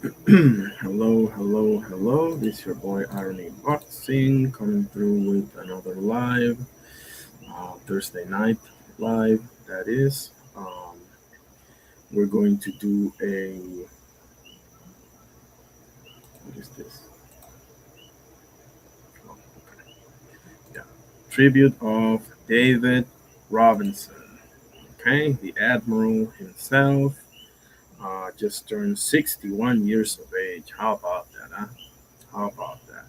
Hello, hello, hello. This is your boy Irony Boxing coming through with another live Thursday night live. That is, we're going to do a what is this? Oh, okay. Yeah, tribute of David Robinson. Okay, the Admiral himself just turned 61 years of age. How about that? Huh? How about that?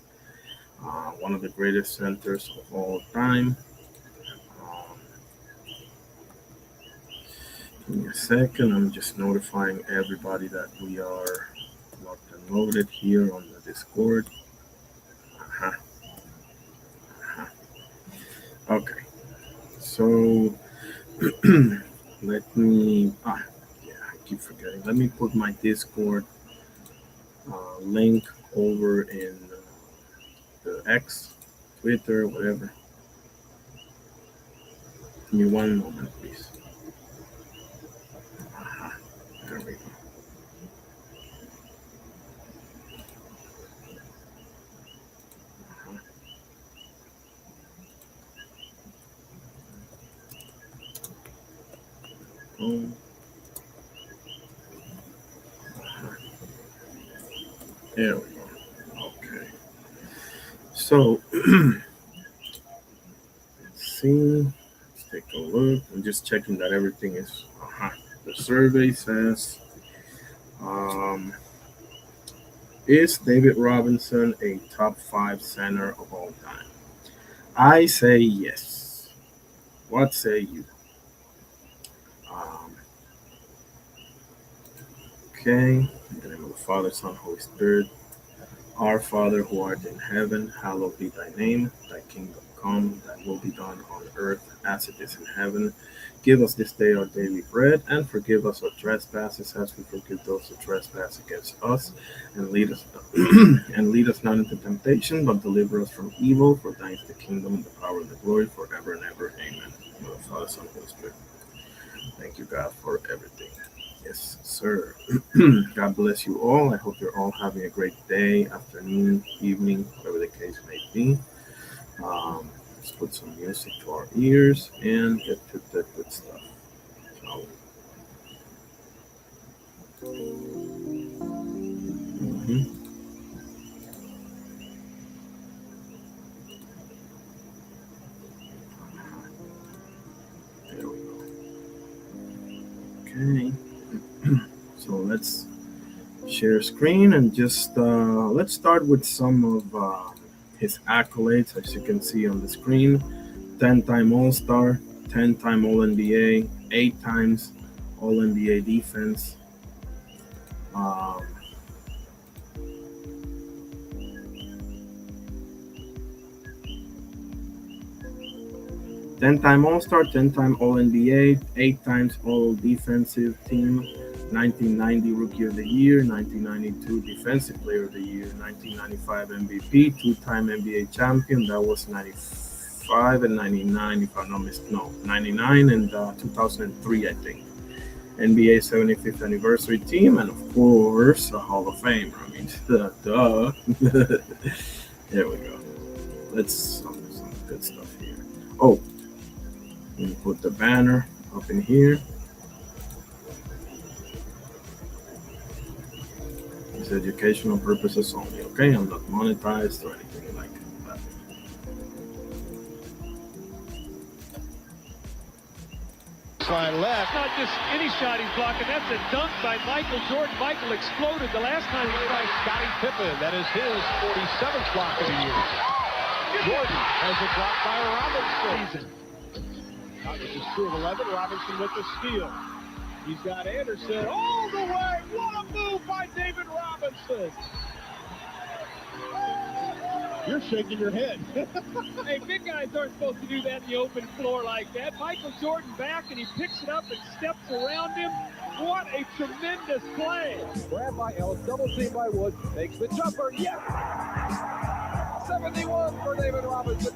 One of the greatest centers of all time. Um, Give me a second. I'm just notifying everybody that we are locked and loaded here on the Discord. Uh-huh, uh-huh. Okay. So let me. Yeah, I keep forgetting. Let me put my Discord link over in the X, Twitter, whatever. Give me one moment, please. Uh-huh. There we go. Uh-huh. Boom. Uh-huh. There we go. Okay. So let's see. Let's take a look. I'm just checking that everything is. The survey says, um, is David Robinson a top five center of all time? I say yes. What say you? Um, okay. In the name of the Father, Son, Holy Spirit. Our Father who art in heaven, hallowed be thy name. Thy kingdom come, thy will be done on earth as it is in heaven. Give us this day our daily bread, and forgive us our trespasses as we forgive those who trespass against us. And lead us and lead us not into temptation, but deliver us from evil. For thine is the kingdom, and the power, and the glory forever and ever. Amen. In the name of the Father, Son, Holy Spirit. Thank you, God, for everything. Yes, sir. God bless you all. I hope you're all having a great day, afternoon, evening, whatever the case may be. Let's put some music to our ears and get to the good stuff. So, mhm. There we go. Okay. So let's share screen and just let's start with some of his accolades, as you can see on the screen. 10-time All Star, 10-time All NBA, 8 times All NBA defense. Um, 10-time All Star, 10-time All NBA, 8 times All Defensive Team, 1990 Rookie of the Year, 1992 Defensive Player of the Year, 1995 MVP, 2-time NBA champion. That was 95 and 99, if I'm not mistaken. No, 99 and 2003, I think. NBA 75th anniversary team, and of course, a Hall of Famer. I mean, duh. There we go. Let's some good stuff here. Oh, let me put the banner up in here. It's educational purposes only. Okay, I'm not monetized or anything like that. Slide left. Not just any shot he's blocking. That's a dunk by Michael Jordan. Michael exploded the last time he tried. Scottie Pippen. That is his 47th block of the year. Jordan has a block by Robinson. This is 2 of 11. Robinson with the steal. He's got Anderson all the way. What a move by David Robinson. You're shaking your head. Hey, big guys aren't supposed to do that in the open floor like that. Michael Jordan back, and he picks it up and steps around him. What a tremendous play. Grab by Ellis, double team by Wood, makes the jumper. Yes! 71 for David Robinson.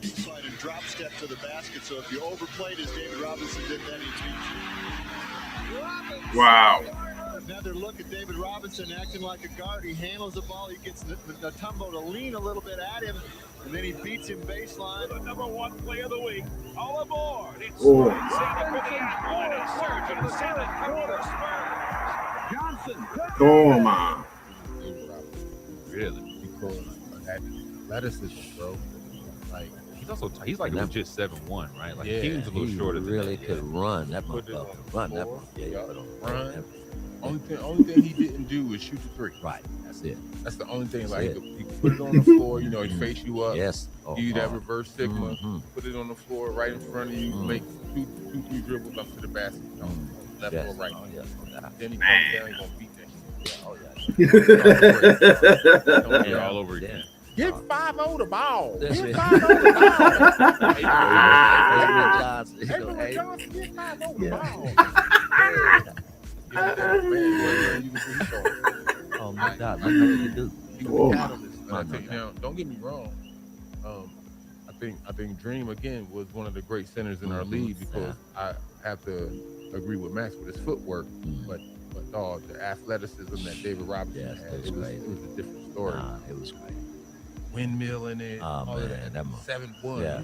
Slide and drop step to the basket. So if you overplayed as David Robinson did, then he beats you. Wow. Another look at David Robinson acting like a guard. He handles the ball. He gets the Tumbo to lean a little bit at him, and then he beats him baseline. The number one play of the week. All aboard. It's Oh. Santa for the Admiral and a surge in the Santa Cruz Johnson. Toma. Really? Because athleticism, bro. Like He's like legit 7'1", right? Like Yeah, he was a little He shorter than really that. could run. That Put it on motherfucker the run. That floor. motherfucker. Yeah, Yup. put it on the Run. floor. only thing he didn't do was shoot the three. Right. That's it. That's the only thing. That's Like it. he could put it on the floor. You know, he face you up. Yes. Oh, Give you that oh. reverse sigma. Mhm. Put it on the floor right in front of you. Mhm. Make two, 3 dribbles up to the basket. You know, left Yes. or right. Oh, yes. No doubt. Then he Man. comes down. He gonna beat that shit. Yeah. Oh, yeah. Yeah, all over Yeah. again. Get 5-0 the ball. That's Get it. 5-0 the ball. Admiral Johnson. You know, Admiral Johnson, get 5-0 the Yeah. ball. Yeah. Oh my God! Nothing you can do. He Oh, was my. the catalyst. And I think, now, don't get me wrong. I think Dream again was one of the great centers in our league because I have to agree with Max with his footwork, but the athleticism that David Robinson Yes, had, it was it was great. a different story. Nah, it was great. Windmill in it, Oh, all of man, that mo- 7-1. yeah.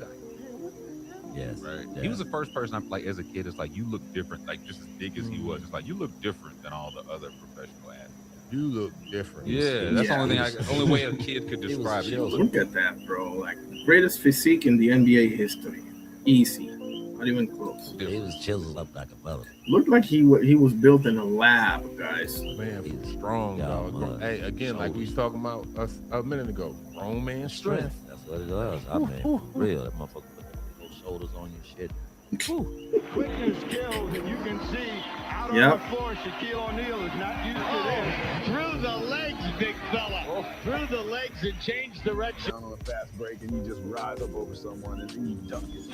Yes. Right. Yeah. He was the first person I'm like as a kid. It's like you look different, like just as big as he was. It's like you look different than all the other professional athletes. You look different. Yeah, that's Yeah. the only way a kid could He was describe it. chill. Look at that, bro. Like, greatest physique in the NBA history. Easy. Not even close. He was chiseled up like a mother. Looked like he was built in a lab, guys. Man, he was strong, Yeah, dog. man. Hey, again, like we was talking about a minute ago, grown man strength. That's what it was. I mean, for real. That motherfucker put those shoulders on your shit. Quickness, skills, and you can see out Yep. on the floor, Shaquille O'Neal is not used to this. Through the legs, big fella. Through the legs and change direction. On a fast break and you just rise up over someone and then you dunk it.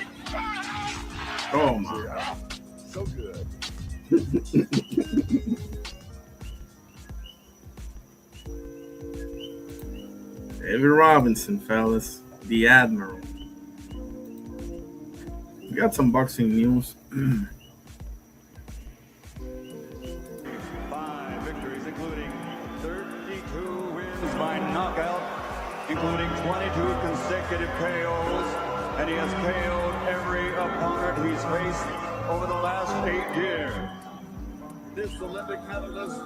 Oh my. Yeah. So good. David Robinson, fellas. The Admiral. We got some boxing news. 5 victories, including 32 wins by knockout, including 22 consecutive KOs, and he has KO'd every opponent he's faced over the last 8 years. This Olympic medalist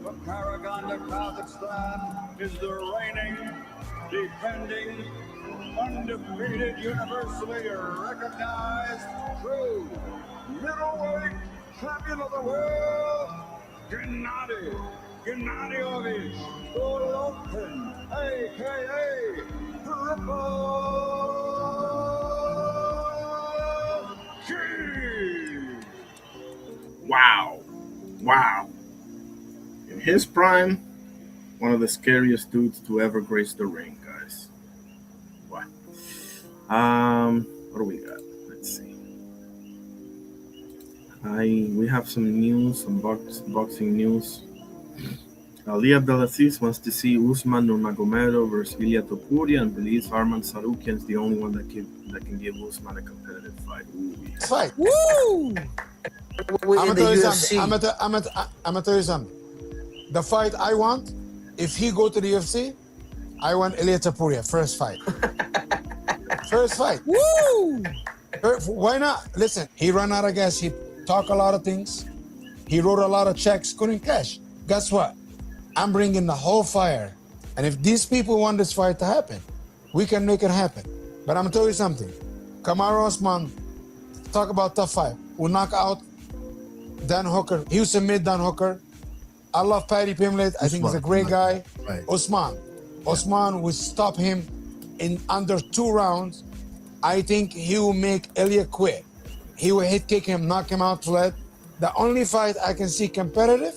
from Karaganda, Kazakhstan, is the reigning, defending, undefeated, universally recognized, true middleweight champion of the world, Gennadievich Golovkin, a.k.a. Triple G. Wow. Wow. In his prime, one of the scariest dudes to ever grace the ring, guys. Wow. What do we got? Let's see. We have some news, some boxing news. Ali Abdelaziz wants to see Usman Nurmagomedov versus Ilia Topuria, and believes Arman Sarukian is the only one that can give Usman a competitive fight. Ooh, yeah. Fight. Woo! I'm gonna tell you something. I'm gonna tell you something. The fight I want, if he go to the UFC, I want Ilia Topuria first fight. First fight. Woo! Why not? Listen, he ran out of gas. He talked a lot of things. He wrote a lot of checks, couldn't cash. Guess what? I'm bringing the whole fire. And if these people want this fight to happen, we can make it happen. But I'm gonna tell you something. Kamaru Usman, talk about tough fight. Will knock out Dan Hooker. He will submit Dan Hooker. I love Paddy Pimblett. I think he's a great guy. Right. Usman will stop him in under 2 rounds. I think he will make Elia quit. He will hit kick him, knock him out flat. The only fight I can see competitive,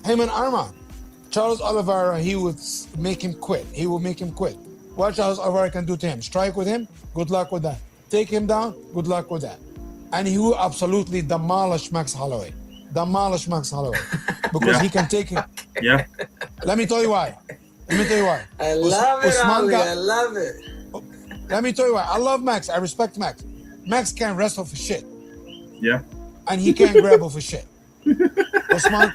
him and Arman. Charles Oliveira, he would make him quit. He will make him quit. What Charles Oliveira can do to him. Strike with him, good luck with that. Take him down, good luck with that. And he will absolutely demolish Max Holloway. Demolish Max Holloway. Because Yeah. he can take him. Yeah. Let me tell you why. I love it, Usman Ali. got- I love it. Let me tell you why. I love Max. I respect Max. Max can't wrestle for shit. Yeah. And he can't grapple for shit. Usman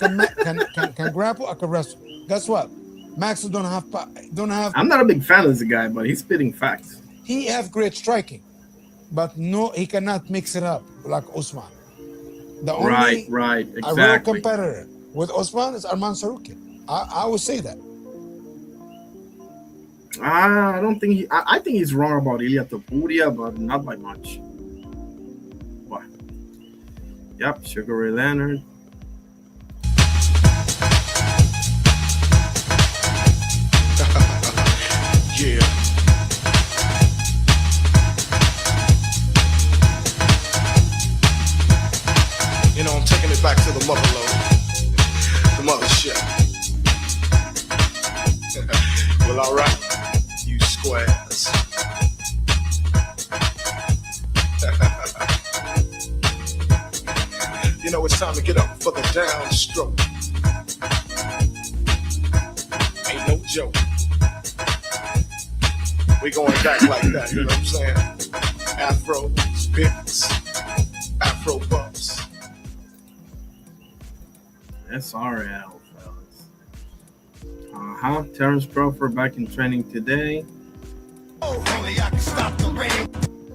can grapple. I can wrestle. Guess what? Max don't have. I'm not a big fan of this guy, but he's spitting facts. He have great striking, but no, he cannot mix it up like Usman. The only exactly. a real competitor with Usman is Arman Sarukian. I would say that. I don't think he. I think he's wrong about Ilia Topuria, but not by much. What? Yep, Sugar Ray Leonard. Yeah. You know, I'm taking it back to the motherlode, the mothership. Well, all right, you squares. You know, it's time to get up for the downstroke. Ain't no joke. We going back like that, you know what I'm saying? Afros, pits, Afro bumps. SRL, fellas. Terrence Crawford back in training today. Oh, only I can stop the rain.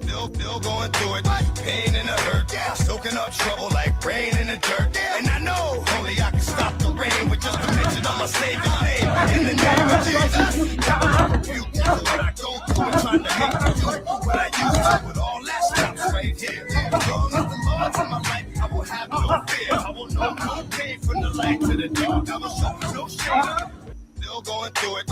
Bill going through it. Pain and the hurt. Soaking up trouble like rain in the dirt. And I know only I can stop the rain with just a mention of my Savior's name. In the name of Jesus. What I go through and trying to make you do what I used to with all that stuff right here. Long as the Lord's in my life, I will have no fear. I will know no pain from the light to the dark. I will show no shame. Still going through it.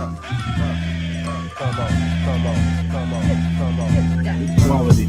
Come on. Quality.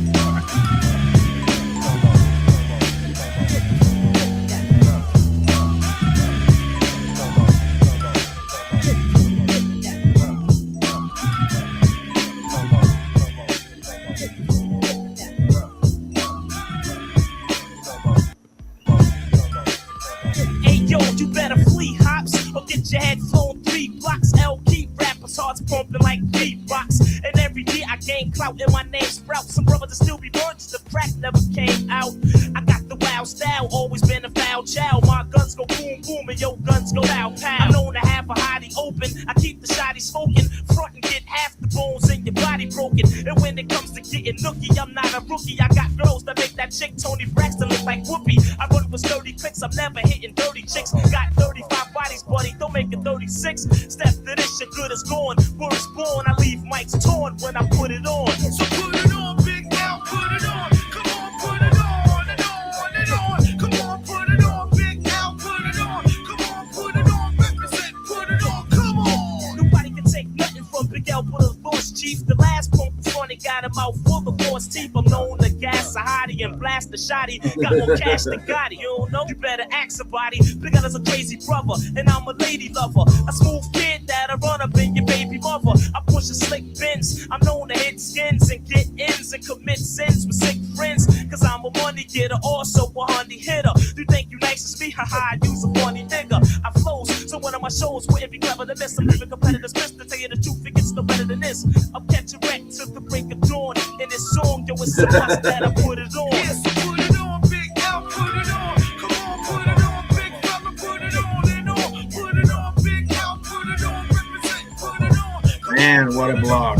Hey yo, you better flee hops or get your head flown 3 blocks. L keep rappers hearts pumping like beatbox. And every year I gain clout and my name sprouts. Some brothers still be burnt, the crack never came out. I got the wild style, always been a foul child. My guns go boom boom and your guns go pow pow. I'm known to have a hottie open. I keep the shotty smoking. Front and get half the bones in your body broken. And when it comes to getting nookie, I'm not a rookie. I got girls that make that chick Tony Braxton look like Whoopi. I run with sturdy clicks, I'm never hitting dirty chicks. Got 35 bodies, buddy, don't make it 36. Step to this, shit good as gone. Word is born, I leave mics torn when I put it on. So put it on, Big Al, put it on. Come on, put it on and on and on. Come on, put it on, Big Al, put it on. Come on, put it on, represent, put it on, come on. Nobody can take nothing from Big Al, put a force chief. The last punk was funny, got him out full of force teeth. I'm known to gas a hottie and blast a shotty. Got more cash than Gotti, you don't know? You better ask somebody. Big Al is a crazy brother, and I'm a lady lover. A smooth kid that'll run up in your baby mother. I push a slick Benz. I'm known to hit skins and get ins and commit sins with sick friends. Cause I'm a money getter, also a honey hitter. You think you nice as me? Haha, you's a funny nigga. I flows, so one of my shows wouldn't be clever to miss. I'm leaving competitors pissed to tell you the truth, it gets no better than this. I'll catch a wreck till the break of dawn. In this song, yo, it's a must that I put it on. Yes, put it on, Big Al, put it on. Come on, put it on, Big Fella, put it on and on. Put it on, Big Al, put it on, represent, put it on. Man, what a block.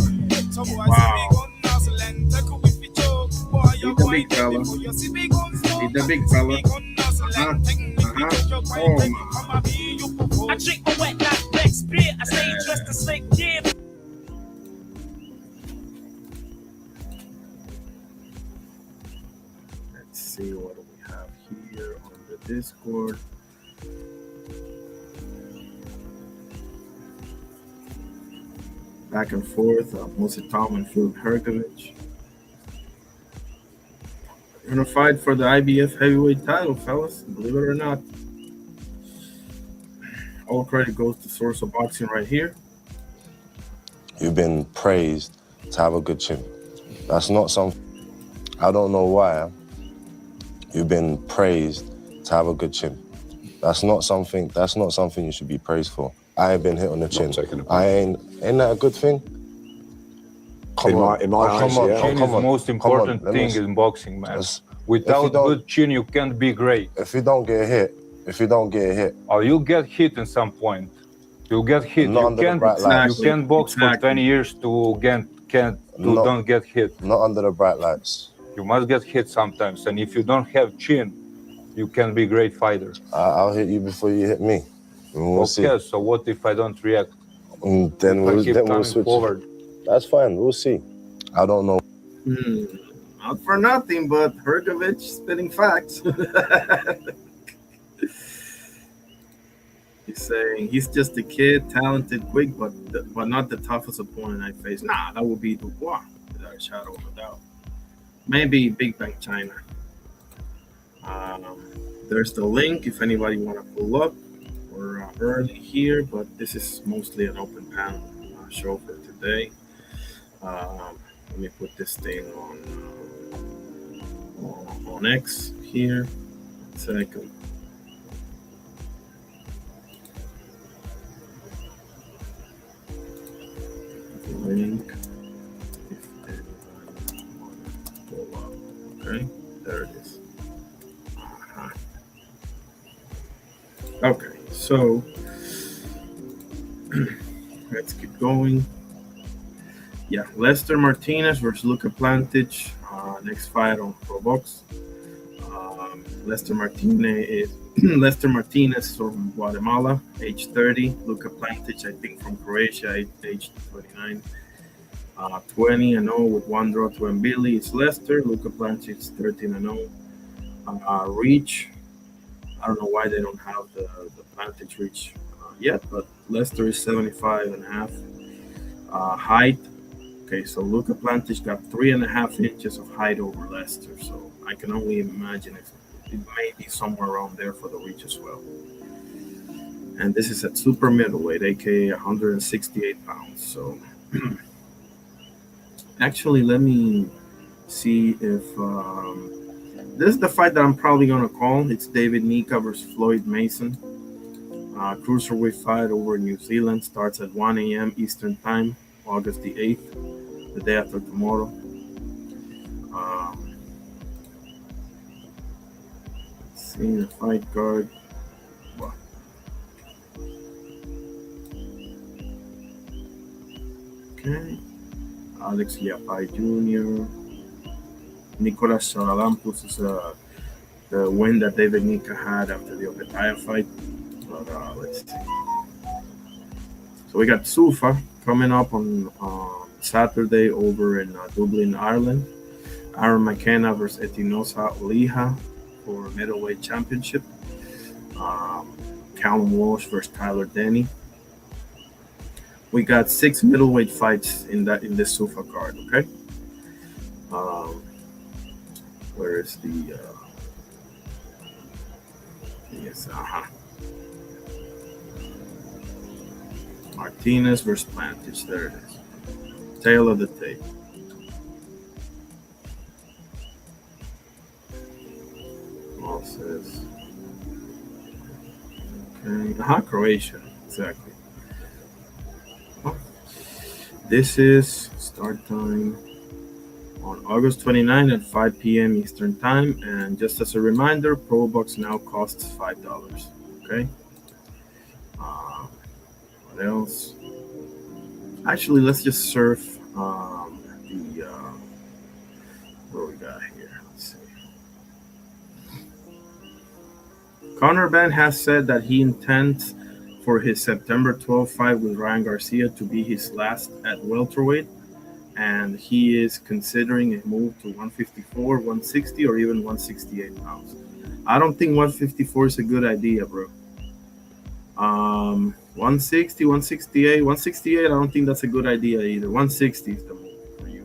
Wow. He's the big fella. He's the big fella. Oh my. I drink my wet, not Beck's beer. I stay dressed in slick gear. Let's see what we have here on the Discord. Back and forth, Musa Tom and Philip Herkovich. We're gonna fight for the IBF heavyweight title, fellas. Believe it or not. All credit goes to Source of Boxing right here. You've been praised to have a good chin. That's not something I don't know why you've been praised to have a good chin. That's not something you should be praised for. I ain't been hit on the chin. Ain't that a good thing? In my eyes, yeah. Chin is the most important thing in boxing, man. Without good chin, you can't be great. If you don't get hit, or you'll get hit at some point. You'll get hit. You can't box for 20 years to don't get hit. Not under the bright lights. You must get hit sometimes, and if you don't have chin, you can be a great fighter. I'll hit you before you hit me. We'll see. So what if I don't react? Then we'll switch. Forward. That's fine. We'll see. I don't know. Not for nothing, but Hrgovic spitting facts. He's saying he's just a kid, talented, quick, but not the toughest opponent I faced. Nah, that would be Dubois, without a shadow of a doubt. Maybe Big Bang China. There's the link if anybody want to pull up. We're early here, but this is mostly an open panel show for today. Let me put this thing on X here. 1 second. Link. If anybody want to pull up. Okay, there it is. Okay, so let's keep going. Yeah, Lester Martinez versus Luka Plantic. Next fight on ProBox. Lester Martinez from Guatemala, age 30. Luka Plantic, I think from Croatia, age 29. 20-0 with 1 draw to Mbili. It's Lester. Luka Plantic 13-0. Reach. I don't know why they don't have the Plantic reach yet, but Lester is 75.5. Height. Okay, so Luka Plantic got 3.5 inches of height over Lester, so I can only imagine it may be somewhere around there for the reach as well. And this is at super middleweight, aka 168 pounds. So actually, let me see if this is the fight that I'm probably gonna call. It's David Nika versus Floyd Mason. Cruiserweight fight over in New Zealand, starts at 1 a.m. Eastern Time, August the 8th, the day after tomorrow. Seeing the fight card. Wow. Okay. Alex Yapai Jr. Nicolas Charalampus is the win that David Nika had after the Obetaya fight. But let's see. So we got Sufa coming up on Saturday over in Dublin, Ireland. Aaron McKenna versus Etinosa Oliha for middleweight championship. Callum Walsh versus Tyler Denny. We got 6 middleweight fights in this Sufa card. Okay. Where is the? Yes. Martinez versus Plantic. There it is. Tail of the tape. All says. Okay. Croatia. Exactly. This is start time on August 29 at 5 p.m. Eastern Time. And just as a reminder, ProBox now costs $5. Okay. What else? Actually, let's just surf what we got here. Let's see. Conor Ben has said that he intends for his September 12th fight with Ryan Garcia to be his last at welterweight, and he is considering a move to 154, 160, or even 168 pounds. I don't think 154 is a good idea, bro. 160, 168, 168, I don't think that's a good idea either. 160 is the move for you.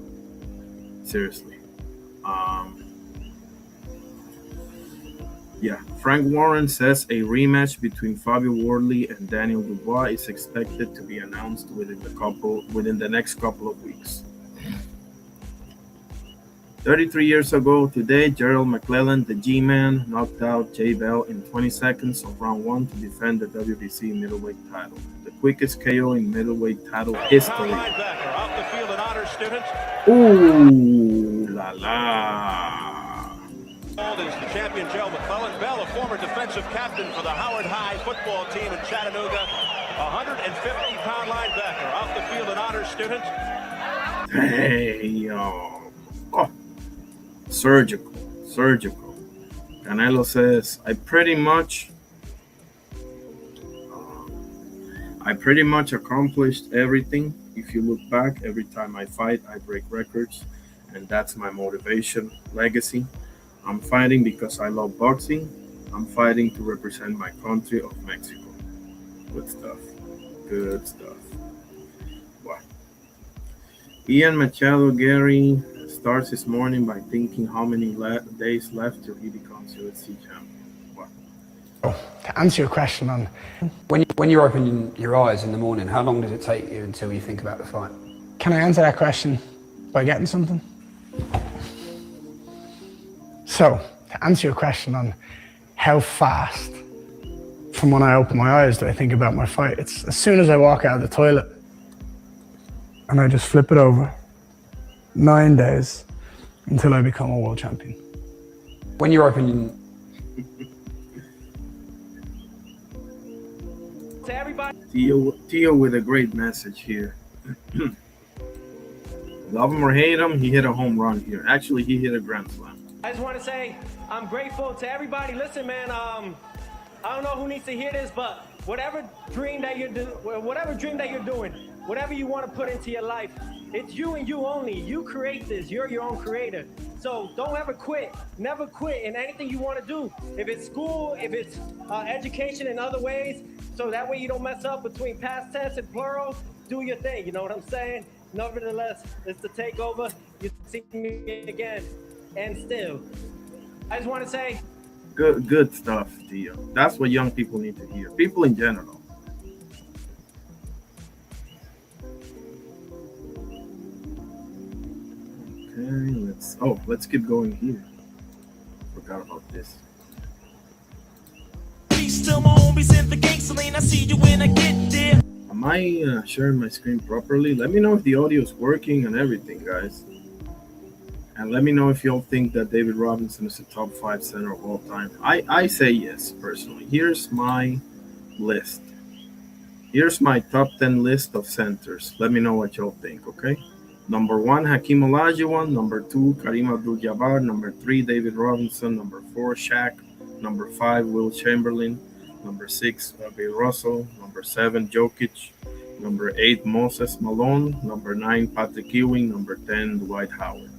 Seriously. Yeah, Frank Warren says a rematch between Fabio Wardley and Daniel Dubois is expected to be announced within the next couple of weeks. 33 years ago today, Gerald McClellan, the G-Man, knocked out Jay Bell in 20 seconds of round 1 to defend the WBC middleweight title. The quickest KO in middleweight title history. Ooh la la. Is the champion Gerald McClellan. Bell, a former defensive captain for the Howard High football team in Chattanooga. 150-pound linebacker off the field, an honor student. Hey, yo. Oh. Surgical. Canelo says, I pretty much accomplished everything. If you look back, every time I fight, I break records, and that's my motivation, legacy. I'm fighting because I love boxing. I'm fighting to represent my country of Mexico. Good stuff. Wow. Ian Machado Gary starts his morning by thinking how many days left till he becomes UFC champion. Wow. To answer your question on when you open your eyes in the morning, how long does it take you until you think about the fight? Can I answer that question by getting something? So, to answer your question on how fast from when I open my eyes do I think about my fight, it's as soon as I walk out of the toilet and I just flip it over. 9 days until I become a world champion. When you open to everybody. Theo with a great message here. Love him or hate him, he hit a home run here. Actually, he hit a grand slam. I just want to say I'm grateful to everybody. Listen, man, I don't know who needs to hear this, but whatever dream that you're doing, whatever you want to put into your life, it's you and you only. You create this. You're your own creator. So don't ever quit. Never quit in anything you want to do. If it's school, if it's education in other ways, so that way you don't mess up between past tense and plural, do your thing. You know what I'm saying? Nevertheless, it's the takeover. You see me again. And still, I just want to say, good stuff, Theo. That's what young people need to hear. People in general. Okay, let's keep going here. Forgot about this. Am I sharing my screen properly? Let me know if the audio is working and everything, guys. And let me know if y'all think that David Robinson is a top 5 center of all time. I say yes, personally. Here's my list. Here's my top 10 list of centers. Let me know what y'all think, okay? Number 1, Hakeem Olajuwon. Number 2, Kareem Abdul-Jabbar. Number 3, David Robinson. Number 4, Shaq. Number 5, Will Chamberlain. Number 6, Bill Russell. Number 7, Jokic. Number 8, Moses Malone. Number 9, Patrick Ewing. Number 10, Dwight Howard.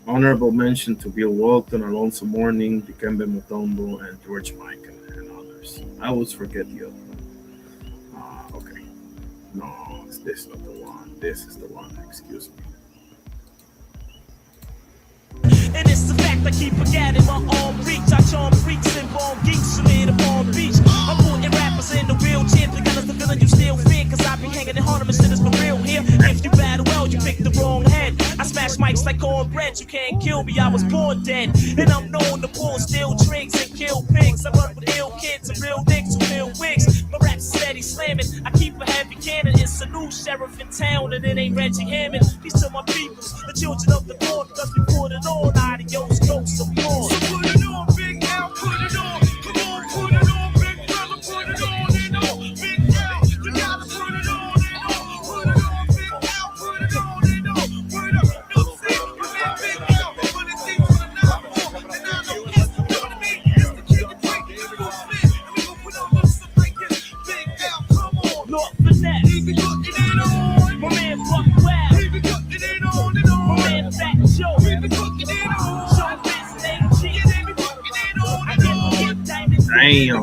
Honorable mention to Bill Walton, Alonzo Mourning, Dikembe Mutombo, and George Mikan, and others. I always forget the other one. Okay. No, this is not the one. This is the one. Excuse me. And it's the fact I keep forgetting my arm reach. I charm freaks and bomb geeks who made a Palm Beach. I'm putting rappers in the real chance. Regardless the feeling you still fear. Cause I be hanging in Harlem and shit is for real here. If you battle well, you pick the wrong head. I smash mics like cornbread. You can't kill me, I was born dead. And I'm known to pull steel tricks and kill pigs. I run with ill kids and real niggas who feel wigs. My rap's steady slamming. I keep a heavy cannon. It's a new sheriff in town and it ain't Reggie Hammond. These to my peoples, the children of the Lord. Cause we put it on. Adios, ghost of war. So put it on, Big Al, put it on. Come on, put it on, Big Brother, put it on and on. Big Al, you gotta put it on and on. Put it on, Big Al, put it on and on. Word up, no see, you mean Big Al, but it seems to the not more. And I know it's, you know what I mean? It's the kid to break, it's full spin. And we gon' put on those stuff like this. Big Al, come on. Lord Finesse, he be cooking it on. My man Buck Wild, he be cooking it on and on. My man Fat Joe, he be cooking it on. Damn.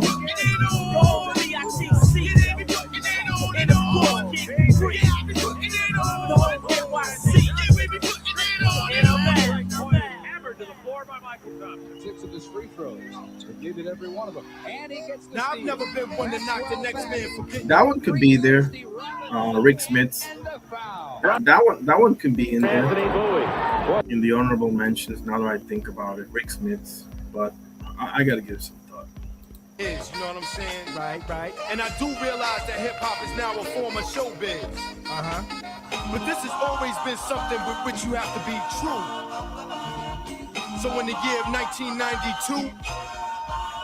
Now, I've never been one to knock the next man for getting That one could be there. Rick Smits. That one could be in there. Anthony Bowie. In the honorable mentions, now that I think about it, Rick Smits, but I gotta give it some thought. You know what I'm saying? Right. And I do realize that hip hop is now a form of showbiz. But this has always been something with which you have to be true. So in the year of 1992,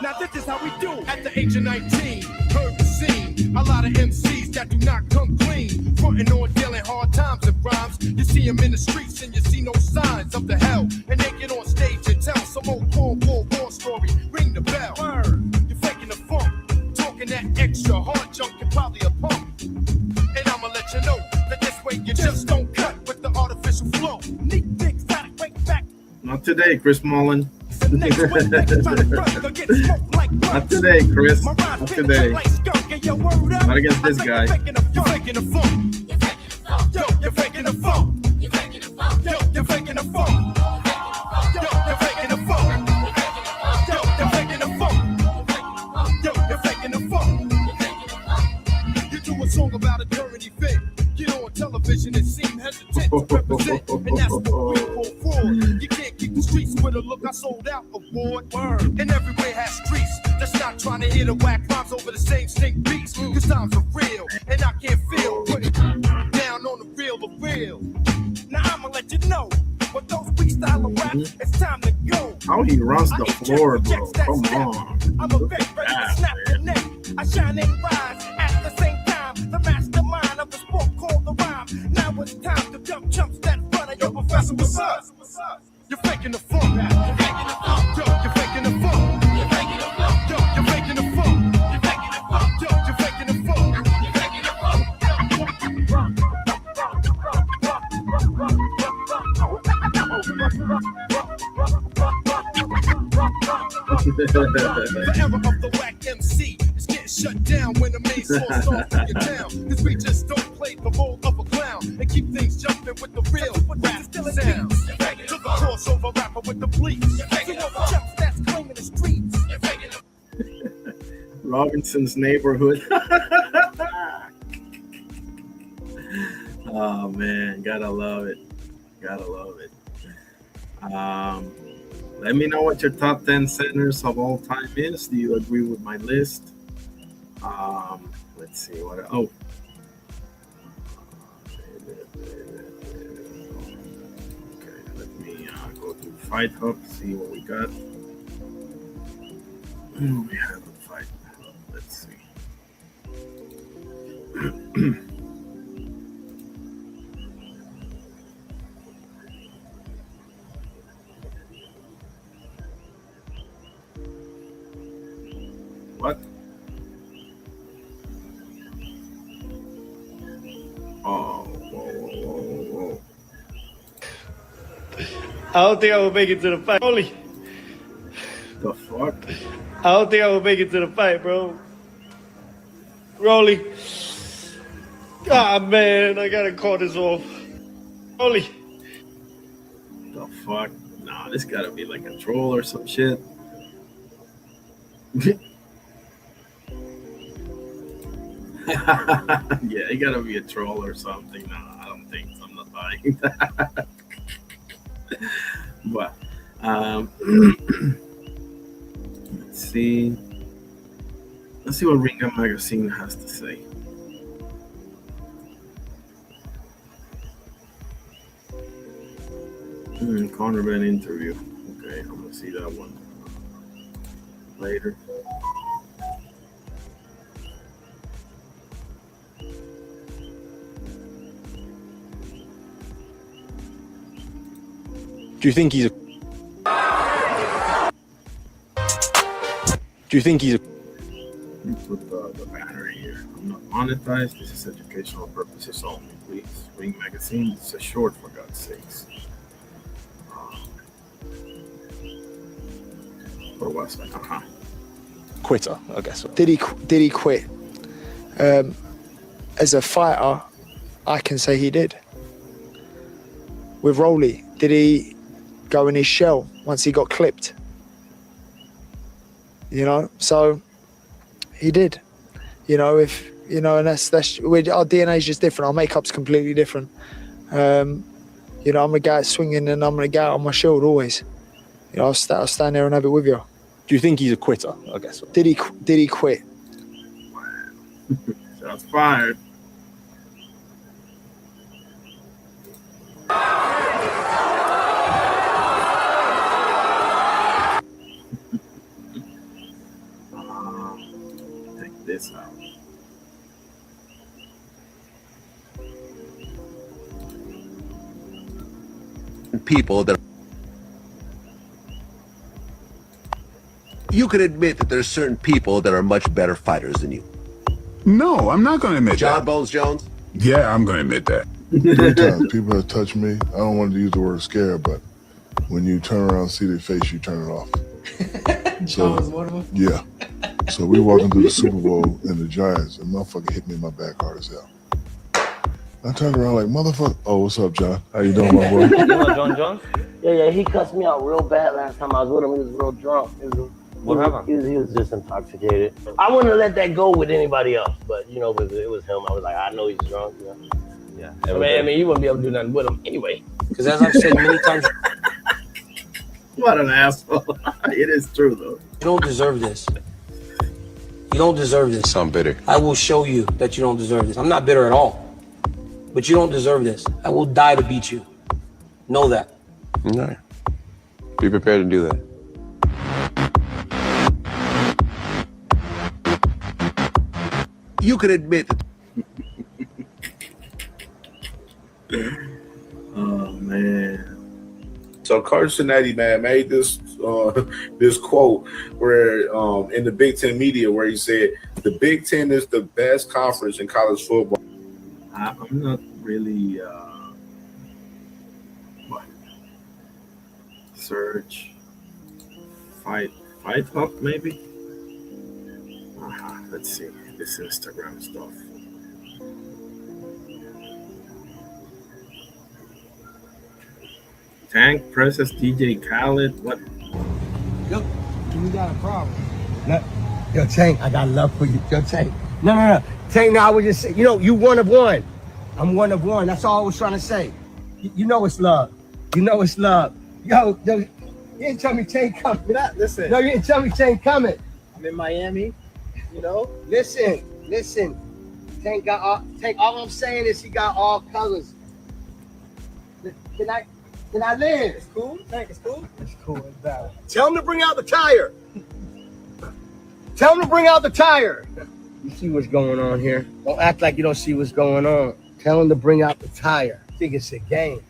now this is how we do. At the age of 19, heard the scene. A lot of MCs that do not come clean. Frontin' on dealing hard times and rhymes. You see them in the streets and you see no signs of the hell. And they get on stage and tell some old Cold War story. Ring the bell. You're faking the funk. Talking that extra hard junk, you're probably a punk. And I'ma let you know that this way you just don't cut with the artificial flow. Neat things gotta break back. Not today, Chris Mullen. Not today, Chris. Not today. Not against this guy. You're faking the funk. Yo, you're faking the funk. Yo, you're faking the funk. Yo, you're faking the funk. Yo, you're faking the funk. Yo, you're faking the funk. You do a song about a dirty fit. Get on television and seem hesitant to represent. And that's what we pull forward. You can't keep the streets with a look I sold out award. And everywhere has streets that's not trying to hear the whack rhymes over the same stink beats. Cause times are real and I can't feel putting down on the real of real. Now I'ma let you know what those freestyle rap, it's time to go. How he runs the floor, bro. Come on. I'm a vet ready to snap the neck. I shine and rise at the same time. The mastermind of the sport called the rhyme. Now it's time to dump chumps that run of your professor was us. You're faking the funk. You're faking the funk. Yo, you're faking the funk. You're faking the funk. Yo, you're faking the funk. You're faking the funk. Yo, you're faking the funk. You're faking the funk. The era of the whack MC is getting shut down when the main source starts to get down. Cause we just don't play the role of a clown and keep things jumping with the real rap sounds. To the crossover rapper with the bleach. To all the chumps that's claiming the streets. Robinson's Neighborhood. Oh man, gotta love it. Gotta love it. Let me know what your top 10 centers of all time is. Do you agree with my list? Let's see what. Oh, okay. Let me go to Fight Hub, see what we got. We have a Fight Hub. Let's see. What? Oh, whoa. I don't think I will make it to the fight. Holy. The fuck? I don't think I will make it to the fight, bro. Rolly. Ah, man, I gotta call this off. Rolly. The fuck? Nah, this gotta be like a troll or some shit. Yeah, it gotta be a troll or something. No, I don't think so. I'm not buying that. But let's see. Let's see what Ringa Magazine has to say. Conor Ben interview. Okay, I'm gonna see that one later. Do you think he's a... Put the banner here. I'm not monetized. This is educational purposes only. Please. Ring Magazine. It's a short, for God's sakes. Or was that? Quitter, I guess. Did he quit? As a fighter, I can say he did. With Rolly, did he go in his shell once he got clipped? You know, so he did. You know, if you know, and that's our DNA is just different. Our makeup's completely different. You You know, I'm the guy swinging and I'm the guy on my shield always. You know, I'll stand there and have it with you. Do you think he's a quitter? I guess. Did he quit? Shots fired. Take this out. People that you could admit that there's certain people that are much better fighters than you. No, I'm not going to admit John that. Bones Jones? Yeah, I'm going to admit that. 3 times people have touched me. I don't want to use the word scare, but when you turn around and see their face, you turn it off. John was one of them? Yeah. So we walking through the Super Bowl and the Giants, and motherfucker hit me in my back hard as hell. I turned around like, motherfucker. Oh, what's up, John? How you doing, my boy? You know John Jones? Yeah, he cussed me out real bad last time I was with him. He was real drunk. What happened? He was just intoxicated. I wouldn't have let that go with anybody else, but you know, it was him. I was like, I know he's drunk. You know? Yeah. I mean, you wouldn't be able to do nothing with him anyway. Because as I've said many times, What an asshole. It is true, though. you don't deserve this. You don't deserve this. I'm bitter. I will show you that you don't deserve this. I'm not bitter at all. But you don't deserve this. I will die to beat you. Know that. No. Be prepared to do that. You could admit that. Oh, man. So Coach Cincinnati, man, made this this quote where in the Big Ten media where he said the Big Ten is the best conference in college football. I'm not really search fight up maybe. Let's see this Instagram stuff. Tank presses DJ Khaled. What? Yo, you got a problem. No, yo, Tank, I got love for you. Yo, Tank. No. Tank, no, I was just saying, you know, you one of one. I'm one of one. That's all I was trying to say. You know it's love. You know it's love. Yo, you didn't tell me Tank coming. Listen. No, you didn't tell me Tank coming. I'm in Miami, you know. Listen. Tank, all I'm saying is he got all colors. Can I live? It's cool. Tank, it's cool. It's cool. It's bad. Tell him to bring out the tire. Tell him to bring out the tire. You see what's going on here? Don't act like you don't see what's going on. Tell him to bring out the tire. I think it's a game.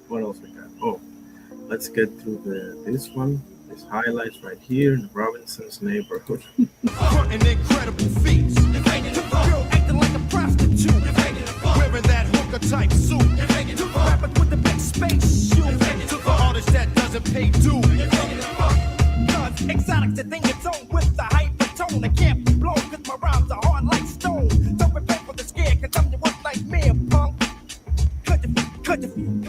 What else we got? Oh, let's get through this one. This highlights right here in Robinson's neighborhood. Frontin' incredible feats. Girl acting like a prostitute. Wearing that hooker type suit. Rapping with the big space shoe. To the artist that doesn't pay due. Cause exotic to think it's on with the hypertone. I can't be blown cause my rhymes are hard like stone. Don't prepare for the scare cause I'm the one like me, punk. Cut your feet.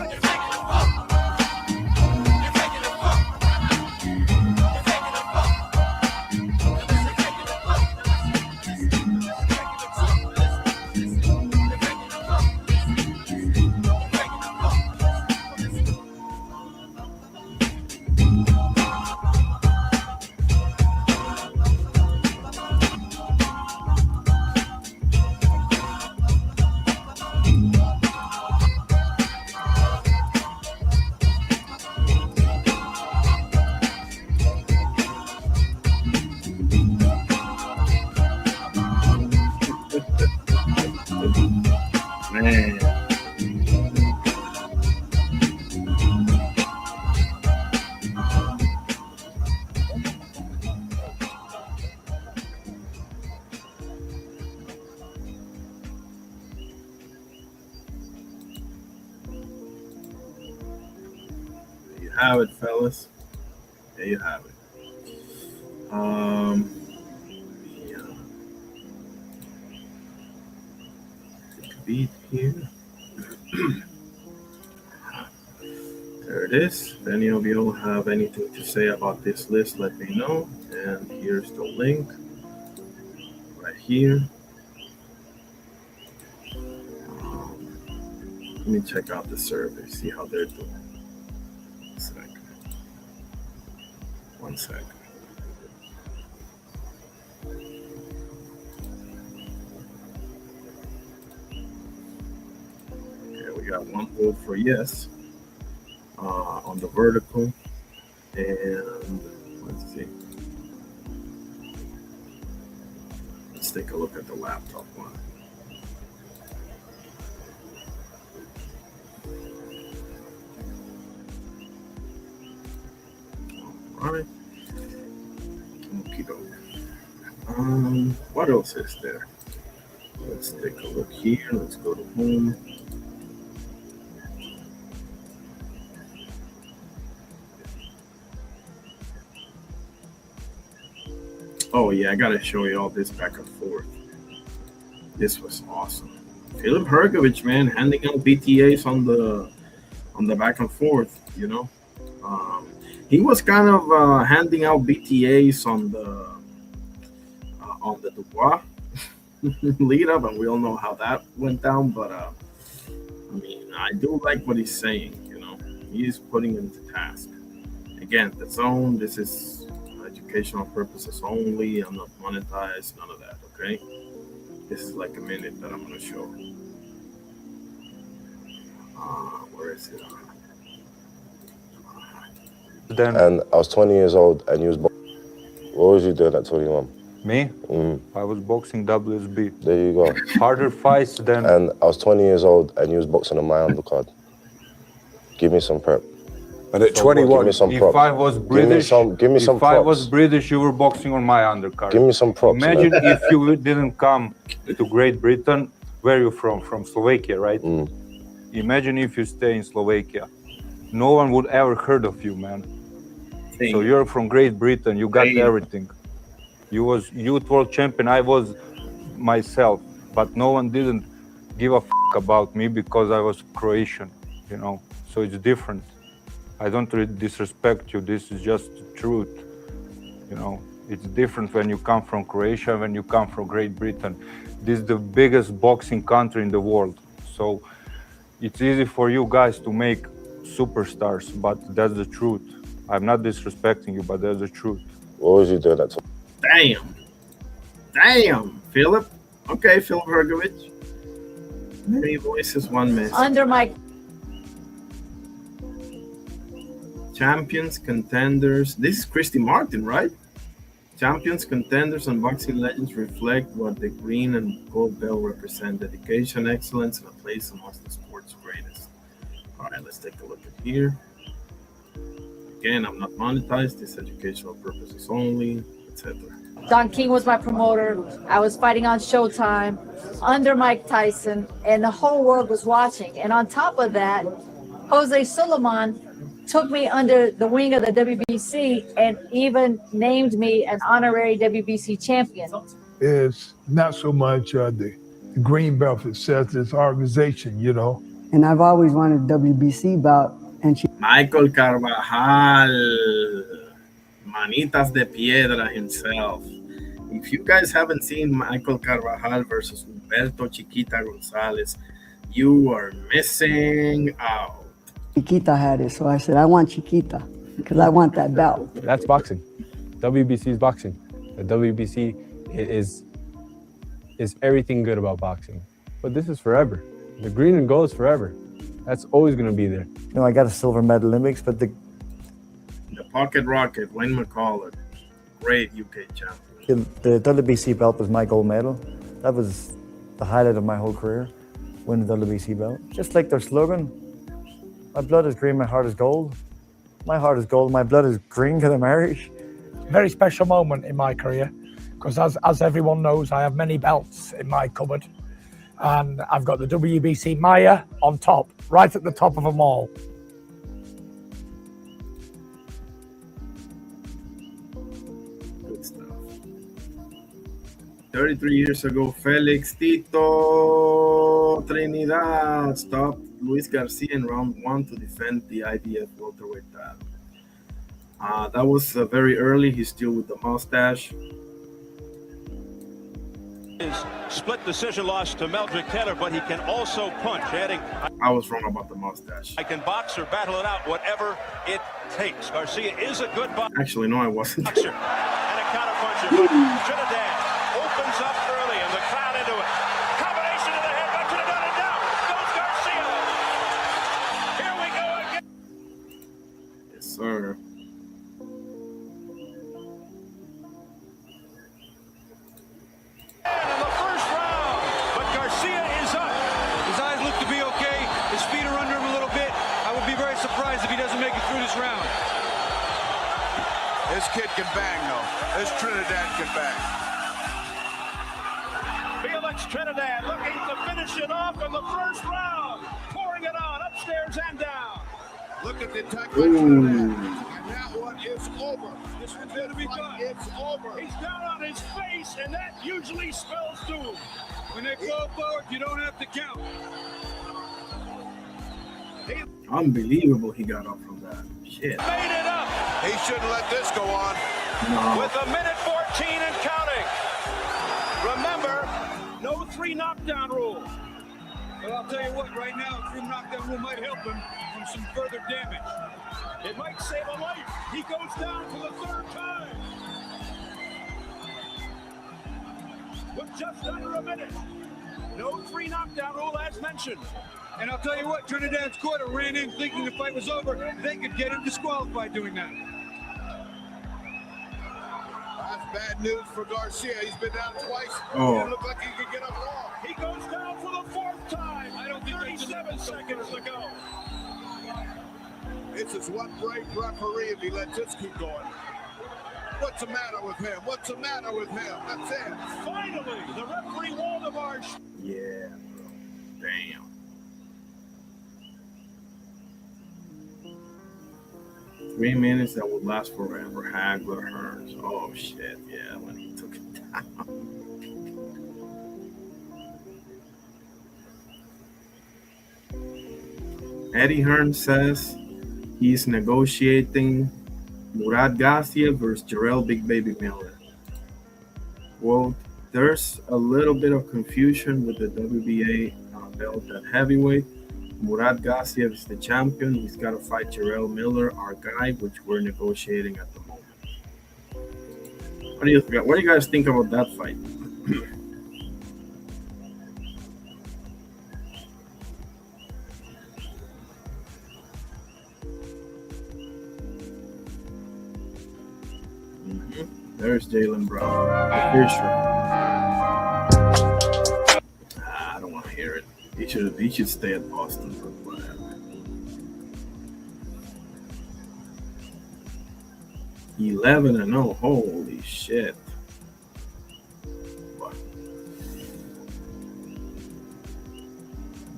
have it, fellas. There you have it. Beat here. There it is. If any of you have anything to say about this list, let me know. And here's the link right here. Let me check out the survey, see how they're doing. 1 second. Okay, we got 1 vote for yes on the vertical, and let's see. Let's take a look at the laptop one. All right. Okie doke. What else is there? Let's take a look here. Let's go to home. Oh yeah, I gotta show you all this back and forth. This was awesome. Filip Hrgović, man, handing out BTAs on the back and forth. You know, he was kind of handing out BTAs on the Dubois lead up, and we all know how that went down. But I mean, I do like what he's saying. You know, he's putting him to task. Again, the zone. This is educational purposes only. I'm not monetized. None of that. Okay. This is like a minute that I'm gonna show. Where is it? And I was 20 years old, and you was. What was you doing at 21? Me? I was boxing WSB. There you go. Harder fights than. And I was 20 years old, and you was boxing on my undercard. Give me some prep. And at 21, give me some if props. I was British, give me some if I props. was British, you were boxing on my undercard. Give me some props. Imagine man. if you didn't come to Great Britain. Where are you from? From Slovakia, right? Imagine if you stay in Slovakia. No one would ever heard of you, man. So you're from Great Britain. You got everything. You was youth world champion. I was myself, but no one didn't give a about me because I was Croatian. You know, so it's different. I don't really disrespect you. This is just the truth. You know, it's different when you come from Croatia, when you come from Great Britain. This is the biggest boxing country in the world. So it's easy for you guys to make superstars, but that's the truth. I'm not disrespecting you, but that's the truth. What was you doing that time? Damn, Filip. Okay, Filip Hrgović. Many voices, one message. Under my champions, contenders. This is Christy Martin, right? Champions, contenders, and boxing legends reflect what the green and gold belt represent: dedication, excellence, and a place amongst the sport's greatest. All right, let's take a look at here. Again, I'm not monetized. This educational purposes only, etc. Don King was my promoter. I was fighting on Showtime under Mike Tyson, and the whole world was watching. And on top of that, Jose Sulaiman took me under the wing of the WBC and even named me an honorary WBC champion. It's not so much the green belt itself, it's organization, you know. And I've always wanted a WBC bout. And Michael Carvajal, Manitas de Piedra himself. If you guys haven't seen Michael Carvajal versus Humberto Chiquita Gonzalez, you are missing out. Chiquita had it, so I said, I want Chiquita, because I want that belt. That's boxing. WBC is boxing. The WBC is everything good about boxing. But this is forever. The green and gold is forever. That's always going to be there. You know, I got a silver medal Olympics, but The Pocket Rocket, Wayne McCullough, great UK champion. the WBC belt was my gold medal. That was the highlight of my whole career, winning the WBC belt. Just like their slogan, my blood is green, my heart is gold. My heart is gold, my blood is green because I'm Irish. Very special moment in my career, because as everyone knows, I have many belts in my cupboard. And I've got the WBC Maya on top, right at the top of them all. 33 years ago, Felix Tito Trinidad stopped Luis Garcia in round 1 to defend the IBF welterweight title. That was very early. He's still with the mustache. Split decision loss to Meldrick Taylor, but he can also punch, adding... I was wrong about the mustache. I can box or battle it out, whatever it takes. Garcia is a good boxer. Actually, no, I wasn't. And a counter puncher, but Trinidad opens up early and the crowd into it. Combination to the head by Trinidad and down goes Garcia. Here we go again. Yes, sir. In the first round, but Garcia is up. His eyes look to be okay. His feet are under him a little bit. I would be very surprised if he doesn't make it through this round. This kid can bang, though. This Trinidad can bang. Felix Trinidad looking to finish it off in the first round. Pouring it on upstairs and down. Look at the attack by Trinidad. And that one is over. This one's going to be done. It's over. He's down on his face, and that usually spells doom. When they fall forward, you don't have to count. Unbelievable he got up from that. Shit. Made it up. He shouldn't let this go on. No. With a minute 14 and counting. Remember, no 3 knockdown rule. But I'll tell you what, right now, a 3 knockdown rule might help him from some further damage. It might save a life. He goes down for the 3rd time. With just under a minute. No 3 knockdown rule as mentioned. And I'll tell you what, Trinidad's corner ran in thinking the fight was over. They could get him disqualified doing that. That's bad news for Garcia. He's been down twice. Oh. It looked like he could get up long. He goes down for the 4th time. I don't think 37 seconds to go. This is one great referee if he lets this keep going. What's the matter with him? What's the matter with him? That's it. Finally, the referee Waldemar. Yeah, bro. Damn. Three minutes that would last forever. Hagler Hearns. Oh shit, yeah, when he took it down. Eddie Hearn says he's negotiating Murad Gassiev versus Jarrell Big Baby Miller. Well, there's a little bit of confusion with the WBA belt at heavyweight. Murad Gassiev is the champion. He's got to fight Jarrell Miller, our guy, which we're negotiating at the moment. What do you guys think about that fight? There's Jalen Brown. The Fisher. I don't want to hear it. He should stay at Boston, but whatever. – 11-0. Holy shit. What?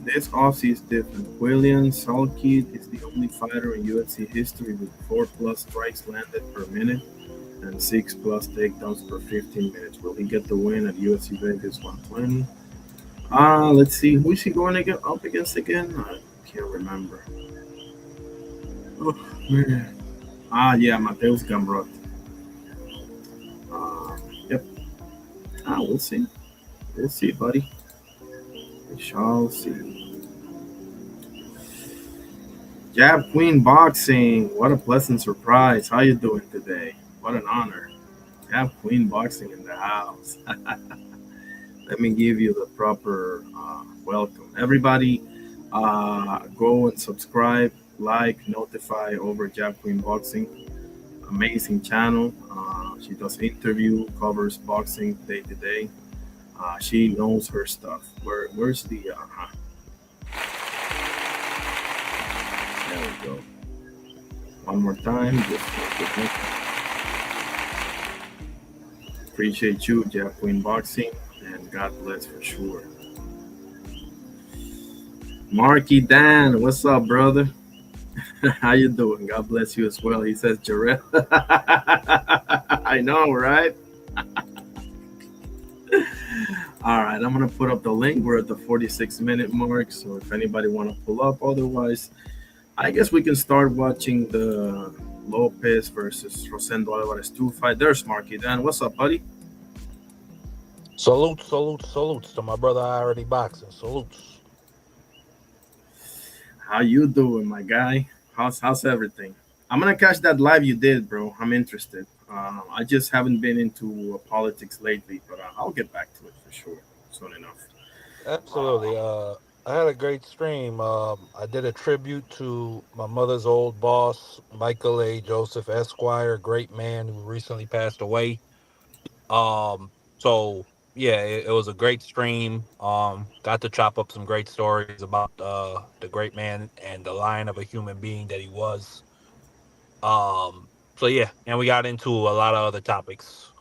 This offseason is different. William Salkid is the only fighter in UFC history with 4+ strikes landed per minute and 6+ takedowns per 15 minutes. Will he get the win at UFC Vegas 120? Let's see. Who is he going to get up against again? I can't remember. Oh, man. Yeah, Mateus Gamrot. Yep. We'll see. We'll see, buddy. We shall see. Jab Queen Boxing. What a pleasant surprise. How you doing today? What an honor. Jab Queen Boxing in the house. Let me give you the proper welcome. Everybody, go and subscribe, like, notify over Jab Queen Boxing. Amazing channel. She does interview, covers boxing day to day. She knows her stuff. Where's the... There we go. One more time. Appreciate you, Jab Queen Boxing. And God bless for sure. Marky Dan, what's up, brother? How you doing? God bless you as well. He says Jarrell. I know, right? All right, I'm gonna put up the link. We're at the 46-minute mark, so if anybody want to pull up, otherwise, I guess we can start watching the Lopez versus Rosendo Alvarez 2 fight. There's Marky Dan. What's up, buddy? Salutes, salutes, salutes to my brother already boxing. Salutes. How you doing, my guy? How's everything? I'm gonna catch that live you did, bro. I'm interested. I just haven't been into politics lately, but I'll get back to it for sure soon enough. Absolutely. I had a great stream. I did a tribute to my mother's old boss, Michael A. Joseph Esquire, great man who recently passed away. So yeah, it was a great stream. Got to chop up some great stories about the great man and the lion of a human being that he was. So yeah, and we got into a lot of other topics.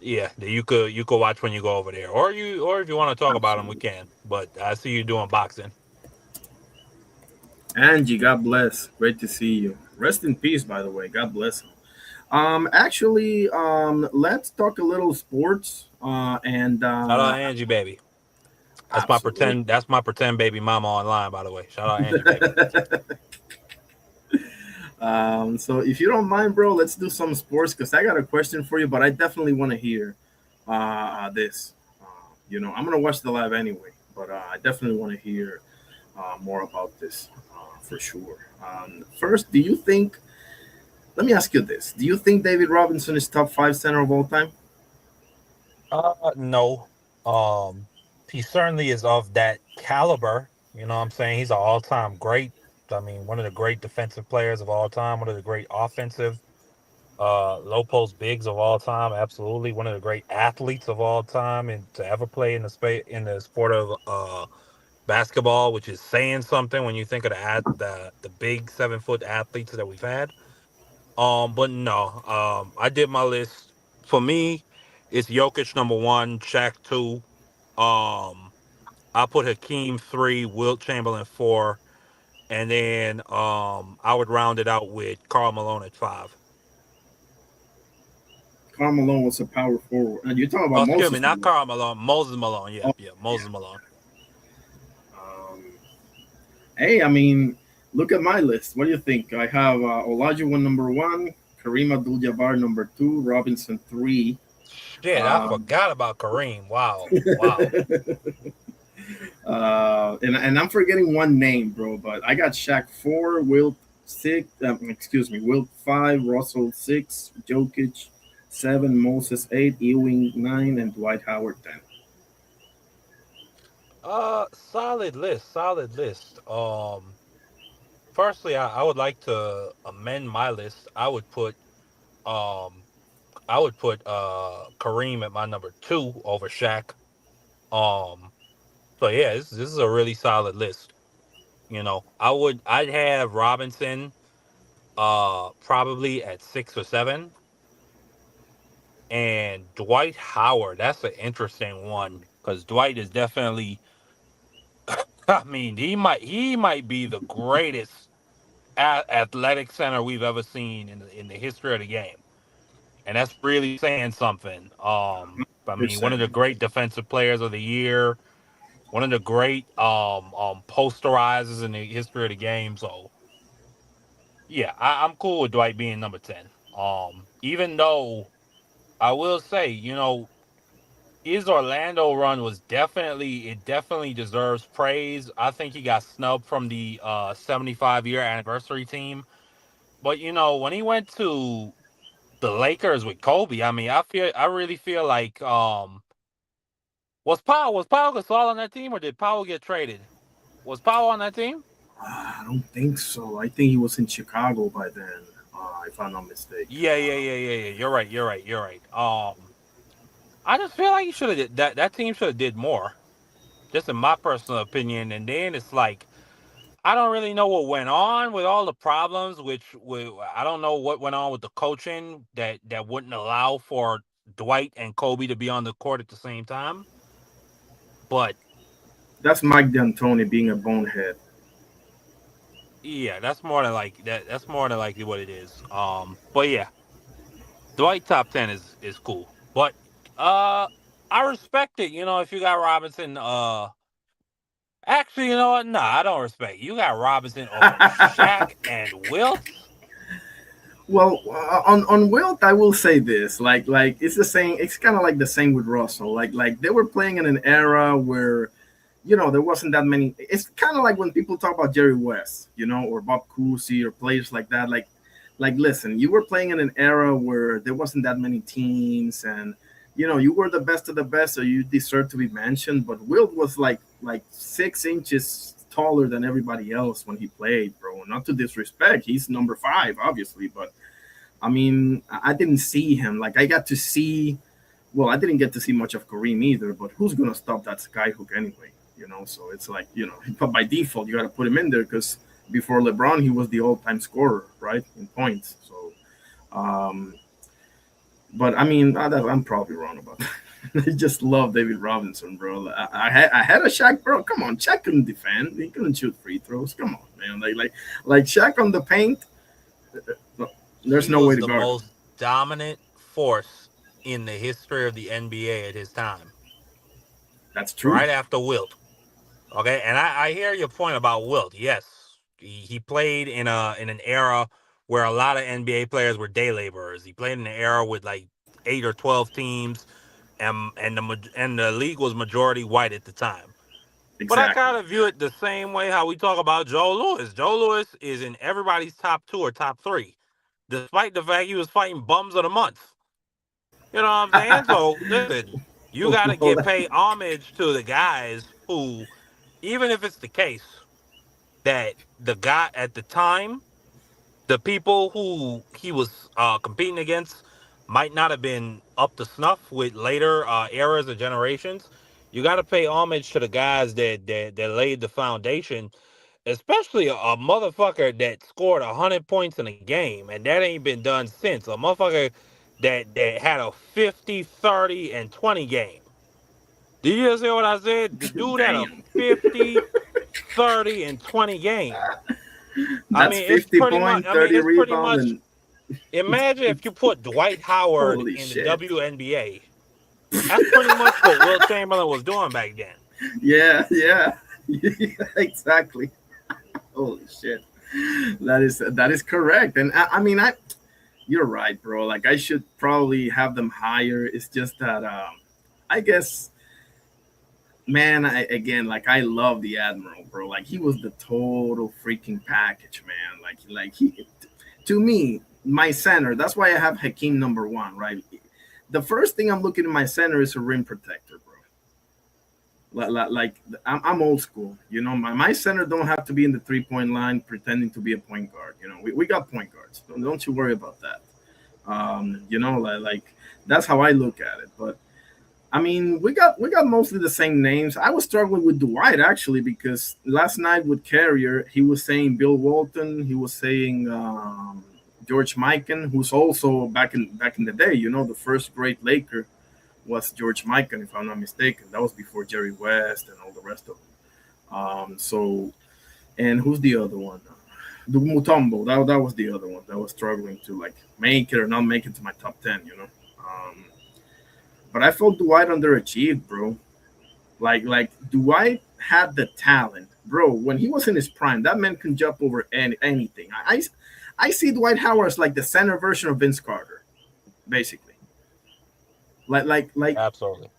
Yeah, that you could watch when you go over there, or if you want to talk about them, we can. But I see you doing boxing. Angie, God bless. Great to see you. Rest in peace, by the way. God bless him. Actually, let's talk a little sports. And Shout out Angie, baby. That's my absolutely. pretend. That's my pretend baby mama online, by the way. Shout out Angie, baby. So if you don't mind, bro, let's do some sports because I got a question for you, but I definitely want to hear this. I'm gonna watch the live anyway, but I definitely want to hear more about this for sure. First, do you think? Let me ask you this: do you think David Robinson is top five center of all time? No. Um, he certainly is of that caliber. You know what I'm saying? He's an all-time great. I mean, one of the great defensive players of all time, one of the great offensive low post bigs of all time, absolutely. One of the great athletes of all time and to ever play in the sport of basketball, which is saying something when you think of the big 7 foot athletes that we've had. But no, I did my list. For me, it's Jokic number one, Shaq two. Um, I put Hakeem three, Wilt Chamberlain four, and then I would round it out with Karl Malone at five. Karl Malone was a power forward, and you're talking Oh, about excuse me, Moses not Malone. Karl Malone, Moses Malone. Yeah, Oh, yeah, Moses Malone. um, hey, I mean, look at my list. What do you think? I have Olajuwon number one, Kareem Abdul-Jabbar number two, Robinson three. Shit, I Um, forgot about Kareem. Wow, wow. and I'm forgetting one name, bro. But I got Shaq four, Wilt six. Excuse me, Wilt five, Russell six, Jokic seven, Moses eight, Ewing nine, and Dwight Howard 10. Solid list, solid list. Firstly, I would like to amend my list. Um I would put Kareem at my number two over Shaq. Um so yeah, this is a really solid list. I'd have Robinson probably at six or seven. And Dwight Howard, that's an interesting one because Dwight is definitely I mean, he might be the greatest athletic center we've ever seen in the history of the game. And that's really saying something. I mean, one of 100%. the great defensive players of the year, one of the great posterizers in the history of the game. So yeah, I'm cool with Dwight being number 10. Even though I will say, his Orlando run was definitely deserves praise. I think he got snubbed from the 75-year anniversary team. But when he went to the Lakers with Kobe, I mean, I really feel like was Paul Gasol on that team or did Paul get traded? Was Paul on that team? I don't think so. I think he was in Chicago by then, if I'm not mistaken. Yeah, yeah, yeah, yeah, yeah. You're right. You're right. You're right. I just feel like he should have did that team should have did more. Just in my personal opinion. And then it's like I don't really know what went on with all the problems, I don't know what went on with the coaching that wouldn't allow for Dwight and Kobe to be on the court at the same time. But That's Mike D'Antoni being a bonehead. yeah, that's more than like that. That's more than likely what it is. But yeah, Dwight top 10 is cool. But uh, I respect it. You know, if you got Robinson, actually, you know what? Nah, I don't respect. You got Robinson over Shaq and Wilt. Well, on Wilt, I will say this: like it's the same. It's kind of like the same with Russell. Like they were playing in an era where, there wasn't that many. It's kind of like when people talk about Jerry West, or Bob Cousy or players like that. Like listen, you were playing in an era where there wasn't that many teams, and you were the best of the best, so you deserve to be mentioned. But Wilt was like 6 inches taller than everybody else when he played, bro. Not to disrespect, he's number 5, obviously, but I mean, I didn't see him. Like I got to see. Well, I didn't get to see much of Kareem either, but who's gonna stop that skyhook anyway? So it's like but by default you got to put him in there because before LeBron he was the all-time scorer, right, in points. So, but I mean, I'm probably wrong about that. I just love David Robinson, bro. I had a Shaq, bro. Come on, Shaq couldn't defend. He couldn't shoot free throws. Come on, man. Like Shaq on the paint. There's no way to the guard him. most dominant force in the history of the NBA at his time. That's true. Right after Wilt. Okay, and I hear your point about Wilt. Yes, he played in an era where a lot of NBA players were day laborers. He played in an era with like 8 or 12 teams, and the league was majority white at the time. Exactly. But I kind of view it the same way how we talk about Joe Louis. Joe Louis is in everybody's top 2 or top 3, despite the fact he was fighting bums of the month. You know what I'm saying? So listen, you got to pay homage to the guys who, even if it's the case that the guy at the time, the people who he was competing against might not have been up to snuff with later eras or generations. You got to pay homage to the guys that laid the foundation, especially a motherfucker that scored 100 points in a game, and that ain't been done since. A motherfucker that had a 50, 30, and 20 game. Did you just hear what I said? The dude had a 50, 30, and 20 game. I mean, it's pretty much. 30 it's pretty much. and... Imagine if you put Dwight Howard Holy in shit. the WNBA. That's pretty much what Wilt Chamberlain was doing back then. Yeah, exactly. Holy shit, that is correct. And I mean, you're right, bro. Like I should probably have them higher. It's just that I guess. Man, I love the Admiral, bro. Like he was the total freaking package, man. Like he, to me, my center. That's why I have Hakeem number 1, right? The first thing I'm looking at my center is a rim protector, bro. Like I'm old school, My center don't have to be in the 3-point line pretending to be a point guard. We got point guards. Don't you worry about that. Like that's how I look at it, but. I mean, we got mostly the same names. I was struggling with Dwight actually because last night with Carrier, he was saying Bill Walton, he was saying George Mikan, who's also back in the day. The first great Laker was George Mikan, if I'm not mistaken. That was before Jerry West and all the rest of them. And who's the other one? The Mutombo. That was the other one that was struggling to like make it or not make it to my top 10. But I felt Dwight underachieved, bro. Like Dwight had the talent, bro. When he was in his prime, that man can jump over anything. I see Dwight Howard as like the center version of Vince Carter, basically. Like absolutely.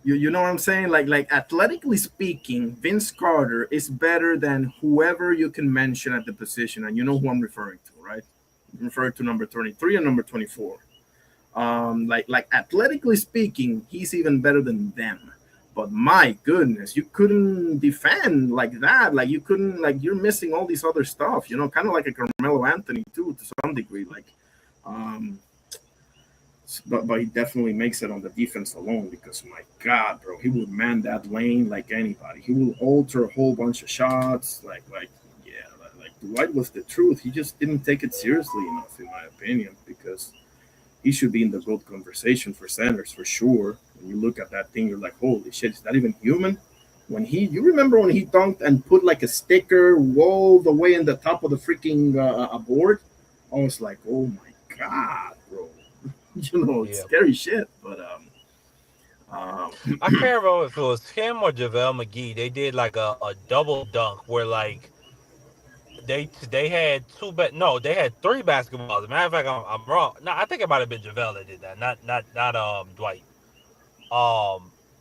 You know what I'm saying? Like athletically speaking, Vince Carter is better than whoever you can mention at the position, and you know who I'm referring to, right? I'm referring to number 23 and number 24. Like athletically speaking, he's even better than them. But my goodness, you couldn't defend like that. Like you couldn't, like you're missing all this other stuff, kind of like a Carmelo Anthony too, to some degree. But he definitely makes it on the defense alone because my God, bro, he would man that lane like anybody. He will alter a whole bunch of shots. Like Dwight was the truth. He just didn't take it seriously enough, in my opinion, because he should be in the GOAT conversation for centers for sure. When you look at that thing, you're like, holy shit, is that even human? You remember when he dunked and put like a sticker all the way in the top of the freaking board? I was like, oh my God, bro. It's scary shit. But I can't remember if it was him or JaVale McGee. They did like a double dunk where like they had they had three basketballs. As a matter of fact, I'm wrong. No, I think it might have been JaVale that did that, not Dwight.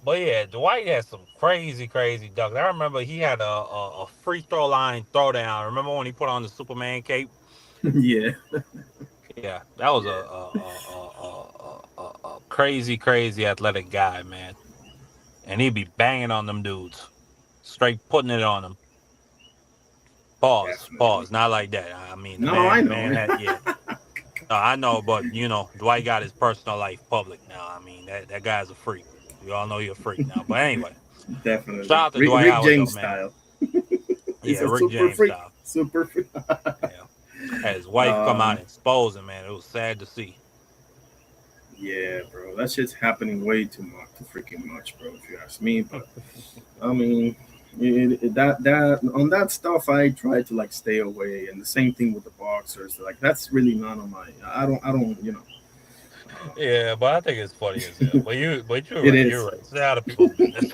But yeah, Dwight had some crazy dunks. I remember he had a free throw line throwdown. Remember when he put on the Superman cape? Yeah. Yeah, that was a crazy athletic guy, man. And he'd be banging on them dudes, straight putting it on them. Pause. Definitely. Not like that. I mean, the No, I man, know. man had yeah. No, I know, but Dwight got his personal life public now. I mean, that guy's a freak. We all know he's a freak now. But anyway, shout Definitely. out to Rick, Dwight Rick Howard James though, man. style. Yeah, He's a Rick super James freak. style. Super freak. Yeah. Had his wife come out and expose him, man. It was sad to see. Yeah, bro. That shit's happening way too freaking much, bro. If you ask me, but I mean, that on that stuff, I try to like stay away. And the same thing with the boxers. Like that's really none of my. I don't. Yeah, but I think it's funny as hell. But you're It right. is. You're right. Stay out of people's business.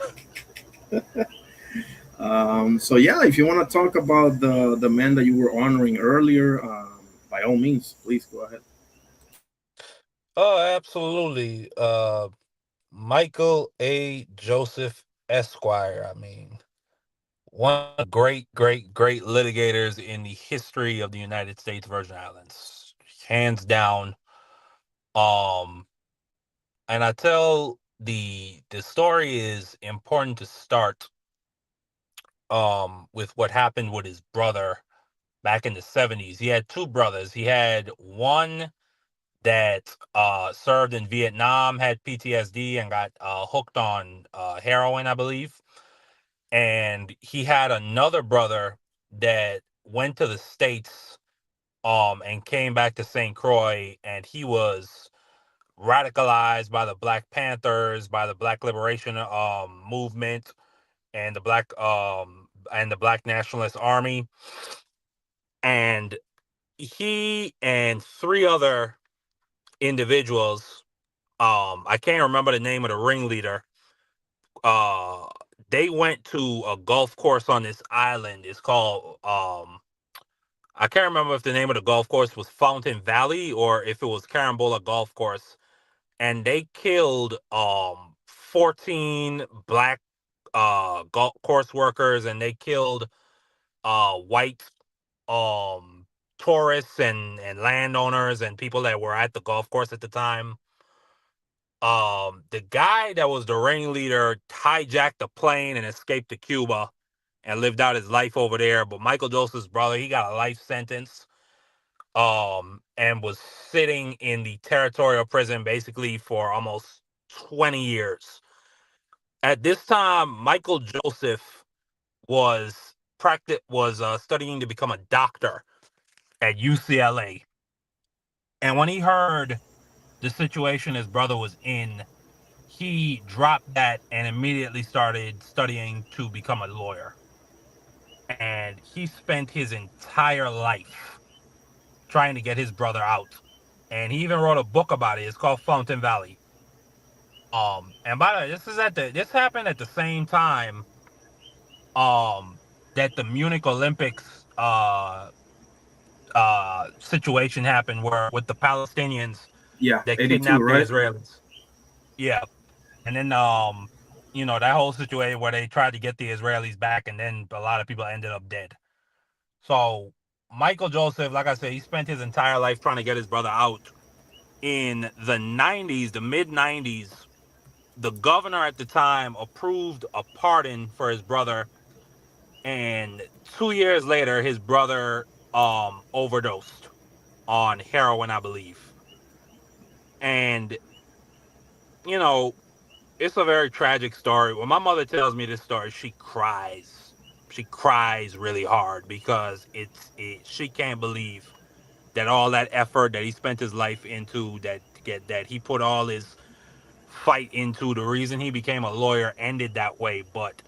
So yeah, if you want to talk about the man that you were honoring earlier, by all means, please go ahead. Oh, absolutely. Michael A. Joseph Esquire. I mean, one of the great litigators in the history of the United States Virgin Islands, hands down. Um, and I tell the story is important to start with what happened with his brother back in the 70s. He had two brothers. He had one that served in Vietnam, had PTSD, and got hooked on heroin, I believe. And he had another brother that went to the States and came back to St. Croix, and he was radicalized by the Black Panthers, by the Black Liberation movement, and the Black Nationalist Army. And he and three other individuals, I can't remember the name of the ringleader. Uh, they went to a golf course on this island. It's called I can't remember if the name of the golf course was Fountain Valley or if it was Carambola Golf Course. And they killed 14 black golf course workers, and they killed white tourists and landowners and people that were at the golf course at the time. The guy that was the ringleader hijacked the plane and escaped to Cuba and lived out his life over there. But Michael Joseph's brother, he got a life sentence, and was sitting in the territorial prison basically for almost 20 years. At this time, Michael Joseph was studying to become a doctor at UCLA. And when he heard the situation his brother was in, he dropped that and immediately started studying to become a lawyer. And he spent his entire life trying to get his brother out. And he even wrote a book about it. It's called Fountain Valley. And by the way, this happened at the same time that the Munich Olympics situation happened, where with the Palestinians Yeah, that 82, kidnapped the right? Israelis. Yeah. And then that whole situation where they tried to get the Israelis back, and then a lot of people ended up dead. So Michael Joseph, like I said, he spent his entire life trying to get his brother out. In the 90s, the mid 90s, the governor at the time approved a pardon for his brother, and 2 years later his brother overdosed on heroin, I believe. And you know, it's a very tragic story. When my mother tells me this story, she cries. She cries really hard because she can't believe that all that effort that he spent his life into, that he put all his fight into, the reason he became a lawyer ended that way. But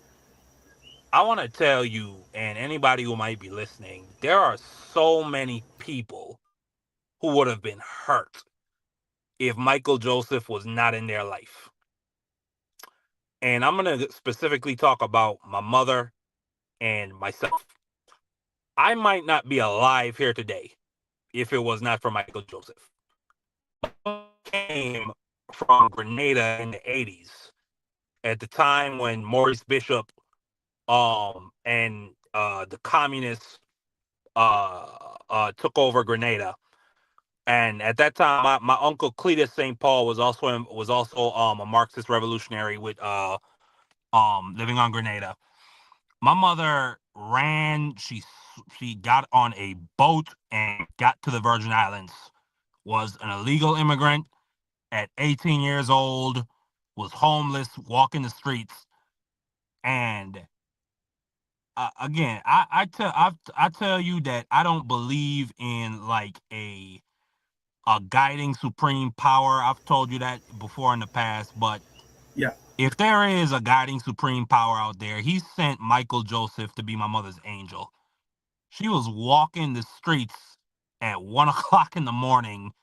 I want to tell you, and anybody who might be listening, there are so many people who would have been hurt if Michael Joseph was not in their life. And I'm going to specifically talk about my mother and myself. I might not be alive here today if it was not for Michael Joseph. Came from Grenada in the 80s at the time when Maurice Bishop and the communists took over Grenada. And at that time, my uncle Cletus St. Paul was also a Marxist revolutionary with living on Grenada. My mother ran. She got on a boat and got to the Virgin Islands. Was an illegal immigrant at 18 years old. Was homeless, walking the streets, and again, I tell you that I don't believe in like a guiding supreme power. I've told you that before in the past, but Yeah. if there is a guiding supreme power out there, he sent Michael Joseph to be my mother's angel. She was walking the streets at 1 o'clock in the morning,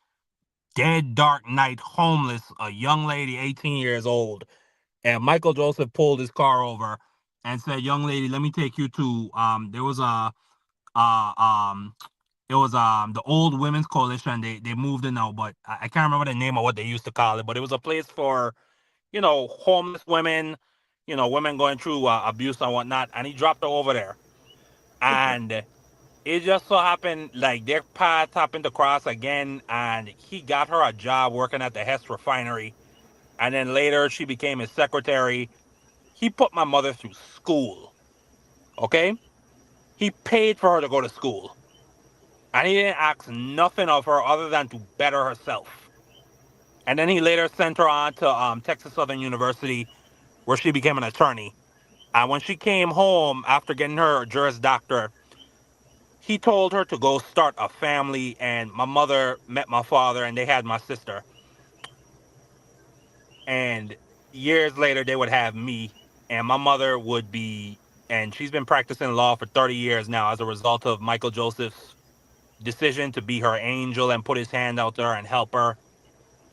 dead dark night, homeless, a young lady, 18 years old. And Michael Joseph pulled his car over and said, "Young lady, let me take you to there was a uh um it was the old women's coalition. They moved it now, but I can't remember the name of what they used to call it, but it was a place for, homeless women, women going through abuse and whatnot. And he dropped her over there. And it just so happened like their paths happened to cross again, and he got her a job working at the Hess refinery. And then later she became his secretary. He put my mother through school. Okay? He paid for her to go to school. And he didn't ask nothing of her other than to better herself. And then he later sent her on to Texas Southern University, where she became an attorney. And when she came home after getting her Juris Doctor, he told her to go start a family. And my mother met my father, and they had my sister. And years later, they would have me, and my mother would be, and she's been practicing law for 30 years now as a result of Michael Joseph's decision to be her angel and put his hand out there and help her.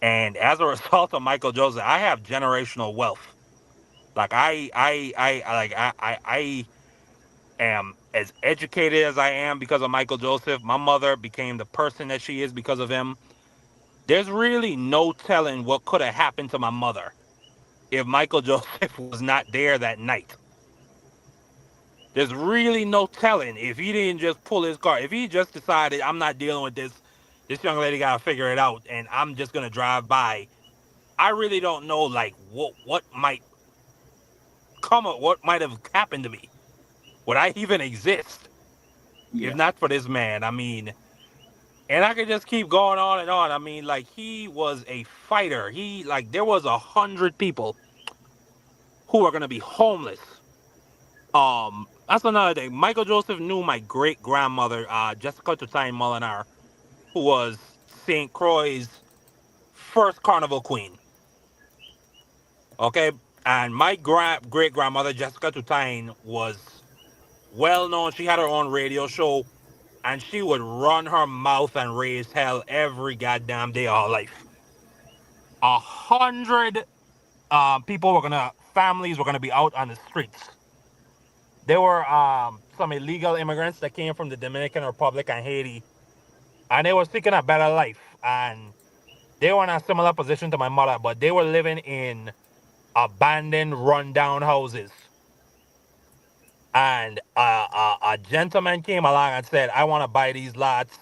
And as a result of Michael Joseph, I have generational wealth. Like I am as educated as I am because of Michael Joseph. My mother became the person that she is because of him. There's really no telling what could have happened to my mother if Michael Joseph was not there that night. There's really no telling if he didn't just pull his car. If he just decided, I'm not dealing with this young lady got to figure it out, and I'm just going to drive by. I really don't know, like, what might what might have happened to me. Would I even exist if not for this man? I mean, and I could just keep going on and on. I mean, like, he was a fighter. There was 100 people who are going to be homeless. That's another thing. Michael Joseph knew my great grandmother, Jessica Tutine Molinar, who was St. Croix's first carnival queen. Okay, and my great grandmother, Jessica Tutine, was well known. She had her own radio show, and she would run her mouth and raise hell every goddamn day of her life. 100 families were gonna be out on the streets. There were some illegal immigrants that came from the Dominican Republic and Haiti, and they were seeking a better life. And they were in a similar position to my mother, but they were living in abandoned, rundown houses. And a gentleman came along and said, "I want to buy these lots,"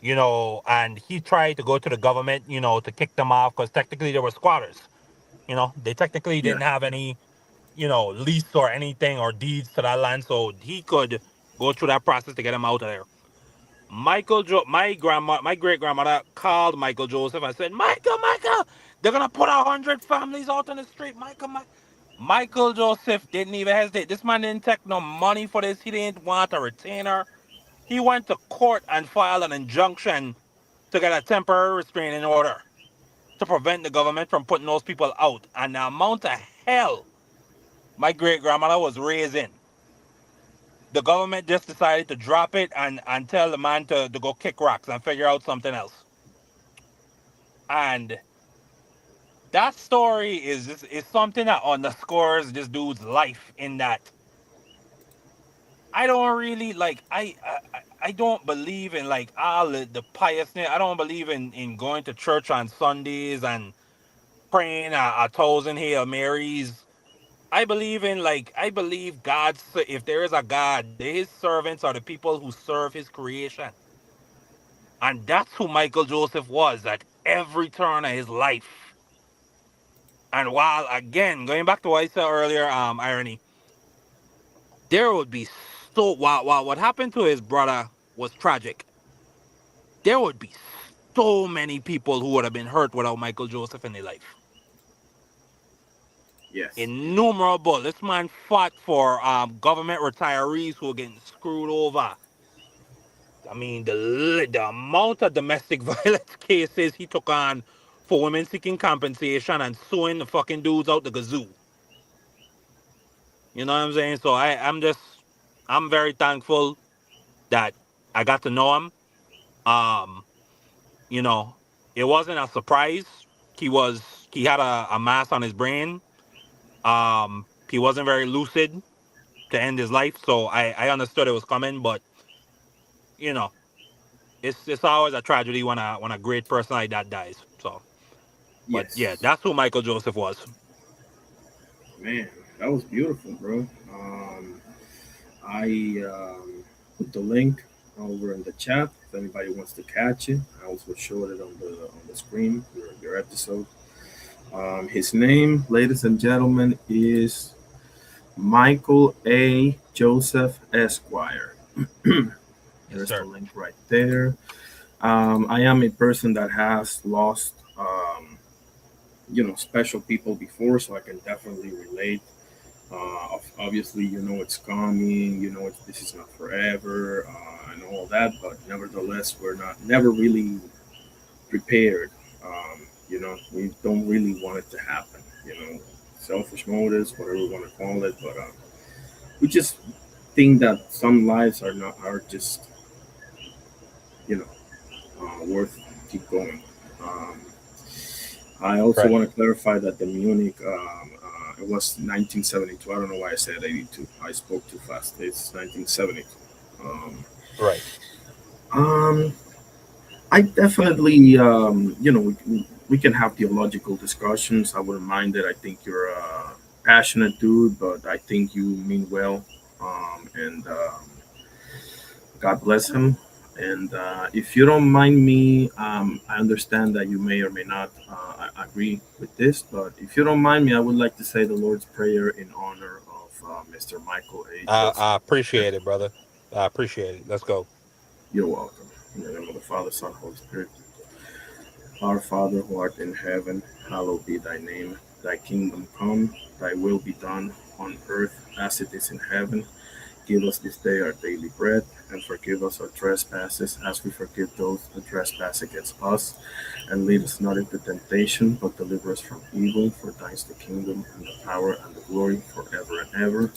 and he tried to go to the government, to kick them off because technically they were squatters. They technically Yeah. didn't have any, lease or anything or deeds to that land, so he could go through that process to get him out of there. My great grandmother called Michael Joseph and said, Michael, they're gonna put 100 families out on the street. Michael Joseph didn't even hesitate. This man didn't take no money for this. He didn't want a retainer. He went to court and filed an injunction to get a temporary restraining order to prevent the government from putting those people out. And the amount of hell my great grandmother was raised in, the government just decided to drop it and tell the man to go kick rocks and figure out something else. And that story is something that underscores this dude's life in that I don't really like I don't believe in like all the piousness. I don't believe in going to church on Sundays and praying a thousand Hail Marys. I believe if there is a God, his servants are the people who serve his creation. And that's who Michael Joseph was at every turn of his life. And while again, going back to what I said earlier, irony, there would be while what happened to his brother was tragic, there would be so many people who would have been hurt without Michael Joseph in their life. Yes. Innumerable. This man fought for government retirees who were getting screwed over. I mean, the amount of domestic violence cases he took on for women seeking compensation and suing the fucking dudes out the gazoo. You know what I'm saying? So I'm very thankful that I got to know him. Um, you know, it wasn't a surprise. He had a mass on his brain. He wasn't very lucid to end his life, so I understood it was coming, but you know, it's always a tragedy when a great person like that dies. So, but yeah, Yes. that's who Michael Joseph was. Man, that was beautiful, bro. I put the link over in the chat if anybody wants to catch it. I also showed it on the screen, your episode. His name, ladies and gentlemen, is Michael A. Joseph Esquire. There's the link right there. I am a person that has lost, special people before, so I can definitely relate. Obviously, it's coming. This is not forever, and all that. But nevertheless, we're never really prepared. We don't really want it to happen. Selfish motives, whatever we want to call it. But we just think that some lives are just worth keep going. Um, I also Right. want to clarify that the Munich, it was 1972. I don't know why I said 82. I spoke too fast. It's 1972. Right. Um, I definitely, we can have theological discussions. I wouldn't mind it. I think you're a passionate dude, but I think you mean well. And God bless him. And if you don't mind me, I understand that you may or may not agree with this, but if you don't mind me, I would like to say the Lord's Prayer in honor of Mr. Michael A. Joseph. I appreciate it, brother. I appreciate it. Let's go. You're welcome. In the name of the Father, Son, Holy Spirit. Our Father who art in heaven, hallowed be thy name. Thy kingdom come, thy will be done on earth as it is in heaven. Give us this day our daily bread, and forgive us our trespasses as we forgive those who trespass against us. And lead us not into temptation, but deliver us from evil. For thine is the kingdom, and the power, and the glory forever and ever.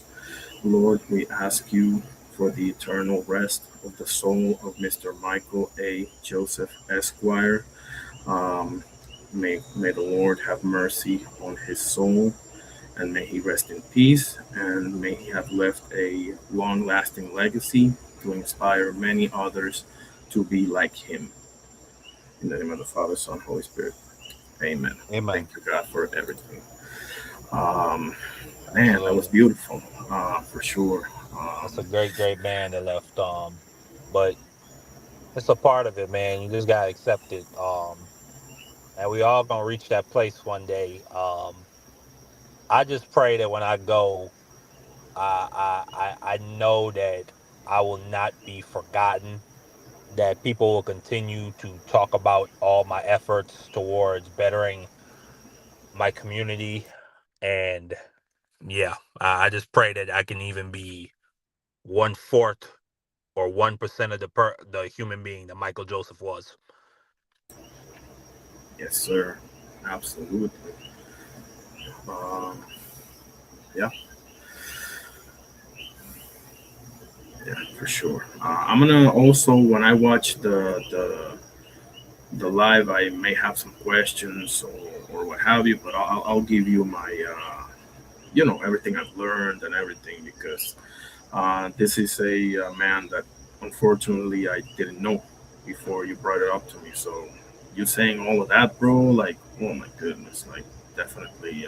Lord, we ask you for the eternal rest of the soul of Mr. Michael A. Joseph Esquire. Um, may the Lord have mercy on his soul, and may he rest in peace, and may he have left a long lasting legacy to inspire many others to be like him. In the name of the Father, Son, Holy Spirit. Amen. Amen. Thank you, God, for everything. Man, that was Absolutely. beautiful, for sure. That's a great man that left. But it's a part of it, man. You just gotta accept it. And we all gonna reach that place one day. I just pray that when I go, I know that I will not be forgotten. That people will continue to talk about all my efforts towards bettering my community, and yeah, I just pray that I can even be 1/4 or 1% of the human being that Michael Joseph was. Yes, sir. Absolutely. Yeah. Yeah, for sure. I'm gonna also, when I watch the live, I may have some questions or what have you. But I'll give you my everything I've learned and everything because this is a man that unfortunately I didn't know before you brought it up to me. So you saying all of that, bro, like, oh my goodness, like definitely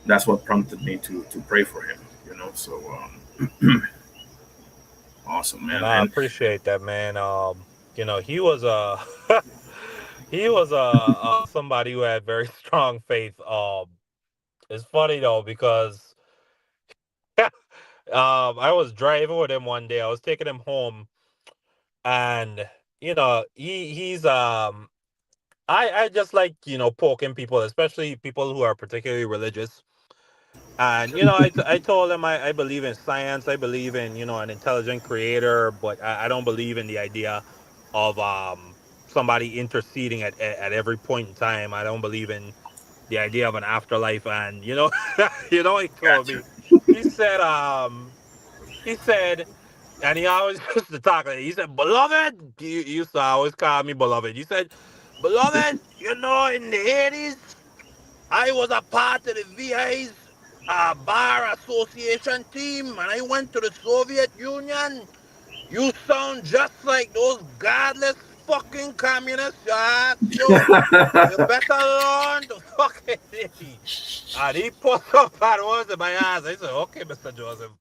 that's what prompted me to pray for him. So awesome, And man. I And appreciate that, man. He was he was somebody who had very strong faith. It's funny though because I was driving with him one day. I was taking him home, and he's I just like poking people, especially people who are particularly religious. And I told him I believe in science. I believe in an intelligent creator, but I don't believe in the idea of somebody interceding at every point in time. I don't believe in the idea of an afterlife. And he told gotcha. me. He said he said, and he always used to talk like he said, "Beloved," he used to always call me beloved. He said, "Beloved, in the 80s, I was a part of the VA's bar association team, and I went to the Soviet Union. You sound just like those godless fucking communists, you ass, yo. You better learn to fucking And he put some bad words in my ass. I said, okay, Mr. Joseph.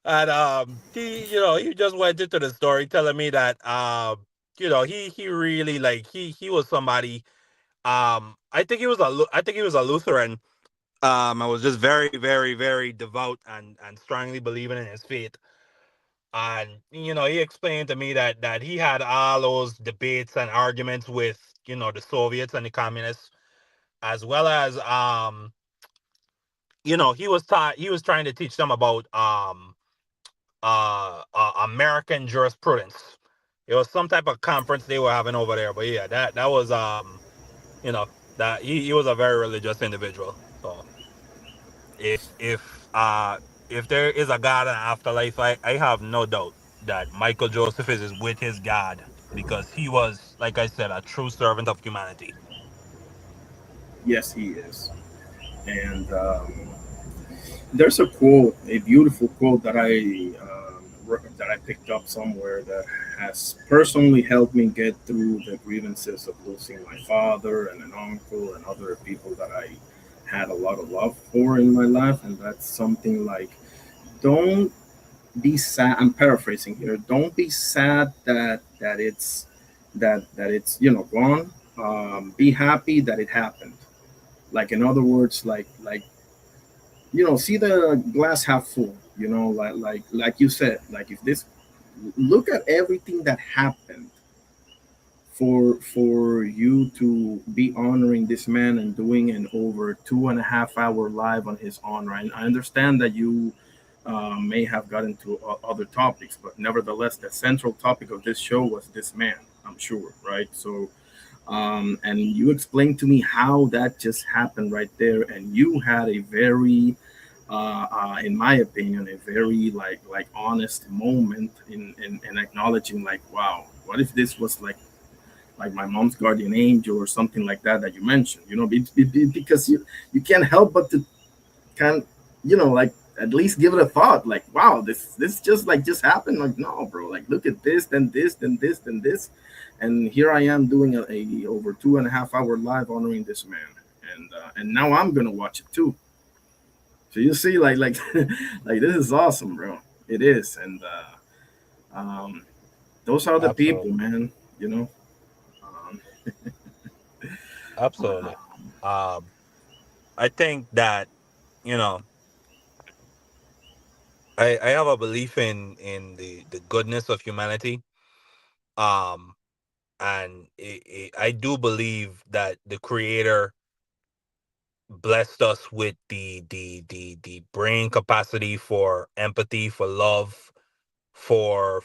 And he just went into the story telling me that he really like he was somebody. I think he was a Lutheran. I was just very, very, very devout and strongly believing in his faith. And he explained to me that he had all those debates and arguments with the Soviets and the communists, as well as he was trying to teach them about American jurisprudence. It was some type of conference they were having over there. But yeah, that was you know that he was a very religious individual. So if if uh if there is a God and afterlife, I have no doubt that Michael Joseph is with his God, because he was, like I said, a true servant of humanity. yes, he is. And there's a quote, a beautiful quote that I picked up somewhere that has personally helped me get through the grievances of losing my father and an uncle and other people that I had a lot of love for in my life. And that's something like, don't be sad. I'm paraphrasing here. Don't be sad that it's gone. Be happy that it happened. Like, in other words, see the glass half full. Like you said, like, if this, look at everything that happened for you to be honoring this man and doing an over 2.5 hour live on his honor. And I understand that you may have gotten to other topics, but nevertheless, the central topic of this show was this man, I'm sure, right? So and you explained to me how that just happened right there, and you had a very in my opinion, a very like honest moment in acknowledging, like, wow, what if this was like my mom's guardian angel or something like that you mentioned, because you can't help but to kind like at least give it a thought, like, wow, this just happened. Like, no, bro, like, look at this, then this, then this, then this, and here I am doing a over 2.5 hour live honoring this man, and now I'm gonna watch it too. So you see, like like, this is awesome, bro. It is. And um those are the people, Absolutely. man. you know um, Absolutely. Um, I think that you know I have a belief in the goodness of humanity. Um, and I do believe that the Creator blessed us with the brain capacity for empathy, for love, for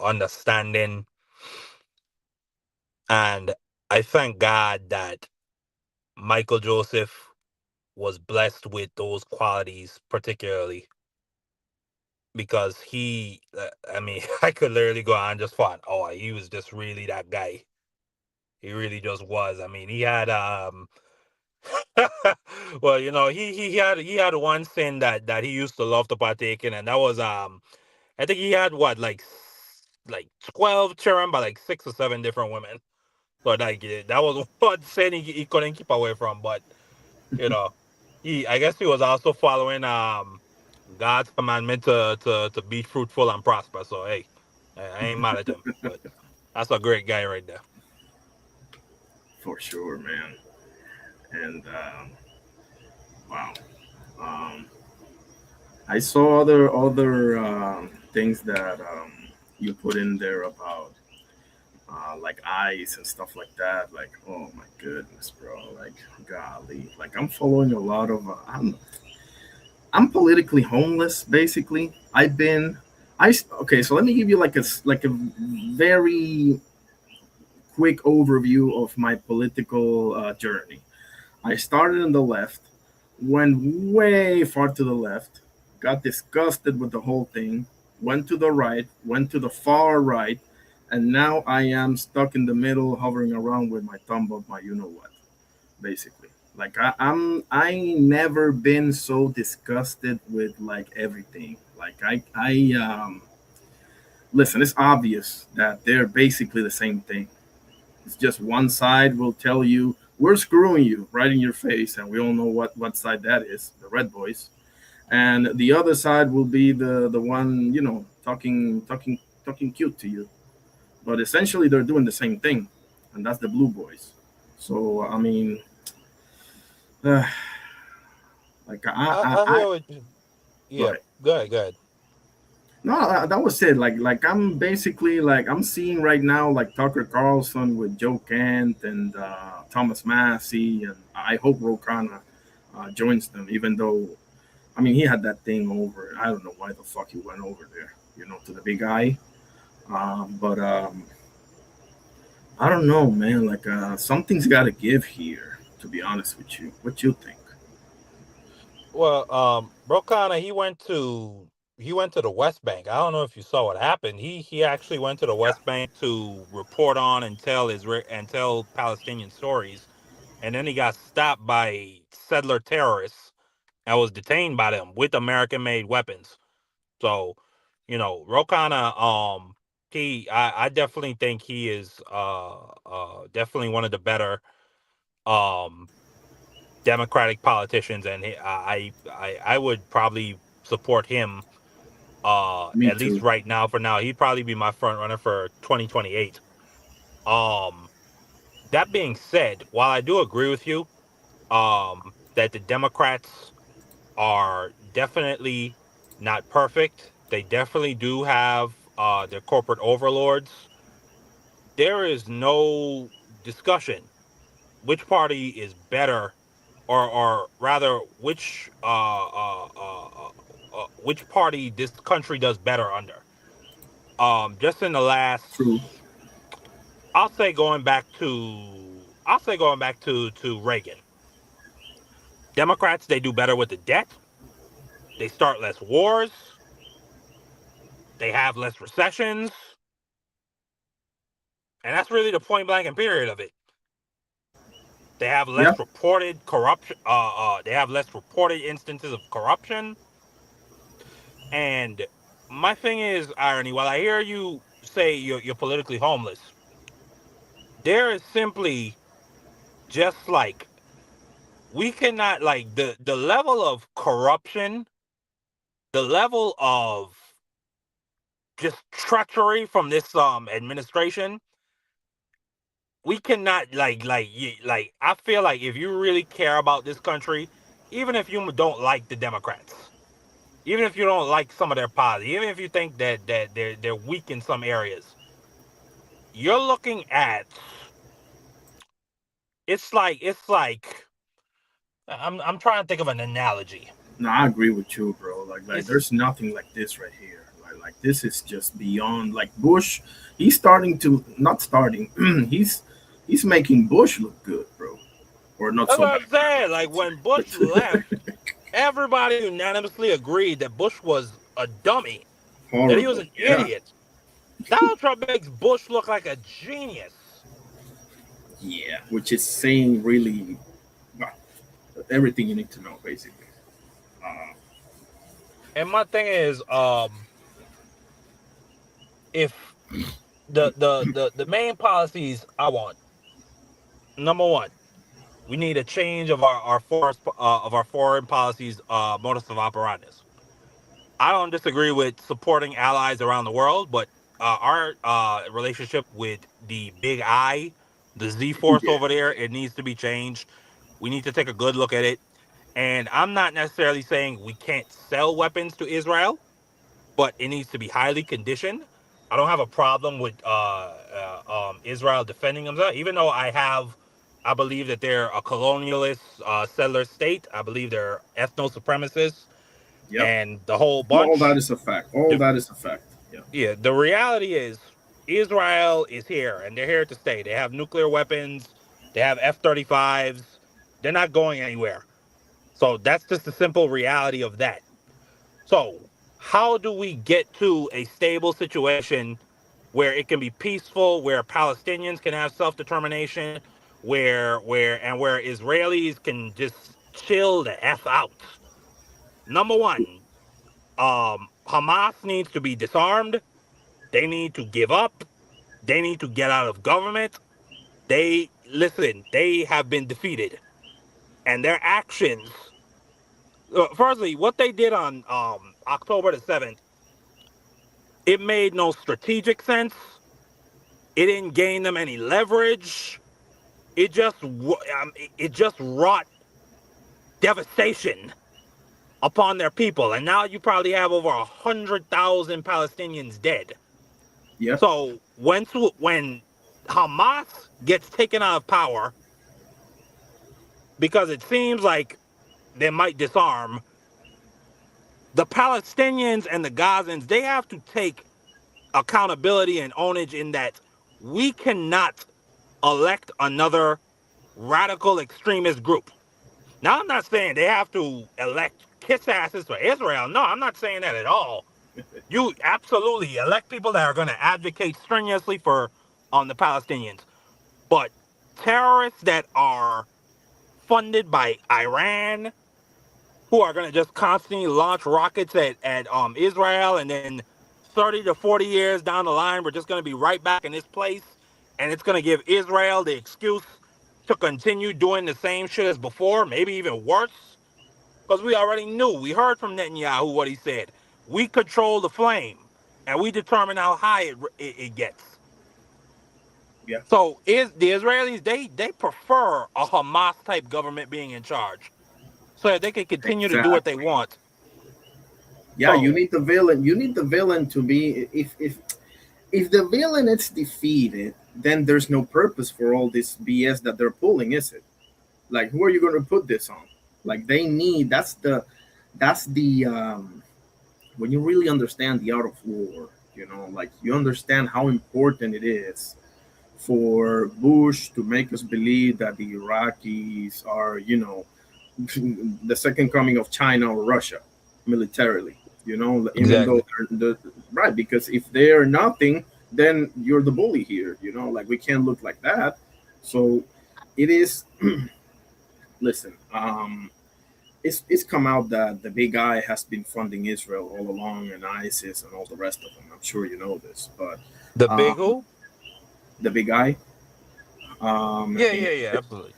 understanding. And I thank God that Michael Joseph was blessed with those qualities, particularly because I mean, I could literally go on just for an hour. He was just really that guy. He really just was. I mean, he had well, he had one sin that he used to love to partake in, and that was I think he had what like 12 children by like 6 or 7 different women. So that was one sin he couldn't keep away from. But you know, I guess he was also following God's commandment to be fruitful and prosper. So hey, I ain't mad at him. But that's a great guy right there. For sure, man. And wow. Um, I saw other things that you put in there about like ice and stuff like that. Like, oh my goodness, bro. Like, golly. Like, I'm following a lot of. I'm politically homeless, basically. Okay. So let me give you like a very quick overview of my political journey. I started on the left, went way far to the left, got disgusted with the whole thing, went to the right, went to the far right, and now I am stuck in the middle, hovering around with my thumb up my you know what, basically. Like I never been so disgusted with like everything. Like I listen, it's obvious that they're basically the same thing. It's just one side will tell you we're screwing you right in your face, and we all know what side that is, the red boys. And the other side will be the one talking cute to you. But essentially, they're doing the same thing, and that's the blue boys. So I mean, uh, like I I hear what you. go Yeah, ahead. good, good. No, that was it. Like I'm basically like I'm seeing right now like Tucker Carlson with Joe Kent and Thomas Massey, and I hope Rokana joins them. Even though I mean he had that thing over. I don't know why the fuck he went over there. To the big eye. But I don't know, man. Like something's got to give here. To be honest with you, what you think? Well, Brokana, he went to the West Bank. I don't know if you saw what happened. He actually went to the Yeah, West Bank to report on and tell Palestinian stories, and then he got stopped by settler terrorists and was detained by them with American-made weapons. So, Rokana, I definitely think he is definitely one of the better um Democratic politicians, and I would probably support him. me At least too. right now, for now, he'd probably be my front runner for 2028. Um, that being said, while I do agree with you, that the Democrats are definitely not perfect, they definitely do have their corporate overlords. There is no discussion which party is better, or rather which party this country does better under. Just in the last, True. I'll say going back to Reagan. Democrats, they do better with the debt. They start less wars. They have less recessions, and that's really the point blank and period of it. They have Yeah. less reported corruption. They have less reported instances of corruption. And my thing is, irony. While I hear you say you're politically homeless, there is simply just like we cannot, like, the level of corruption, the level of just treachery from this administration. We cannot, like I feel like if you really care about this country, even if you don't like the Democrats, even if you don't like some of their policies, even if you think that they're weak in some areas, you're looking at, it's like I'm trying to think of an analogy. No, I agree with you, bro. Like It's there's nothing like this right here. Like this is just beyond. Like Bush, he's starting to not starting. he's making Bush look good, bro, or not That's so what bad. I'm saying. Like when Bush left, everybody unanimously agreed that Bush was a dummy, that he was Horrible. an Yeah, idiot. Donald Trump makes Bush look like a genius. Yeah, which is saying really well, everything you need to know, basically. Uh, And my thing is, if the main policies I want, number one, we need a change of our foreign policies modus of operandus. I don't disagree with supporting allies around the world, but our relationship with the Big I, the Z force yeah, over there, it needs to be changed. We need to take a good look at it. And I'm not necessarily saying we can't sell weapons to Israel, but it needs to be highly conditioned. I don't have a problem with Israel defending themselves, even though I believe that they're a colonialist settler state. I believe they're ethno supremacists yep. and the whole All that bunch. is a fact. All The, that is a fact. Yeah. yeah, the reality is Israel is here and they're here to stay. They have nuclear weapons, they have F-35s. They're not going anywhere. So that's just the simple reality of that. So, how do we get to a stable situation where it can be peaceful, where Palestinians can have self-determination, where Israelis can just chill the F out? Number one, Hamas needs to be disarmed. They need to give up. They need to get out of government. They have been defeated. And their actions, firstly, what they did on October the 7th, it made no strategic sense. It didn't gain them any leverage. It just wrought devastation upon their people, and now you probably have over 100,000 Palestinians dead. Yep. So when Hamas gets taken out of power, because it seems like they might disarm, the Palestinians and the Gazans, they have to take accountability and ownage in that we cannot elect another radical extremist group. Now, I'm not saying they have to elect kiss asses for Israel. No, I'm not saying that at all. You absolutely elect people that are going to advocate strenuously for the Palestinians. But terrorists that are funded by Iran, who are going to just constantly launch rockets at Israel, and then 30 to 40 years down the line, we're just going to be right back in this place, and it's going to give Israel the excuse to continue doing the same shit as before, maybe even worse, because we already knew. We heard from Netanyahu what he said. We control the flame, and we determine how high it gets. Yeah. So is the Israelis, they prefer a Hamas type government being in charge, so that they can continue to do what they Exactly. want. Yeah, you So need the villain. You need the villain to be if the villain is defeated, then there's no purpose for all this BS that they're pulling, is it? Like, who are you going to put this on? Like, they need that's the when you really understand the art of war, like you understand how important it is for Bush to make us believe that the Iraqis are, the second coming of China or Russia militarily. Even though exactly. right, because if they're nothing, then you're the bully here. Like we can't look like that. So it is. Listen, it's come out that the big guy has been funding Israel all along, and ISIS and all the rest of them. I'm sure you know this, but The big um, who? the big guy. Yeah, And yeah, yeah, absolutely.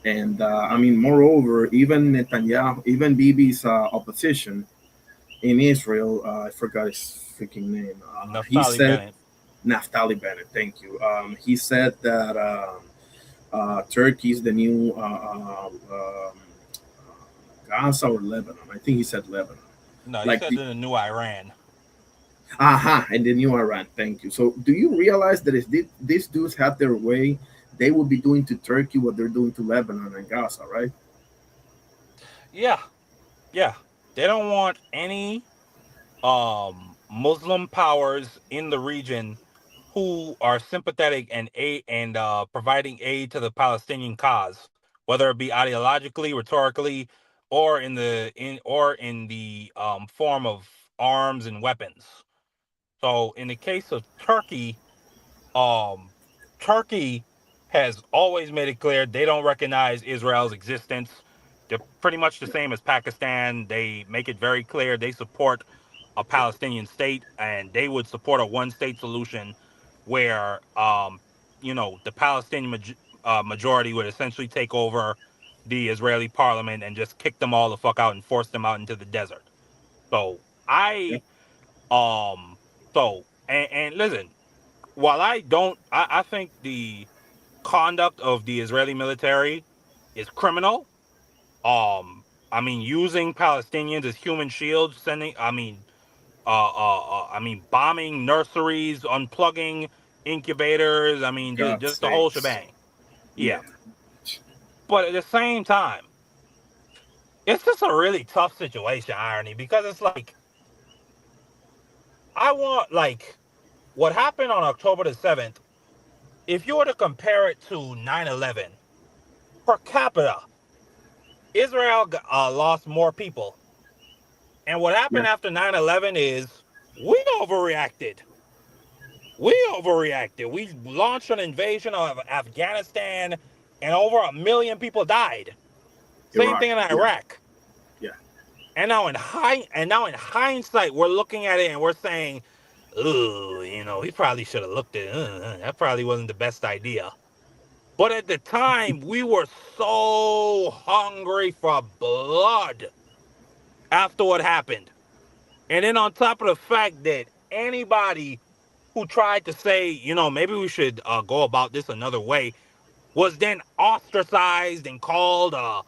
I mean, moreover, even Netanyahu, even Bibi's opposition in Israel, I forgot his freaking name. He Naftali said, Bennett. Naftali Bennett, thank you. He said that Turkey is the new Gaza or Lebanon. I think he said Lebanon. No, he Like said the new Iran. aha, and the new Iran. Thank you. So, do you realize that if these dudes had their way, they would be doing to Turkey what they're doing to Lebanon and Gaza, right? Yeah, yeah. They don't want any Muslim powers in the region who are sympathetic and providing aid to the Palestinian cause, whether it be ideologically, rhetorically, or in the form of arms and weapons. So in the case of Turkey, um, Turkey has always made it clear they don't recognize Israel's existence. They're pretty much the same as Pakistan. They make it very clear they support a Palestinian state, and they would support a one-state solution where, the Palestinian majority would essentially take over the Israeli parliament and just kick them all the fuck out and force them out into the desert. So and listen, while I think the conduct of the Israeli military is criminal. Using Palestinians as human shields, bombing nurseries, unplugging incubators. God Just the whole sakes. shebang. Yeah. But at the same time, it's just a really tough situation, Irony, because it's like, what happened on October the 7th, if you were to compare it to 9/11, per capita, Israel lost more people. And what happened after 9/11 is we overreacted. We launched an invasion of Afghanistan, and over 1 million people died. Same thing in Iraq. Yeah. And now in hindsight, we're looking at it and we're saying, "Ooh, we probably should have looked at it. That probably wasn't the best idea." But at the time, we were so hungry for blood after what happened. And then on top of the fact that anybody who tried to say, maybe we should go about this another way, was then ostracized and called a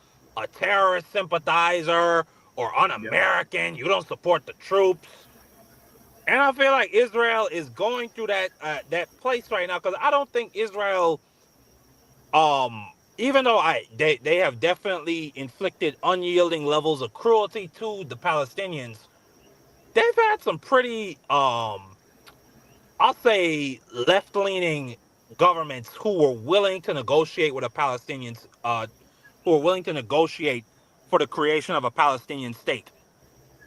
terrorist sympathizer or un-American. You don't support the troops. And I feel like Israel is going through that place right now, because I don't think Israel, even though they have definitely inflicted unyielding levels of cruelty to the Palestinians, they've had some pretty, I'll say, left-leaning governments who were willing to negotiate with the Palestinians, who were willing to negotiate for the creation of a Palestinian state.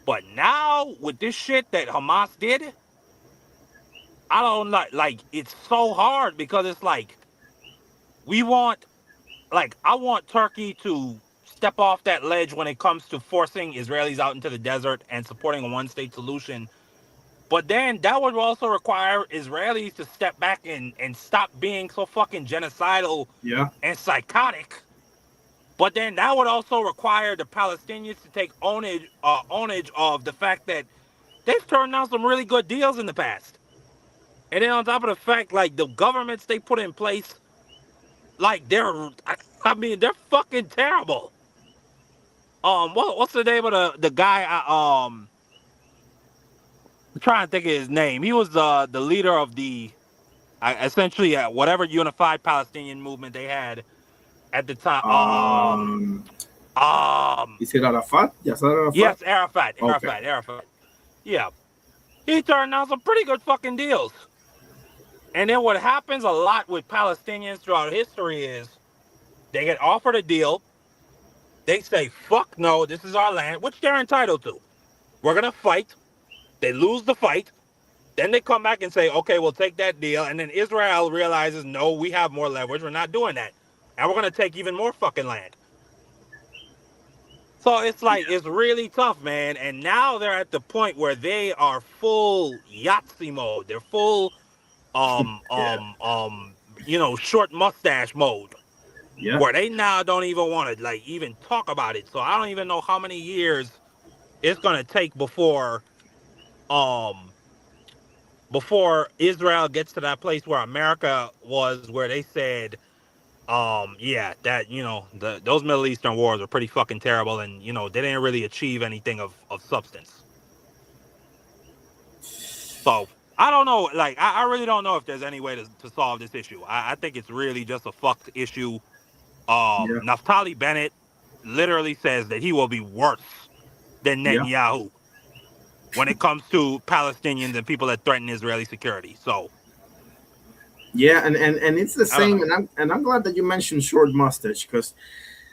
But now, with this shit that Hamas did, I don't know, it's so hard, because it's like, I want Turkey to step off that ledge when it comes to forcing Israelis out into the desert and supporting a one-state solution. But then that would also require Israelis to step back and stop being so fucking genocidal and psychotic. But then that would also require the Palestinians to take ownage of the fact that they've turned down some really good deals in the past. And then on top of the fact, the governments they put in place, they're fucking terrible. What's the name of the guy? I'm trying to think of his name. He was the leader of the essentially whatever unified Palestinian movement they had at the time. Is it Arafat? Yes, Arafat. Yes, Arafat. Okay. Arafat. Yeah, he turned down some pretty good fucking deals. And then what happens a lot with Palestinians throughout history is they get offered a deal. They say, "Fuck no, this is our land," which they're entitled to. We're gonna fight. They lose the fight. Then they come back and say, "Okay, we'll take that deal." And then Israel realizes, "No, we have more leverage. We're not doing that. And we're going to take even more fucking land." So it's it's really tough, man. And now they're at the point where they are full Yahtzee mode. They're full, short mustache mode. Yeah. Where they now don't even want to even talk about it. So I don't even know how many years it's going to take before Israel gets to that place where America was, where they said, those Middle Eastern wars are pretty fucking terrible, and they didn't really achieve anything of substance. So I don't know, I really don't know if there's any way to solve this issue. I think it's really just a fucked issue. Naftali Bennett literally says that he will be worse than Netanyahu when it comes to Palestinians and people that threaten Israeli security. So yeah, and it's the same, and I'm glad that you mentioned short mustache, because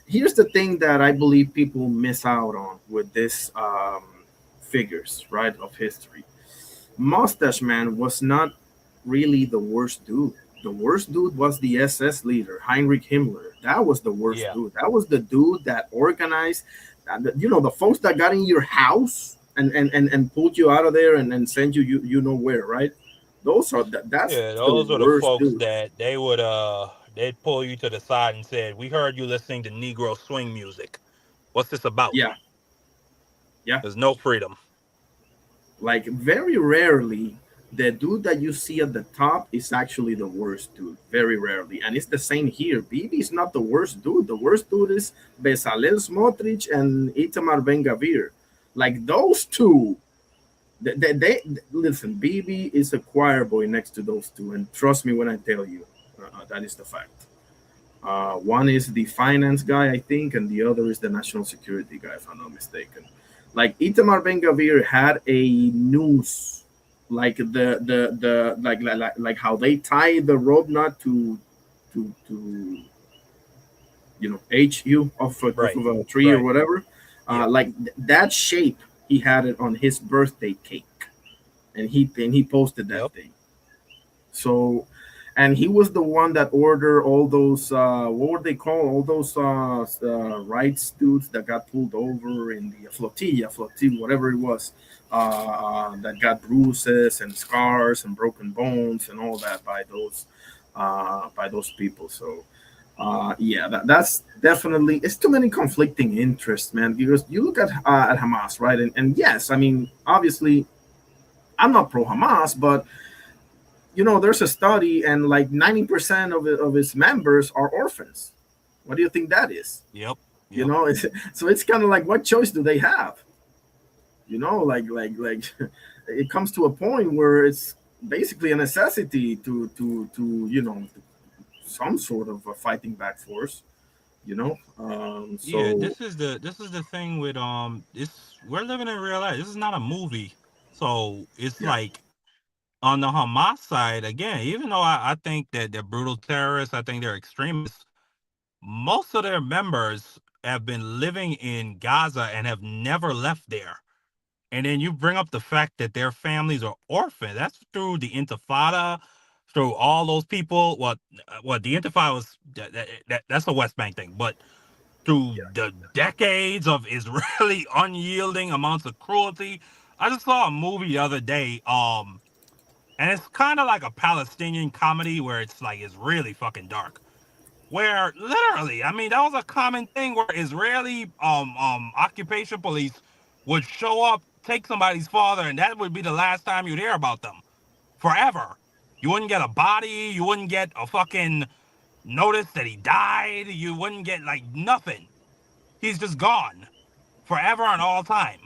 here's the thing that I believe people miss out on with this figures, right, of history. Mustache Man was not really the worst dude. The worst dude was the SS leader, Heinrich Himmler. That was the worst Yeah. dude. That was the dude that organized, the folks that got in your house and pulled you out of there and sent you know where, right? That's Yeah, the those are the worst folks dude. that they'd pull you to the side and said, "We heard you listening to Negro swing music. What's this about?" Yeah, yeah. There's no freedom. Like very rarely, the dude that you see at the top is actually the worst dude. Very rarely, and it's the same here. Bibi is not the worst dude. The worst dude is Bezalel Smotrich and Itamar Ben Gavir. Like those two, they listen. Bibi is a choir boy next to those two, and trust me when I tell you, that is the fact. One is the finance guy, I think, and the other is the national security guy, if I'm not mistaken. Like Itamar Ben Gavir had a noose, like like how they tie the rope knot to HU Right, of a tree or right. whatever. Yeah. That shape, he had it on his birthday cake, and he posted that Yep. thing. So, and he was the one that ordered all those what were they called? All those rights dudes that got pulled over in the flotilla, whatever it was, that got bruises and scars and broken bones and all that by those people. So. Yeah, that's definitely, it's too many conflicting interests, man. Because you look at Hamas, right? And yes, I mean, obviously, I'm not pro Hamas, but there's a study, and like 90% of its members are orphans. What do you think that is? Yep. You Yep. know, so it's kind of like, what choice do they have? Like it comes to a point where it's basically a necessity to some sort of a fighting back force. Yeah, So this is the thing with this we're living in real life. This is not a movie. So it's yeah, like on the Hamas side, again, even though I think that they're brutal terrorists, I think they're extremists, most of their members have been living in Gaza and have never left there. And then you bring up the fact that their families are orphaned. That's through the Intifada, through all those people. What the Intifada was, that's a West Bank thing, but through the decades of Israeli unyielding amounts of cruelty. I just saw a movie the other day, and it's kind of like a Palestinian comedy where it's really fucking dark. Where literally, I mean, that was a common thing where Israeli occupation police would show up, take somebody's father, and that would be the last time you'd hear about them. Forever. You wouldn't get a body, you wouldn't get a fucking notice that he died, you wouldn't get like nothing. He's just gone forever and all time.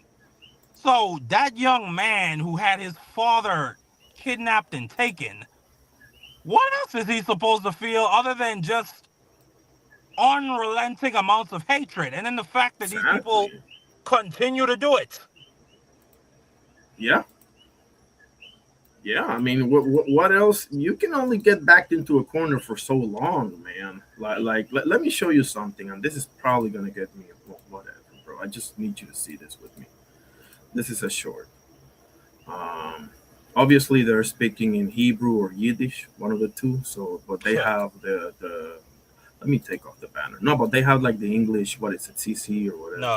So that young man who had his father kidnapped and taken, what else is he supposed to feel other than just unrelenting amounts of hatred? And then the fact that these people exactly. continue to do it. Yeah. Yeah, I mean, what else? You can only get backed into a corner for so long, man. Let me show you something, and this is probably gonna get me whatever, bro. I just need you to see this with me. This is a short. Um, Obviously, they're speaking in Hebrew or Yiddish, one of the two. So, but they have the. Let me take off the banner. No, but they have like the English. What is it, CC or whatever? No,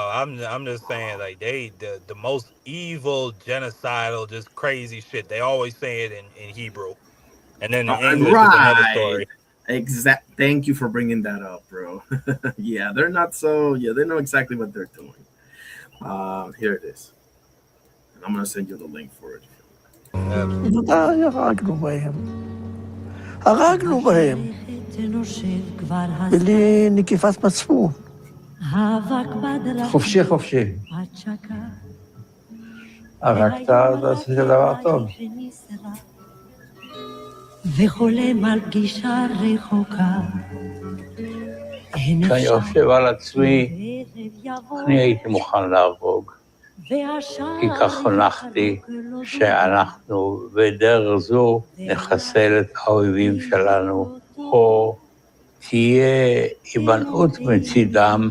I'm just saying like the most evil, genocidal, just crazy shit. They always say it in Hebrew. And then in English is another Right. story. Exact. Thank you for bringing that up, bro. Yeah, they're not so. Yeah, they know exactly what they're doing. Here it is. And I'm gonna send you the link for it. ודאי הרגנו בהם. הרגנו בהם. בלי נקיפת מצפון. חופשי חופשי. הרגת, אז עשית דבר טוב. וחולם על פגישה רחוקה. כשאני יושב על עצמי, אני הייתי מוכן להרוג. כי כך חונכתי שאנחנו בדרך זו נחסל את האויבים שלנו, או תהיה הימנעות מצידם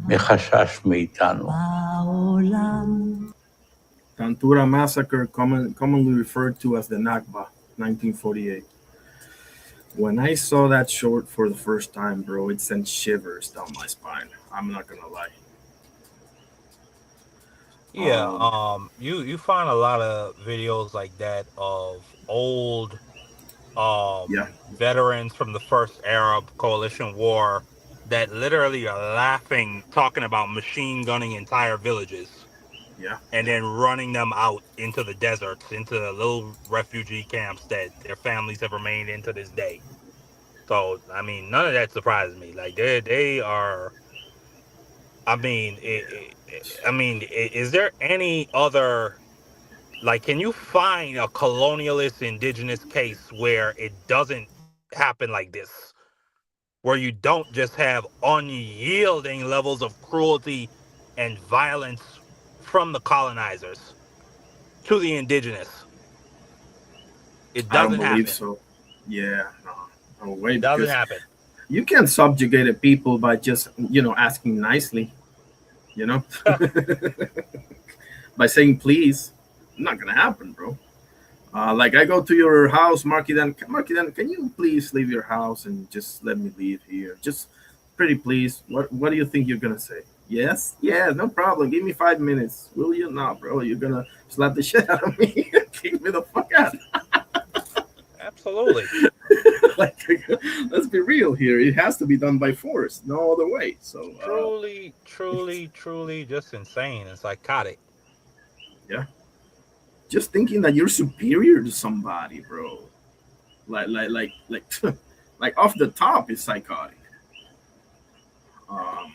מחשש מאיתנו. Tantura massacre, commonly referred to as the Nakba, 1948. When I saw that short for the first time, bro, it sent shivers down my spine. I'm not gonna lie. Yeah, Um, you find a lot of videos like that of old yeah, veterans from the first Arab coalition war that literally are laughing, talking about machine gunning entire villages yeah. and then running them out into the deserts, into the little refugee camps that their families have remained in to this day. So, I mean, none of that surprises me. Like they are. I mean, is there any other, like, can you find a colonialist indigenous case where it doesn't happen like this? Where you don't just have unyielding levels of cruelty and violence from the colonizers to the indigenous. It I don't doesn't believe happen. so. Yeah, no, no way. It doesn't Because happen. you can't subjugate a people by just asking nicely. You know, by saying please. Not gonna happen, bro. Like I go to your house, Marky Dan, can you please leave your house and just let me leave here? Just pretty please. What do you think you're gonna say? Yes? Yeah, no problem. Give me 5 minutes. Will you? No, bro. You're gonna slap the shit out of me. Kick me the fuck out. Absolutely. Like, let's be real here. It has to be done by force. No other way. So Truly, truly, truly just insane and psychotic. yeah. Just thinking that you're superior to somebody, bro. Like like off the top is psychotic. Um,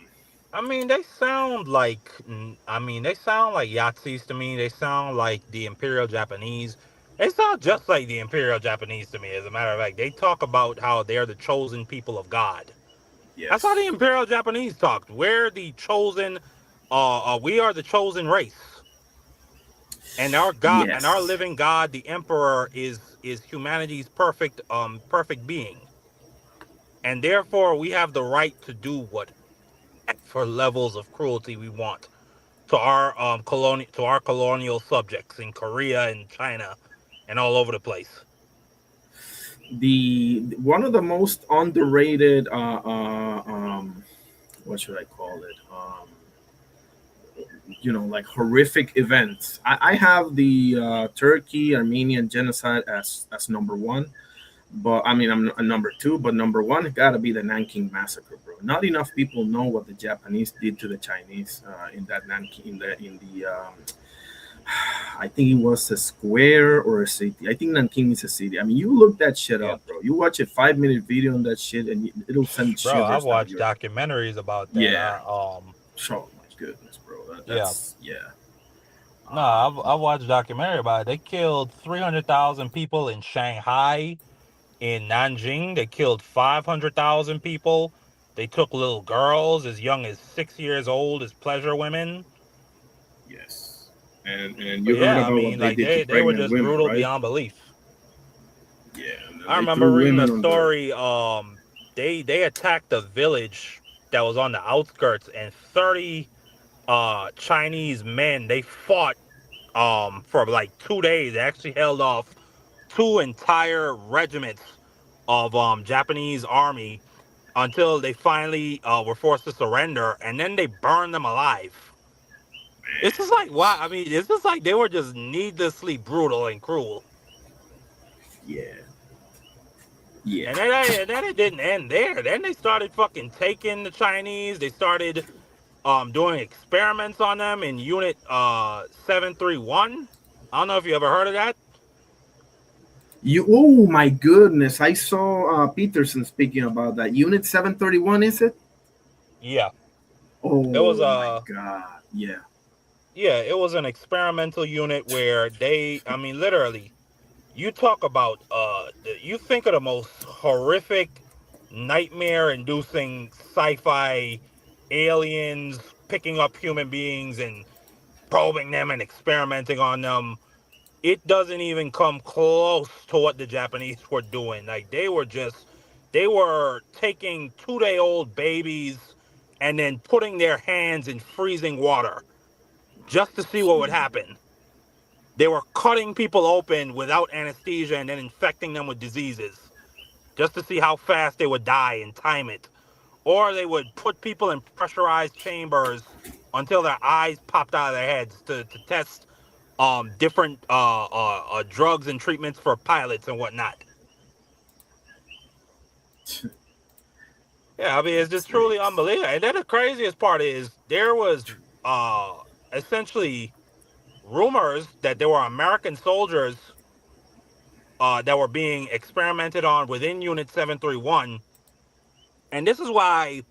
I mean, they sound like they sound like Yahtzees to me. They sound like the Imperial Japanese. They sound just like the Imperial Japanese to me. As a matter of fact, they talk about how they're the chosen people of God. That's how the yes. Imperial Japanese talked. We're the chosen. We are the chosen race, and our God and our Yes. living God, the Emperor, is humanity's perfect being, and therefore we have the right to do what for levels of cruelty we want to our colonial subjects in Korea and China and all over the place. The one of the most underrated what should I call it? Like horrific events. I have the Turkey Armenian genocide as number one, but I mean I'm number two, but number one gotta be the Nanking massacre, bro. Not enough people know what the Japanese did to the Chinese in that Nanking in the I think it was a square or a city. I think Nanking is a city. I mean, you look that shit Yeah, up, bro. You watch a 5 minute video on that shit, and it'll send bro, I've shivers down watched your. documentaries about that. Yeah. Oh my goodness, bro. Yeah, That's yeah. no, Um, I've watched a documentary about it. They killed 300,000 people in Shanghai, in Nanjing. They killed 500,000 people. They took little girls as young as 6 years old as pleasure women. yes. And So you heard yeah, I about what mean, they like did to they were pregnant just women, brutal right? beyond belief. Yeah, and I they remember threw reading a women on the. story. They attacked a village that was on the outskirts, and 30 Chinese men, they fought for like 2 days. They actually held off two entire regiments of Japanese army until they finally were forced to surrender, and then they burned them alive. It's just like, wow. I mean, it's just like they were just needlessly brutal and cruel. Yeah, yeah. And then it didn't end there. Then they started fucking taking the Chinese. They started doing experiments on them in Unit 731. I don't know if you ever heard of that. You. Oh my goodness! I saw Peterson speaking about that. Unit 731, is it? Yeah. It was Oh my god! Yeah. it was an experimental unit where I mean, literally, you talk about you think of the most horrific, nightmare inducing sci-fi aliens picking up human beings and probing them and experimenting on them. It doesn't even come close to what the Japanese were doing. Like they were taking 2-day-old babies and then putting their hands in freezing water just to see what would happen. They were cutting people open without anesthesia and then infecting them with diseases. just to see how fast they would die and time it. Or they would put people in pressurized chambers until their eyes popped out of their heads to test different drugs and treatments for pilots and whatnot. Yeah, I mean, it's just truly unbelievable. And then the craziest part is there was essentially rumors that there were American soldiers that were being experimented on within Unit 731. And this is why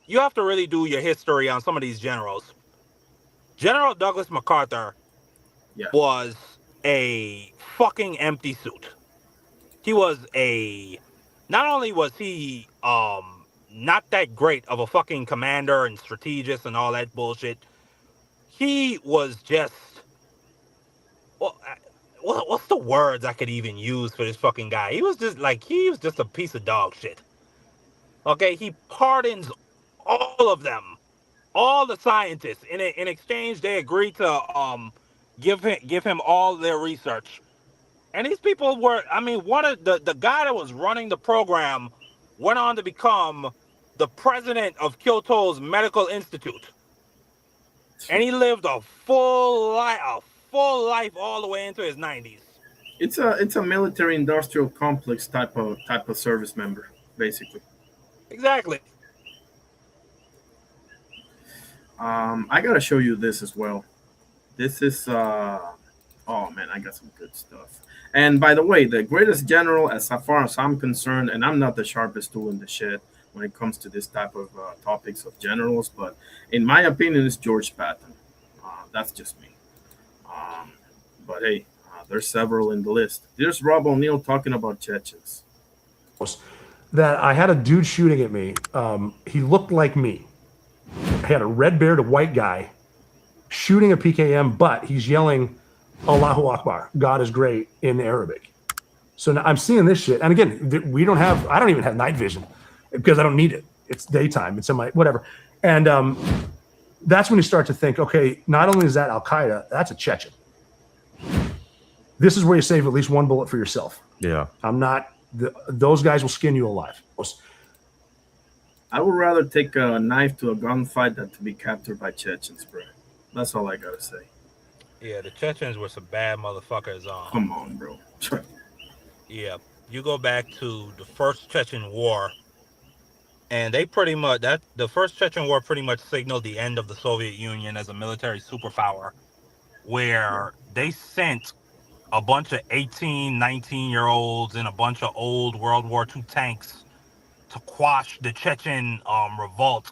you have to really do your history on some of these generals. General Douglas MacArthur was a fucking empty suit. He was not only was he not that great of a fucking commander and strategist and all that bullshit, he was just what's the words I could even use for this fucking guy? He was just a piece of dog shit. Okay, he pardons all of them, all the scientists. In exchange, they agreed to give him all their research. And these people were, I mean, one of the guy that was running the program went on to become the president of Kyoto's Medical Institute. And he lived a full life all the way into his 90s. It's a military industrial complex type of service member, basically. Exactly. I gotta show you this as well. This is oh man, I got some good stuff. And by the way, the greatest general, as far as I'm concerned, and I'm not the sharpest tool in the shed when it comes to this type of topics of generals, but in my opinion, it's George Patton. That's just me. But hey, there's several in the list. There's Rob O'Neill talking about Chechens. That I had a dude shooting at me. He looked like me. I had a red beard, a white guy, shooting a PKM, but he's yelling, Allahu Akbar, God is great, in Arabic. So now I'm seeing this shit. And again, I don't even have night vision because I don't need it. It's daytime. It's in my, whatever. And that's when you start to think, okay, not only is that Al-Qaeda, that's a Chechen. This is where you save at least one bullet for yourself. Yeah. Those guys will skin you alive. I would rather take a knife to a gunfight than to be captured by Chechens, bro. That's all I gotta say. Yeah, the Chechens were some bad motherfuckers. Come on, bro. Yeah, you go back to the first Chechen War, and they pretty much the first Chechen War pretty much signaled the end of the Soviet Union as a military superpower, where they sent a bunch of 18, 19-year-olds and a bunch of old World War II tanks to quash the Chechen revolt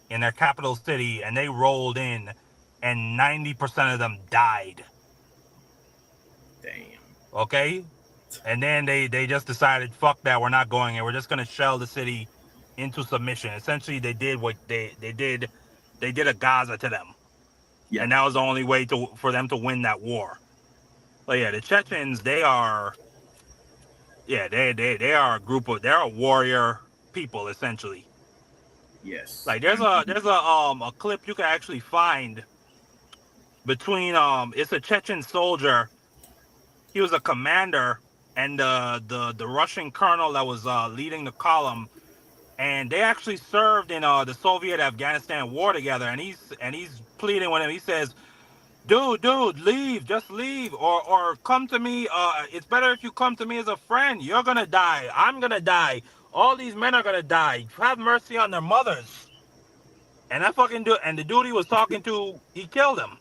in their capital city, and they rolled in, and 90% of them died. Damn. Okay? And then they just decided, fuck that, we're not going in. We're just going to shell the city into submission. Essentially, they did what they did a Gaza to them. Yeah. And that was the only way for them to win that war. But yeah, the Chechens, they are a group of, they're a warrior people, essentially. Yes. Like there's a clip you can actually find between it's a Chechen soldier. He was a commander, and the Russian colonel that was leading the column, and they actually served in the Soviet-Afghanistan war together. And he's pleading with him. He says, "Dude, leave, just leave, or come to me. It's better if you come to me as a friend. You're gonna die. I'm gonna die. All these men are gonna die. Have mercy on their mothers." And that fucking dude, and the dude he was talking to, he killed him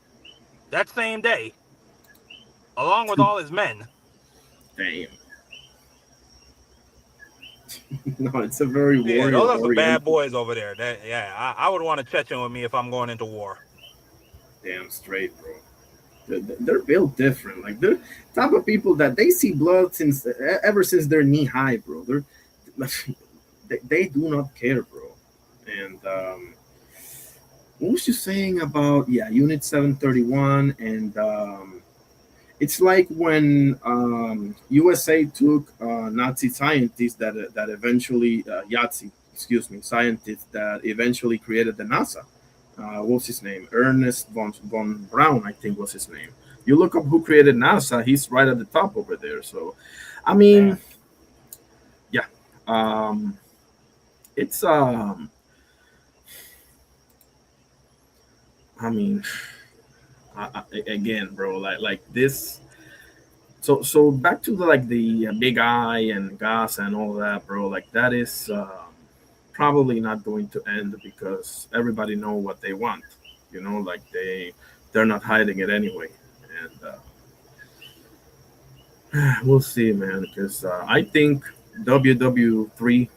that same day, along with all his men. Damn. No, it's a very warrior. Those are some bad boys over there. I would want a Chechen with me if I'm going into war. Damn straight, bro. They're built different. Like they're type of people that they see blood ever since they're knee high, bro. They do not care, bro. And what was you saying about Unit 731? And it's like when USA took Nazi scientists that eventually scientists that eventually created the NASA. What's his name? Ernest von Braun, I think was his name. You look up who created NASA, he's right at the top over there. So, I mean, It's I mean, again, bro, like this. So back to the big eye and gas and all that, bro. Like that is probably not going to end because everybody know what they want. You know, like they're not hiding it anyway, and we'll see, man. Because I think WW3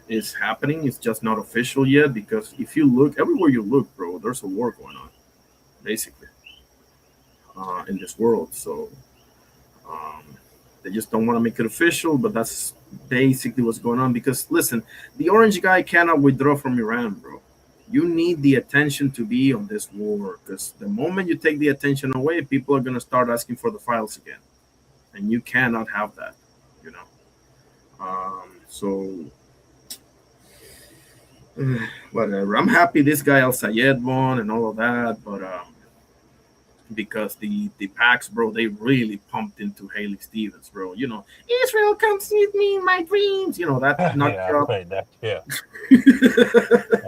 is happening. It's just not official yet. Because if you look everywhere you look, bro, there's a war going on, basically, in this world. So um, they just don't want to make it official, but that's basically what's going on. Because listen, the orange guy cannot withdraw from Iran, bro. You need the attention to be on this war. Because the moment you take the attention away, people are gonna start asking for the files again, and you cannot have that. You know. So whatever. I'm happy this guy Al Sayed won and all of that, but because the packs, bro, they really pumped into Haley Stevens, bro. You know, Israel comes with me in my dreams. You know that nut Yeah, job. that. Yeah. Yeah,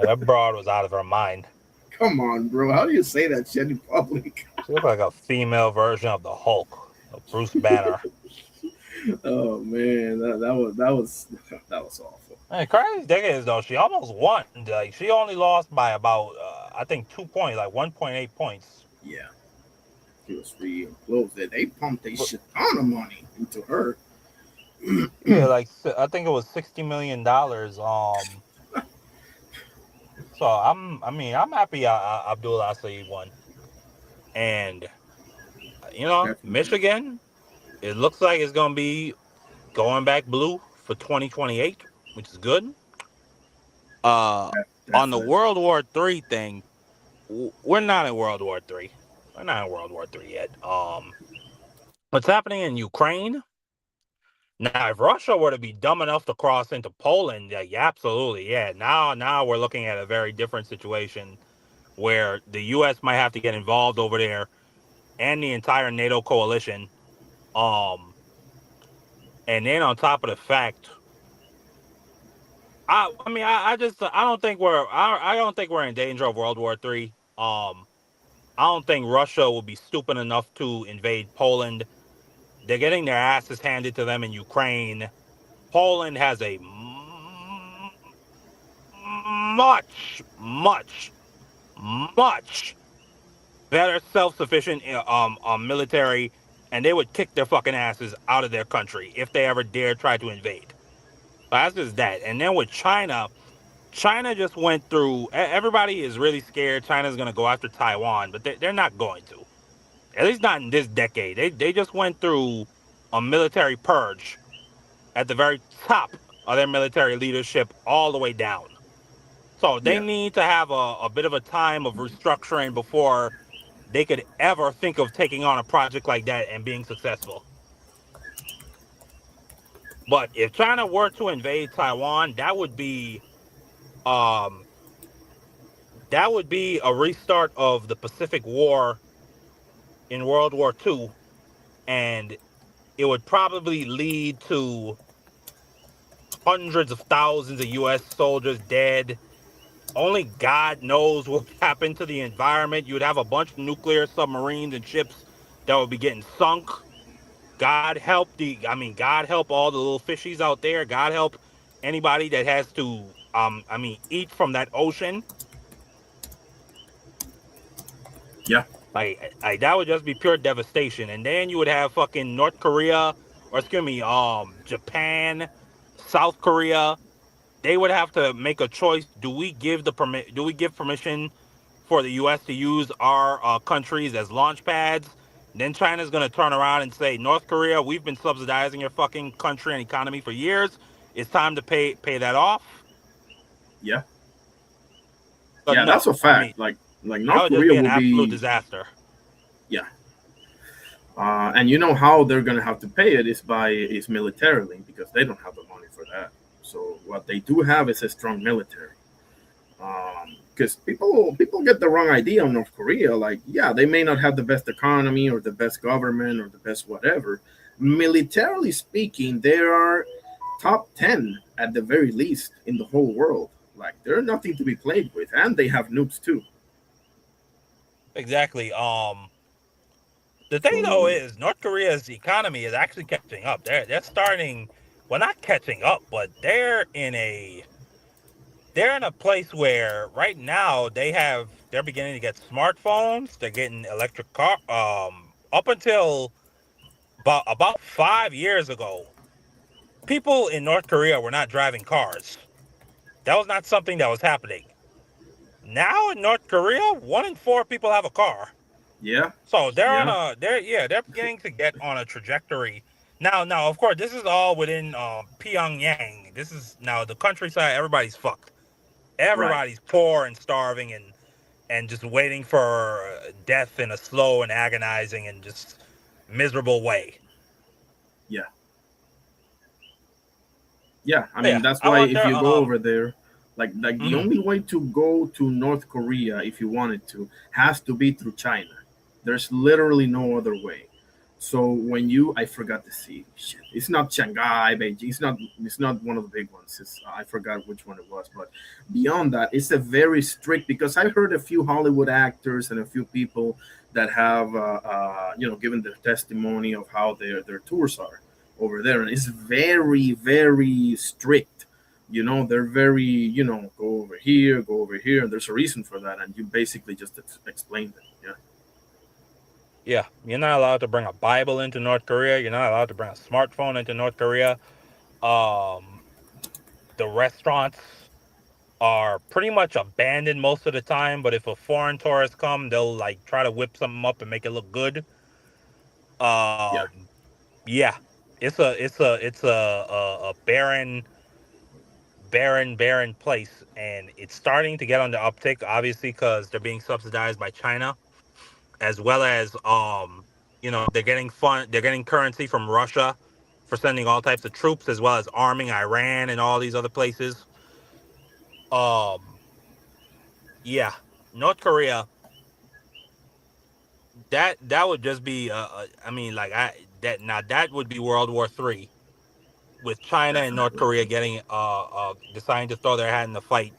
that broad was out of her mind. Come on, bro. How do you say that shit in public? She looked like a female version of the Hulk, of Bruce Banner. Oh man, that was awful. Hey, crazy thing is though, she almost won. Like she only lost by about I think 2 points, like 1.8 points. Yeah, it was real close. They pumped a shit ton of money into her. Yeah, like I think it was $60 million. So I'm happy Abdullah Saeed won, and Michigan, it looks like it's gonna be going back blue for 2028, which is good. On the World War III thing, we're not in World War III. We're not in World War III yet. What's happening in Ukraine? Now, if Russia were to be dumb enough to cross into Poland, yeah, absolutely, yeah. Now we're looking at a very different situation where the U.S. might have to get involved over there, and the entire NATO coalition. And then on top of the fact, I don't think we're in danger of World War III. I don't think Russia will be stupid enough to invade Poland. They're getting their asses handed to them in Ukraine. Poland has a much better self-sufficient military, and they would kick their fucking asses out of their country if they ever dare try to invade. So that's just that. And then with China just went through. Everybody is really scared China's going to go after Taiwan, but they're not going to. At least not in this decade. They just went through a military purge at the very top of their military leadership all the way down. So they need to have a bit of a time of restructuring before they could ever think of taking on a project like that and being successful. But if China were to invade Taiwan, that would be a restart of the Pacific War in World War II, and it would probably lead to hundreds of thousands of U.S. soldiers dead. Only God knows what happened to the environment. You would have a bunch of nuclear submarines and ships that would be getting sunk. God help all the little fishies out there. God help anybody that has to eat from that ocean. Yeah. Like that would just be pure devastation. And then you would have fucking North Korea, or excuse me, Japan, South Korea. They would have to make a choice. Do we give permission for the U.S. to use our countries as launch pads? Then China's going to turn around and say, North Korea, we've been subsidizing your fucking country and economy for years. It's time to pay that off. Yeah. But yeah, no, that's a fact. Like North Korea an will absolute be disaster. Yeah. And you know how they're going to have to pay it is militarily, because they don't have the money for that. So what they do have is a strong military. Because people get the wrong idea on North Korea. Like, yeah, they may not have the best economy or the best government or the best whatever. Militarily speaking, they are top 10 at the very least in the whole world. Like they're nothing to be played with, and they have nukes too. Exactly. The thing though So is North Korea's economy is actually catching up. They're starting, well, not catching up, but they're in a place where right now they're beginning to get smartphones. They're getting electric car. Up until about 5 years ago, people in North Korea were not driving cars. That was not something that was happening. Now in North Korea, 1 in 4 people have a car. yeah, So yeah, they're beginning to get on a trajectory. Now, of course, this is all within Pyongyang. This is now the countryside. Everybody's fucked. right, Everybody's poor and starving and just waiting for death in a slow and agonizing and just miserable way. yeah. Yeah, I mean Yeah, that's I why if wonder. you go over there, like the Mhm. only way to go to North Korea if you wanted to has to be through China. There's literally no other way. So when you, I forgot the city. Shit, it's not Shanghai, Beijing. It's not one of the big ones. I forgot which one it was. But beyond that, it's a very strict, because I heard a few Hollywood actors and a few people that have given their testimony of how their tours are over there, and it's very very strict. They're very, go over here, and there's a reason for that, and you basically just explain it. Yeah. Yeah, you're not allowed to bring a Bible into North Korea. You're not allowed to bring a smartphone into North Korea. Um, the restaurants are pretty much abandoned most of the time, but if a foreign tourist come, they'll like try to whip something up and make it look good. Yeah. Um, yeah, it's a barren place, and it's starting to get on the uptick, obviously, because they're being subsidized by China, as well as they're getting currency from Russia for sending all types of troops, as well as arming Iran and all these other places. Um, yeah, North Korea, that would just be I mean, like that would be World War III, with China and North Definitely. Korea getting deciding to throw their hat in the fight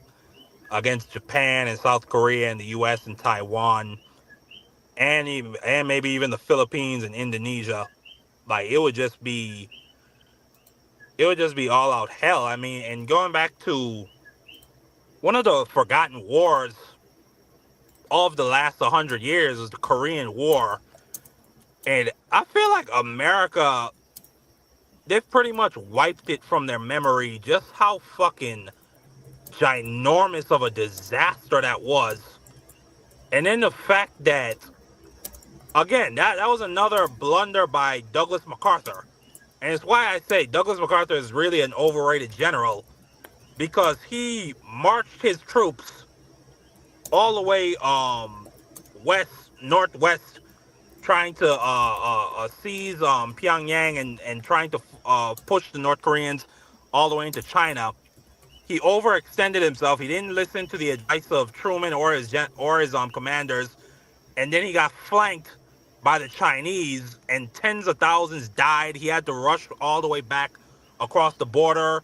against Japan and South Korea and the US and Taiwan, and maybe even the Philippines and Indonesia. Like it would just be all out hell. I mean, and going back to one of the forgotten wars of the last 100 years is the Korean War. And I feel like America, they've pretty much wiped it from their memory just how fucking ginormous of a disaster that was. And then the fact that, again, that was another blunder by Douglas MacArthur. And it's why I say Douglas MacArthur is really an overrated general, because he marched his troops all the way northwest, trying to seize Pyongyang and trying to push the North Koreans all the way into China. He overextended himself. He didn't listen to the advice of Truman or his commanders, and then he got flanked by the Chinese, and tens of thousands died. He had to rush all the way back across the border,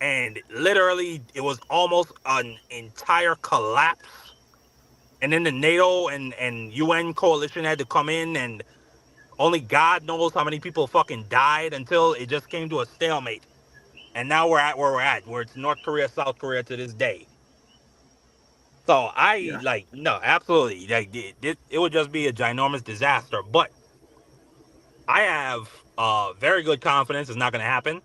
and literally it was almost an entire collapse. And then the NATO and UN coalition had to come in, and only God knows how many people fucking died until it just came to a stalemate. And now we're at where we're at, where it's North Korea, South Korea to this day. So I Yeah. like, no, absolutely, like it would just be a ginormous disaster. But I have very good confidence it's not going to happen.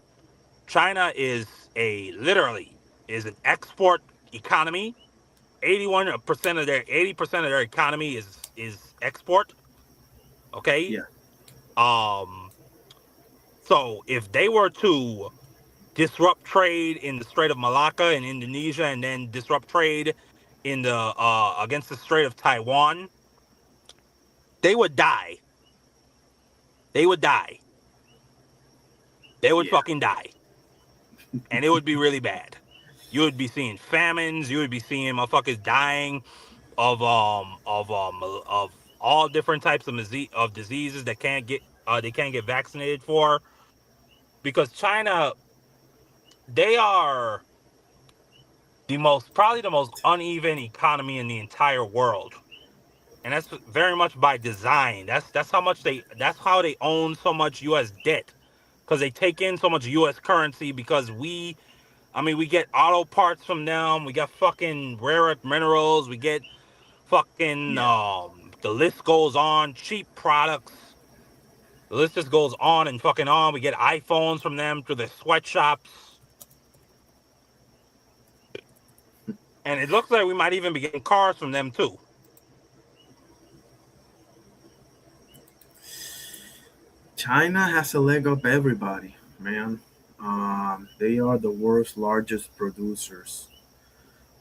China is literally is an export economy. 81% of their 80% of their economy is export. Okay. Yeah. Um. So if they were to disrupt trade in the Strait of Malacca in Indonesia, and then disrupt trade in the against the Strait of Taiwan, they would die. They would die. They would Yeah. fucking die, and it would be really bad. You would be seeing famines. You would be seeing motherfuckers dying of all different types of diseases that can't get they can't get vaccinated for, because China they are probably the most uneven economy in the entire world, and that's very much by design. That's how they own so much U.S. debt, because they take in so much U.S. currency, because we get auto parts from them, we get fucking rare earth minerals, we get fucking Yeah. the list goes on, cheap products. The list just goes on and fucking on. We get iPhones from them through the sweatshops. And it looks like we might even be getting cars from them too. China has a leg up everybody, man. They are the world's largest producers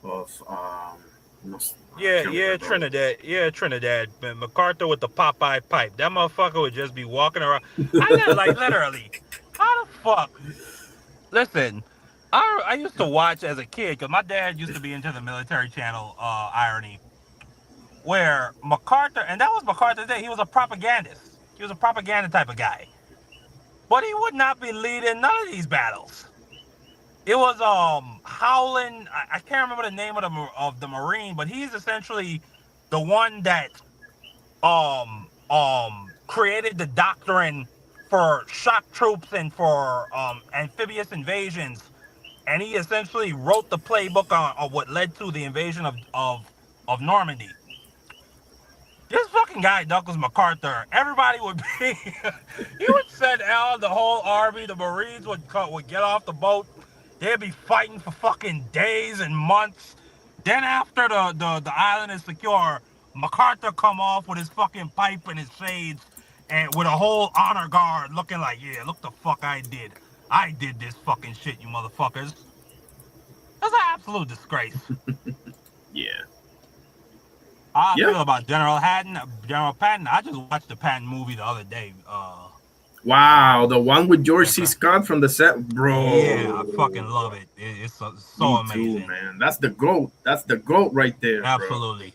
of I Yeah, can't yeah, remember. Trinidad. Yeah, Trinidad. Man, MacArthur with the Popeye pipe. That motherfucker would just be walking around. Like literally. How the fuck? Listen, I used to watch as a kid, because my dad used to be into the military channel, irony, where MacArthur, and that was MacArthur's day. He was a propagandist. He was a propaganda type of guy. But he would not be leading none of these battles. It was Howland. I can't remember the name of the Marine, but he's essentially the one that created the doctrine for shock troops and for amphibious invasions, and he essentially wrote the playbook on what led to the invasion of Normandy. This fucking guy, Douglas MacArthur, everybody would be. He would send out the whole army. The Marines would get off the boat. They'd be fighting for fucking days and months. Then after the island is secure, MacArthur come off with his fucking pipe and his shades, and with a whole honor guard looking like, yeah, look the fuck I did. I did this fucking shit, you motherfuckers. That's an absolute disgrace. Yeah. How I Yeah. feel about General Patton. I just watched the Patton movie the other day. Wow, the one with George C. Scott from the set, Yeah, I bro. fucking love it. It's so Me too, amazing. man. That's the goat. That's the goat right there, bro. Absolutely,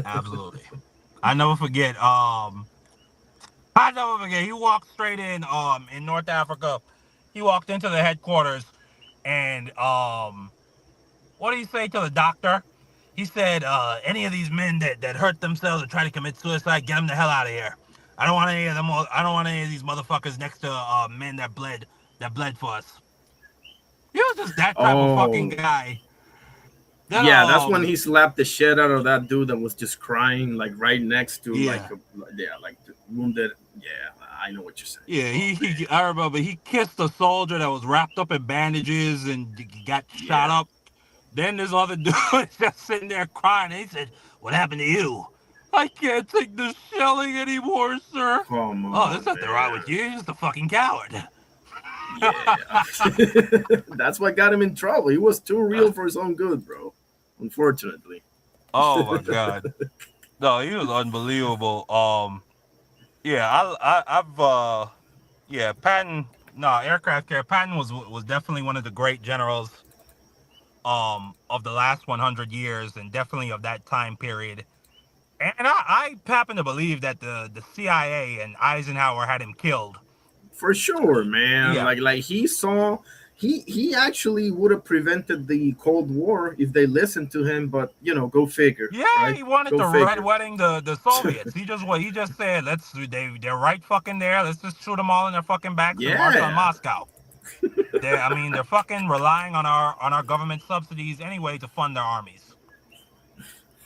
absolutely. I never forget. I never forget. He walked straight in North Africa. He walked into the headquarters, and what did he say to the doctor? He said, any of these men that hurt themselves or try to commit suicide, get them the hell out of here. I don't want any of them. I don't want any of these motherfuckers next to men that bled for us. He was just that type of fucking Oh, guy. Then yeah, that's when he slapped the shit out of that dude that was just crying, like right next to yeah. like the wounded. Yeah, I know what you're saying. Yeah, I remember he kissed a soldier that was wrapped up in bandages and got shot Yeah. up. Then this other dude was just sitting there crying. And he said, "What happened to you?" "I can't take the shelling anymore, sir." Come "Oh, there's on, nothing wrong with man. you. You're just a fucking coward." Yeah. That's what got him in trouble. He was too real for his own good, bro. Unfortunately. Oh my god. No, he was unbelievable. Yeah, yeah, Patton. No, aircraft carrier. Patton was definitely one of the great generals of the last 100 years, and definitely of that time period. And I happen to believe that the CIA and Eisenhower had him killed. For sure, man. Yeah. Like he saw he actually would have prevented the Cold War if they listened to him, but go figure, Yeah, right? he wanted Go to red figure. wedding the Soviets. He just said, they're right fucking there. Let's just shoot them all in their fucking backs and march on Yeah. Moscow. They're fucking relying on our government subsidies anyway to fund their armies.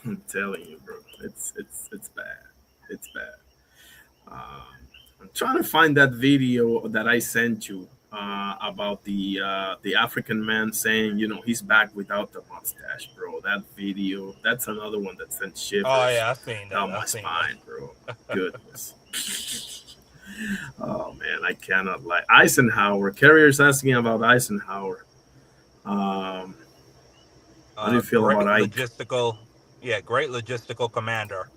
I'm telling you, bro. It's bad. It's bad. I'm trying to find that video that I sent you about the African man saying, he's back without the mustache, bro. That video, that's another one that sent Oh shivers yeah, I've seen that. down my spine, bro. Goodness. Oh man, I cannot lie. Eisenhower. Carrier's asking about Eisenhower. How do you feel about Great Ike? logistical, yeah, great logistical commander.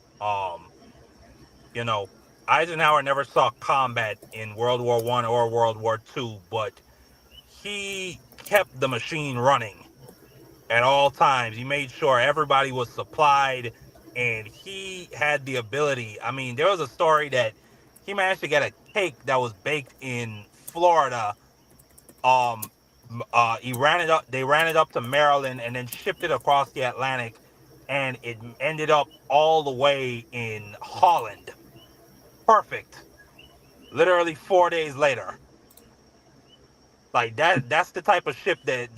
You know, Eisenhower never saw combat in World War I or World War II, but he kept the machine running at all times. He made sure everybody was supplied, and he had the ability. I mean, there was a story that he managed to get a cake that was baked in Florida, um, He ran it up. They ran it up to Maryland and then shipped it across the Atlantic, and it ended up all the way in Holland. Perfect. Literally 4 days later. Like that's the type of ship that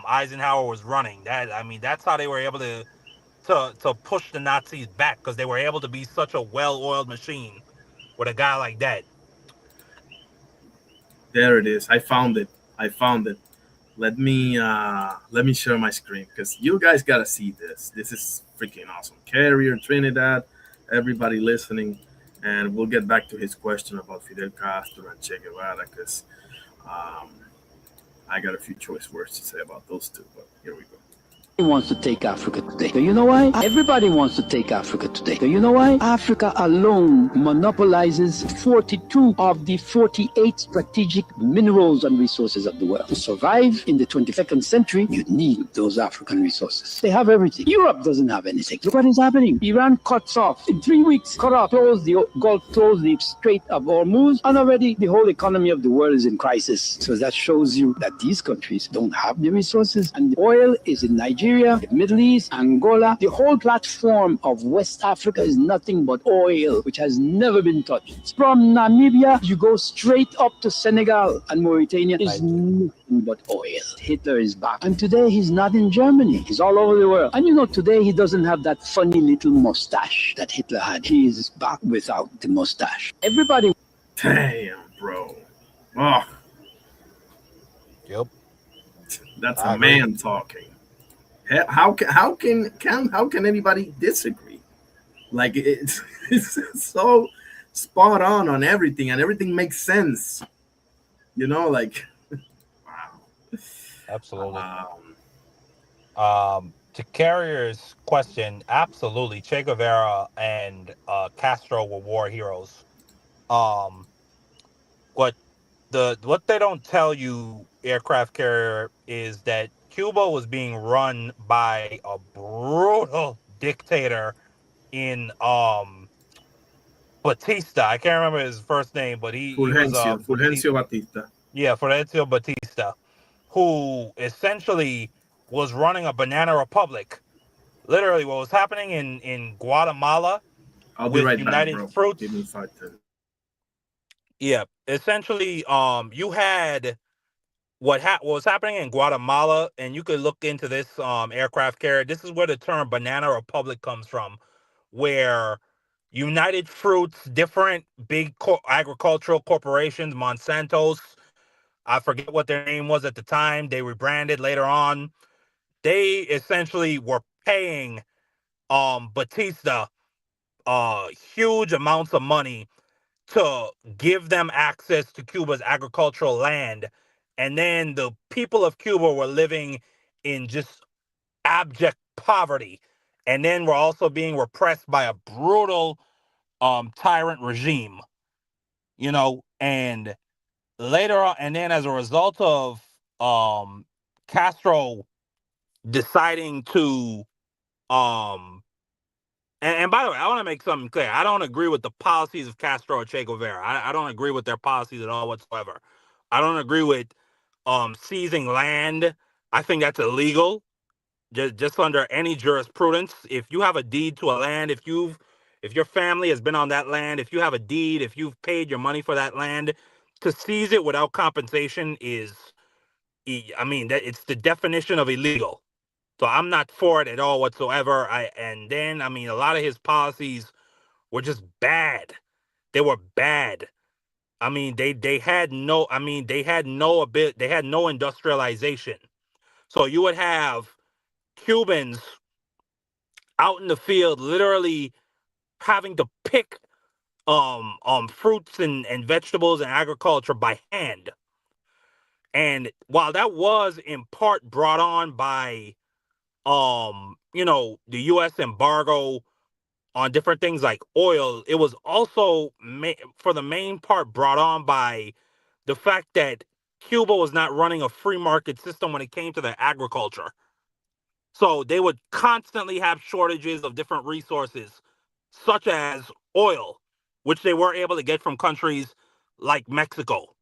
Eisenhower was running. That's how they were able to push the Nazis back, because they were able to be such a well-oiled machine with a guy like that. There it is. I found it. I found it. Let me share my screen because you guys gotta see this. This is freaking awesome. Carrier, Trinidad, everybody listening, and we'll get back to his question about Fidel Castro and Che Guevara because um, I got a few choice words to say about those two. But here we go. Wants to take Africa today. Do you know why? Everybody wants to take Africa today. Do you know why? Africa alone monopolizes 42 of the 48 strategic minerals and resources of the world. To survive in the 22nd century, you need those African resources. They have everything. Europe doesn't have anything. Look what is happening. Iran cuts off. In 3 weeks, cut off, close the Gulf, close the Strait of Hormuz, and already the whole economy of the world is in crisis. So that shows you that these countries don't have the resources, and the oil is in Nigeria, the Middle East, Angola. The whole platform of West Africa is nothing but oil, which has never been touched. From Namibia, you go straight up to Senegal, and Mauritania is nothing but oil. Hitler is back. And today he's not in Germany. He's all over the world. And you know, today he doesn't have that funny little mustache that Hitler had. He is back without the mustache. Everybody. Damn, bro. Oh. Yep. That's a man talking. How can anybody disagree? Like it's so spot on everything, and everything makes sense. You know, like wow. Absolutely. To Carrier's question, absolutely. Che Guevara and Castro were war heroes. Um, what they don't tell you, aircraft carrier, is that Cuba was being run by a brutal dictator in Batista. I can't remember his first name, but he was Fulgencio Batista. Yeah, Fulgencio Batista, who essentially was running a banana republic. Literally, what was happening in Guatemala I'll be with right back, United bro. Fruits. Give me 5 10. Yeah, essentially, you had what was happening in Guatemala, and you could look into this aircraft carrier. This is where the term banana republic comes from, where United Fruits, different big agricultural corporations, Monsanto's, I forget what their name was at the time, they rebranded later on. They essentially were paying Batista huge amounts of money to give them access to Cuba's agricultural land. And then the people of Cuba were living in just abject poverty. And then were also being repressed by a brutal tyrant regime, and later on, and then as a result of Castro deciding to and by the way, I want to make something clear. I don't agree with the policies of Castro or Che Guevara. I don't agree with their policies at all whatsoever. I don't agree with seizing land. I think that's illegal. Just under any jurisprudence. If you have a deed to a land, if your family has been on that land, if you have a deed, if you've paid your money for that land, to seize it without compensation that it's the definition of illegal. So I'm not for it at all whatsoever. A lot of his policies were just bad. They were bad. They had no they had no industrialization. So you would have Cubans out in the field literally having to pick fruits and vegetables and agriculture by hand. And while that was in part brought on by the US embargo on different things like oil, it was also for the main part brought on by the fact that Cuba was not running a free market system when it came to their agriculture. So they would constantly have shortages of different resources, such as oil, which they were able to get from countries like Mexico.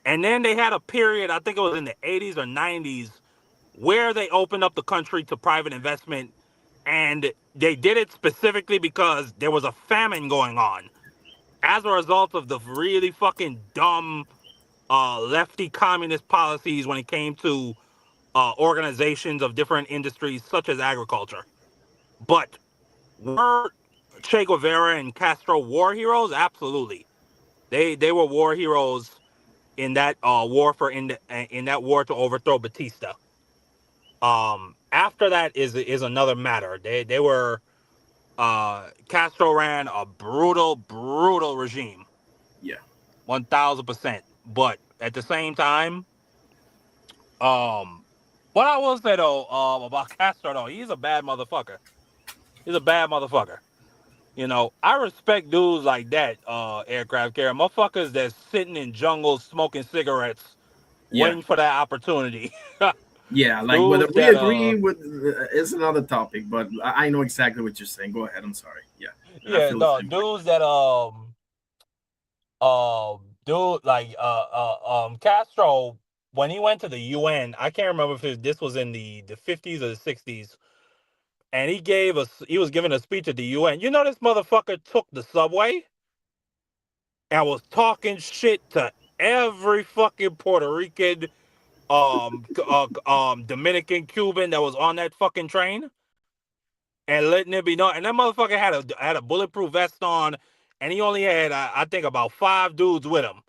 And then they had a period, I think it was in the 80s or 90s, where they opened up the country to private investment, and they did it specifically because there was a famine going on as a result of the really fucking dumb lefty communist policies when it came to organizations of different industries such as agriculture. But were Che Guevara and Castro war heroes? Absolutely. They were war heroes in that in that war to overthrow Batista. After that is another matter. They were Castro ran a brutal regime. Yeah. 1000%. But at the same time, what I will say though, about Castro though, he's a bad motherfucker. He's a bad motherfucker. You know, I respect dudes like that, aircraft carrier. Motherfuckers that's sitting in jungles smoking cigarettes, Yeah. waiting for that opportunity. Yeah, like whether Dudes we that agree with is another topic, but I know exactly what you're saying. Go ahead. I'm sorry. Yeah, I yeah, feel the no, same way. dudes that dude like Castro, when he went to the UN, I can't remember if this was in the 50s or the 60s, and he was giving a speech at the UN. You know, this motherfucker took the subway and was talking shit to every fucking Puerto Rican, Dominican, Cuban that was on that fucking train, and letting it be known. And that motherfucker had a bulletproof vest on, and he only had I think about 5 dudes with him.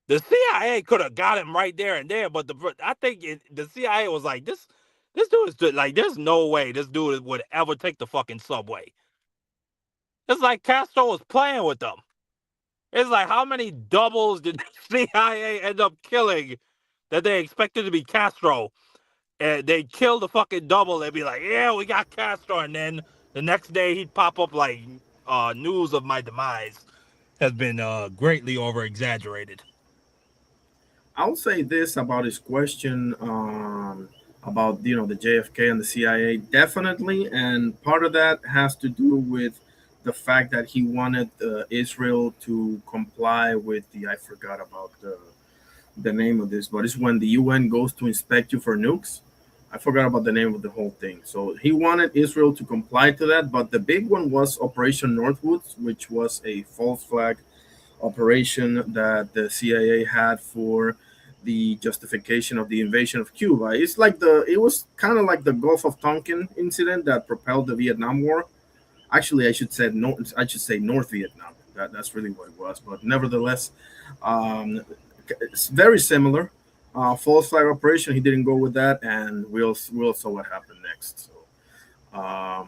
The CIA could have got him right there and there, but I think the CIA was like, this dude is like, there's no way this dude would ever take the fucking subway. It's like Castro was playing with them. It's like, how many doubles did the CIA end up killing that they expected to be Castro? And they kill the fucking double. They'd be like, yeah, we got Castro. And then the next day he'd pop up like, news of my demise has been greatly over exaggerated. I'll say this about his question about the JFK and the CIA definitely, and part of that has to do with the fact that he wanted Israel to comply with the I forgot about the name of this, but it's when the UN goes to inspect you for nukes. I forgot about the name of the whole thing. So he wanted Israel to comply to that, but the big one was Operation Northwoods, which was a false flag operation that the CIA had for the justification of the invasion of Cuba. It was kind of like the Gulf of Tonkin incident that propelled the Vietnam War. Actually, I should say North Vietnam. That's really what it was. But nevertheless, um, it's very similar. False flag operation. He didn't go with that, and we'll saw what happened next. So,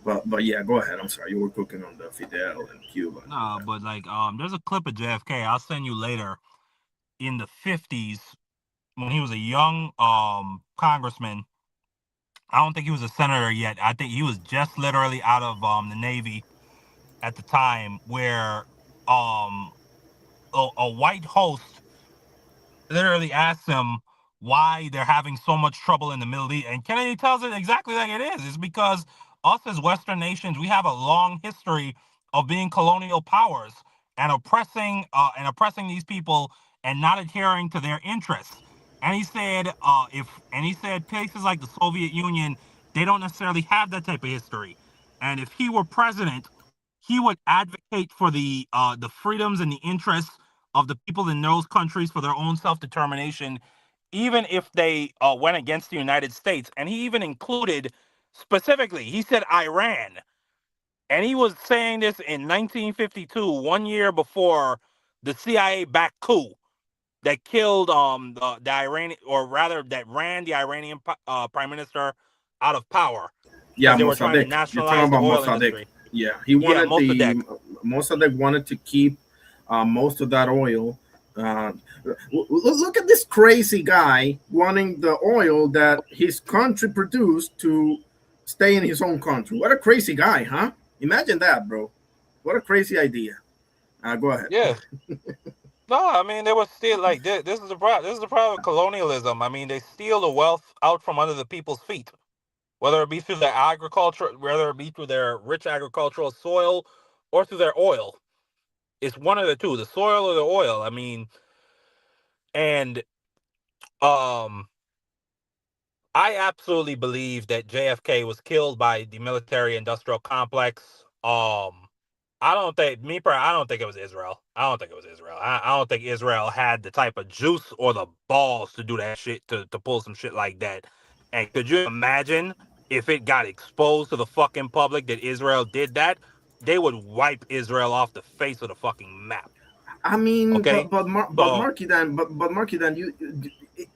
but yeah, go ahead. I'm sorry, you were cooking on the Fidel and Cuba. Nah, but like, there's a clip of JFK. I'll send you later. In the 50s, when he was a young congressman, I don't think he was a senator yet. I think he was just literally out of the Navy at the time, where um a white host literally asks him why they're having so much trouble in the Middle East. And Kennedy tells it exactly like it is. It's because us as Western nations, we have a long history of being colonial powers and oppressing these people and not adhering to their interests. And he said places like the Soviet Union, they don't necessarily have that type of history. And if he were president, he would advocate for the freedoms and the interests of the people in those countries for their own self-determination, even if they went against the United States. And he even included specifically, he said Iran. And he was saying this in 1952, 1 year before the CIA-backed coup that killed the Iranian, or rather that ran the Iranian prime minister out of power Yeah, because they were trying to Mossadegh. You're talking nationalize the about oil Mossadegh. industry. Yeah, he Yeah, wanted Mossadegh. Mossadegh wanted to keep most of that oil. Look at this crazy guy wanting the oil that his country produced to stay in his own country. What a crazy guy, huh? Imagine that, bro. What a crazy idea. Go ahead. Yeah. No, I mean, they were still like this is the problem. This is the problem with colonialism. I mean, they steal the wealth out from under the people's feet, whether it be through their agriculture, whether it be through their rich agricultural soil, or through their oil. It's one of the two, the soil or the oil. I mean, and um, I absolutely believe that JFK was killed by the military-industrial complex. I don't think it was Israel. I don't think it was Israel. I don't think Israel had the type of juice or the balls to do that shit, to pull some shit like that. And could you imagine if it got exposed to the fucking public that Israel did that? They would wipe Israel off the face of the fucking map. I mean, Okay? but So Marky Dan, but Marky Dan,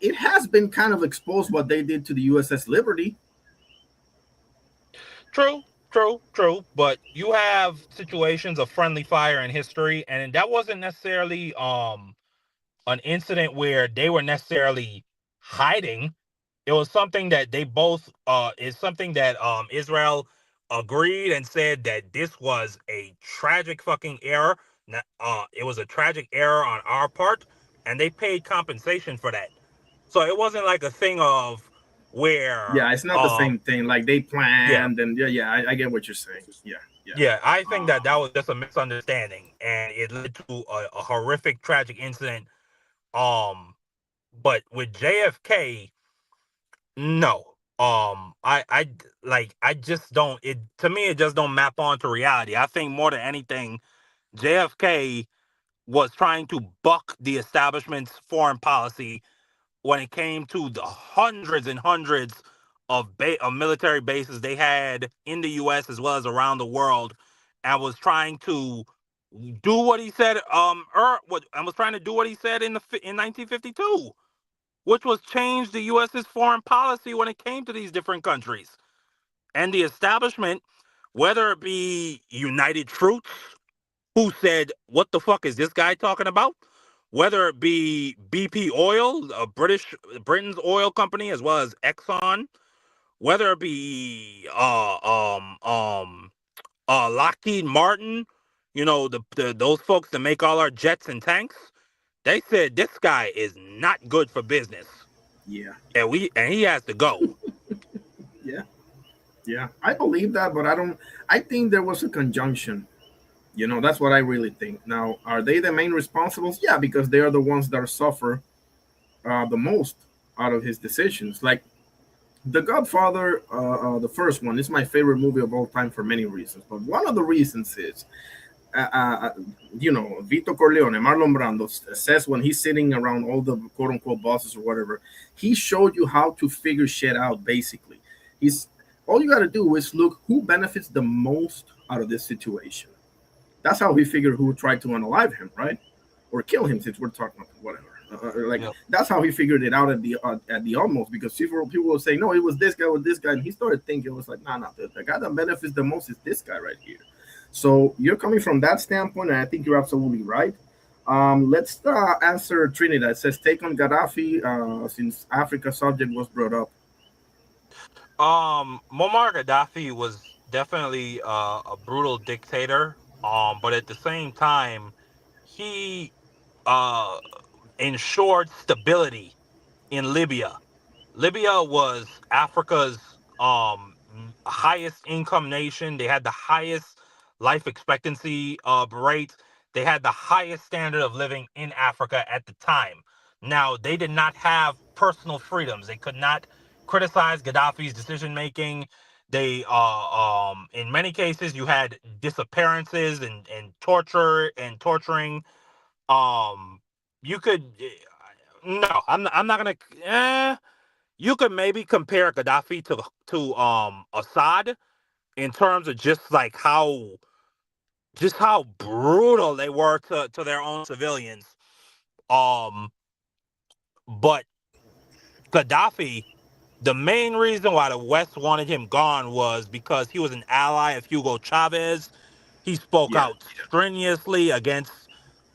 it has been kind of exposed what they did to the USS Liberty. true. But you have situations of friendly fire in history, and that wasn't necessarily an incident where they were necessarily hiding. It was something that they both is something that Israel agreed and said that this was a tragic fucking error. It was a tragic error on our part, and they paid compensation for that. So it wasn't like a thing of where Yeah, it's not the same thing. Like they yeah. planned, and yeah, I get what you're saying. Yeah. Yeah, I think that was just a misunderstanding, and it led to a horrific, tragic incident. But with JFK, no. I just don't. It to me, it just don't map onto reality. I think more than anything, JFK was trying to buck the establishment's foreign policy when it came to the hundreds and hundreds of military bases they had in the U.S. as well as around the world, and was trying to do what he said. And was trying to do what he said in 1952, which was change the U.S.'s foreign policy when it came to these different countries. And the establishment, whether it be United Fruits, who said, "What the fuck is this guy talking about?" Whether it be BP Oil, Britain's oil company, as well as Exxon, whether it be Lockheed Martin, those folks that make all our jets and tanks, they said this guy is not good for business. Yeah. And he has to go. Yeah, I believe that, but I don't. I think there was a conjunction. That's what I really think. Now, are they the main responsibles? Yeah, because they are the ones that suffer the most out of his decisions. Like The Godfather, the first one, is my favorite movie of all time for many reasons. But one of the reasons is, Vito Corleone, Marlon Brando says when he's sitting around all the quote unquote bosses or whatever, he showed you how to figure shit out. Basically, he's all you got to do is look who benefits the most out of this situation. That's how he figured who tried to unalive him, right, or kill him. Since we're talking about whatever. That's how he figured it out at the almost, because people will say no, it was this guy with this guy, and he started thinking it was like nah, the guy that benefits the most is this guy right here. So you're coming from that standpoint, and I think you're absolutely right. Let's answer Trinidad. It says take on Gaddafi since Africa subject was brought up. Muammar Gaddafi was definitely a brutal dictator. But at the same time, he uh ensured stability in Libya. Libya was Africa's highest income nation. They had the highest life expectancy rate. They had the highest standard of living in Africa at the time. Now, they did not have personal freedoms. They could not criticize Gaddafi's decision making. They in many cases you had disappearances and torturing. Um you could no, I'm not gonna you could maybe compare Gaddafi to Assad in terms of just how brutal they were to their own civilians. Um, but Gaddafi, the main reason why the West wanted him gone was because he was an ally of Hugo Chavez. He spoke Yeah. out strenuously against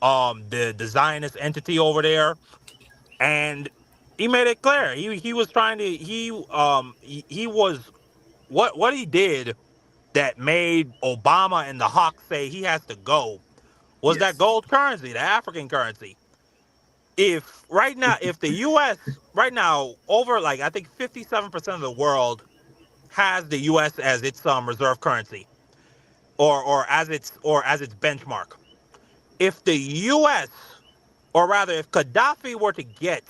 the Zionist entity over there, and he made it clear he was trying to he was what he did that made Obama and the Hawks say he has to go was that Yes. gold currency, the African currency. If the US right now, over like I think 57% of the world has the US as its reserve currency or as its benchmark. if the U.S. or rather, if Gaddafi were to get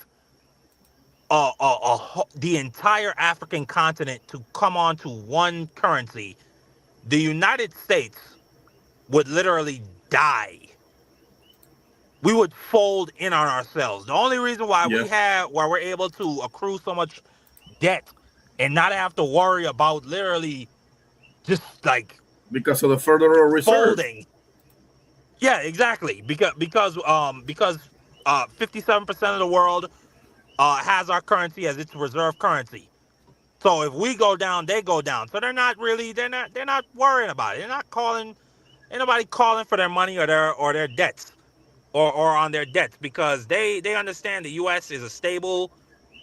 the entire African continent to come onto one currency, the United States would literally die. We would fold in on ourselves. The only reason why why we're able to accrue so much debt and not have to worry about literally just like because of the Federal Reserve. Folding. Yeah, exactly. Because 57% of the world has our currency as its reserve currency. So if we go down, they go down. So they're not worrying about it. They're not calling, ain't nobody calling for their money or their debts or on their debts, because they understand the US is a stable,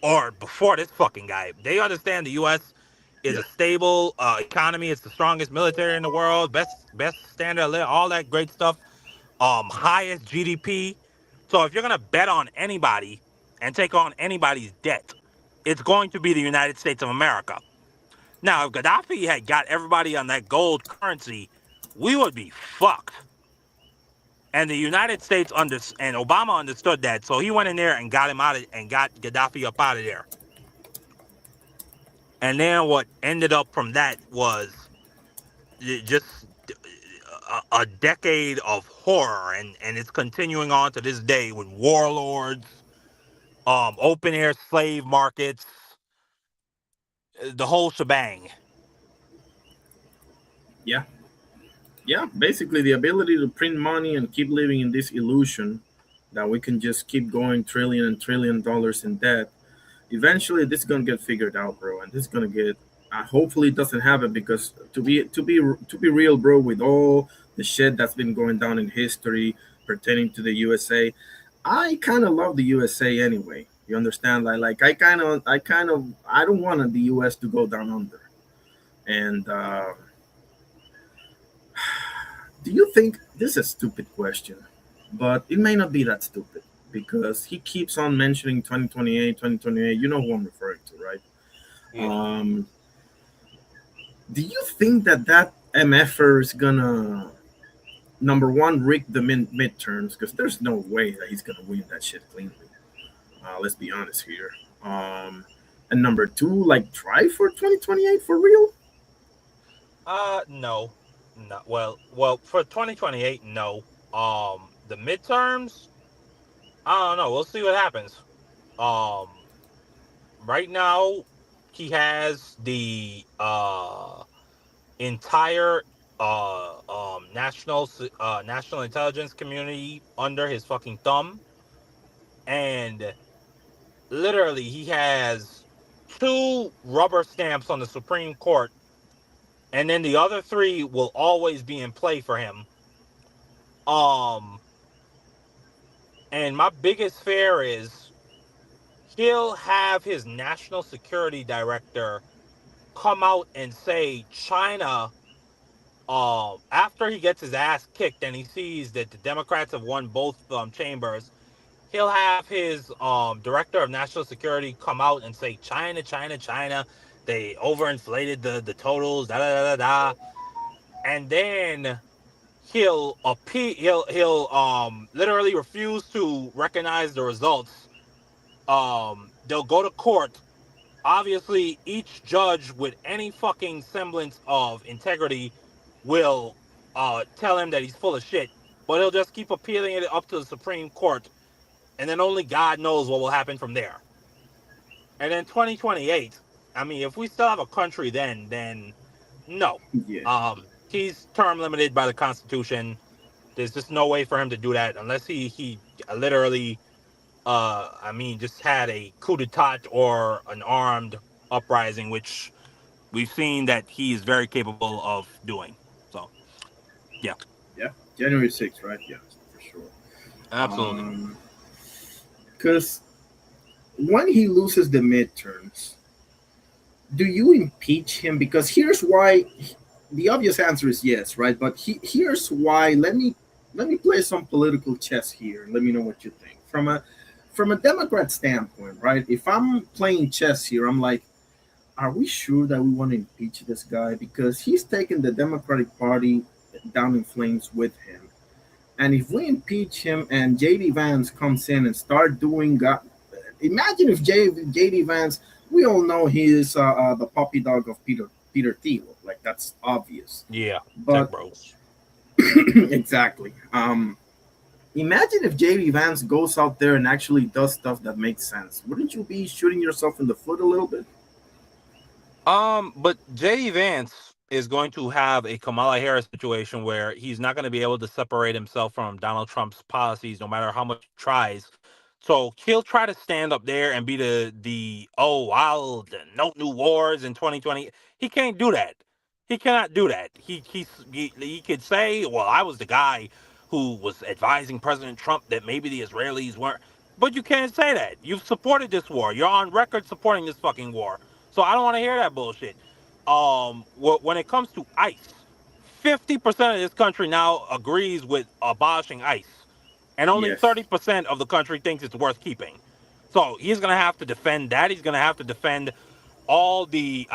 or before this fucking guy, they understand the US is a stable economy. It's the strongest military in the world, best standard of living, all that great stuff. Highest GDP. So if you're gonna bet on anybody and take on anybody's debt, it's going to be the United States of America. Now, if Gaddafi had got everybody on that gold currency, we would be fucked. And the United States and Obama understood that, so he went in there and got him out and got Gaddafi up out of there. And then what ended up from that was just a decade of horror, and it's continuing on to this day with warlords, open air slave markets, the whole shebang. Yeah, basically the ability to print money and keep living in this illusion that we can just keep going trillion and trillion dollars in debt. Eventually, this is gonna get figured out, bro, and this is gonna get. Hopefully, it doesn't happen, because to be real, bro, with all the shit that's been going down in history pertaining to the USA, I kind of love the USA anyway. You understand? Like I don't want the US to go down under. And do you think this is a stupid question, but it may not be that stupid, because he keeps on mentioning 2028. You know who I'm referring to, right? Yeah. Do you think that MFer is gonna, number one, rig the midterms? Because there's no way that he's gonna win that shit cleanly. Let's be honest here. And number two, like, try for 2028 for real? No. Well, for 2028, no. The midterms, I don't know. We'll see what happens. Right now, he has the entire national intelligence community under his fucking thumb, and literally he has 2 rubber stamps on the Supreme Court, and then the other 3 will always be in play for him. And my biggest fear is he'll have his national security director come out and say China, after he gets his ass kicked and he sees that the Democrats have won both chambers, he'll have his director of national security come out and say China, they overinflated the totals, da da da da, and then he'll literally refuse to recognize the results. They'll go to court. Obviously, each judge with any fucking semblance of integrity will tell him that he's full of shit, but he'll just keep appealing it up to the Supreme Court, and then only God knows what will happen from there. And then 2028, I mean, if we still have a country then no. Yeah. He's term limited by the Constitution. There's just no way for him to do that unless he literally just had a coup d'etat or an armed uprising, which we've seen that he is very capable of doing. So, yeah. Yeah, January 6th, right? Yeah, for sure. Absolutely. Because when he loses the midterms, do you impeach him? Because here's why. The obvious answer is yes, right? But here's why. Let me play some political chess here. Let me know what you think. From a Democrat standpoint, right? If I'm playing chess here, I'm like, are we sure that we want to impeach this guy? Because he's taken the Democratic Party down in flames with him. And if we impeach him and JD Vance comes in and start doing imagine if JD Vance, we all know he is the puppy dog of Peter Thiel. Like that's obvious. Yeah, Tech But Bros. exactly. Imagine if JD Vance goes out there and actually does stuff that makes sense. Wouldn't you be shooting yourself in the foot a little bit? But J.D. Vance is going to have a Kamala Harris situation where he's not going to be able to separate himself from Donald Trump's policies, no matter how much he tries. So he'll try to stand up there and be no new wars in 2020. He can't do that. He cannot do that. He could say, well, I was the guy who was advising President Trump that maybe the Israelis weren't. But you can't say that. You've supported this war. You're on record supporting this fucking war. So I don't want to hear that bullshit. When it comes to ICE, 50% of this country now agrees with abolishing ICE, and only Yes. 30% of the country thinks it's worth keeping. So he's gonna have to defend that. He's gonna have to defend all the,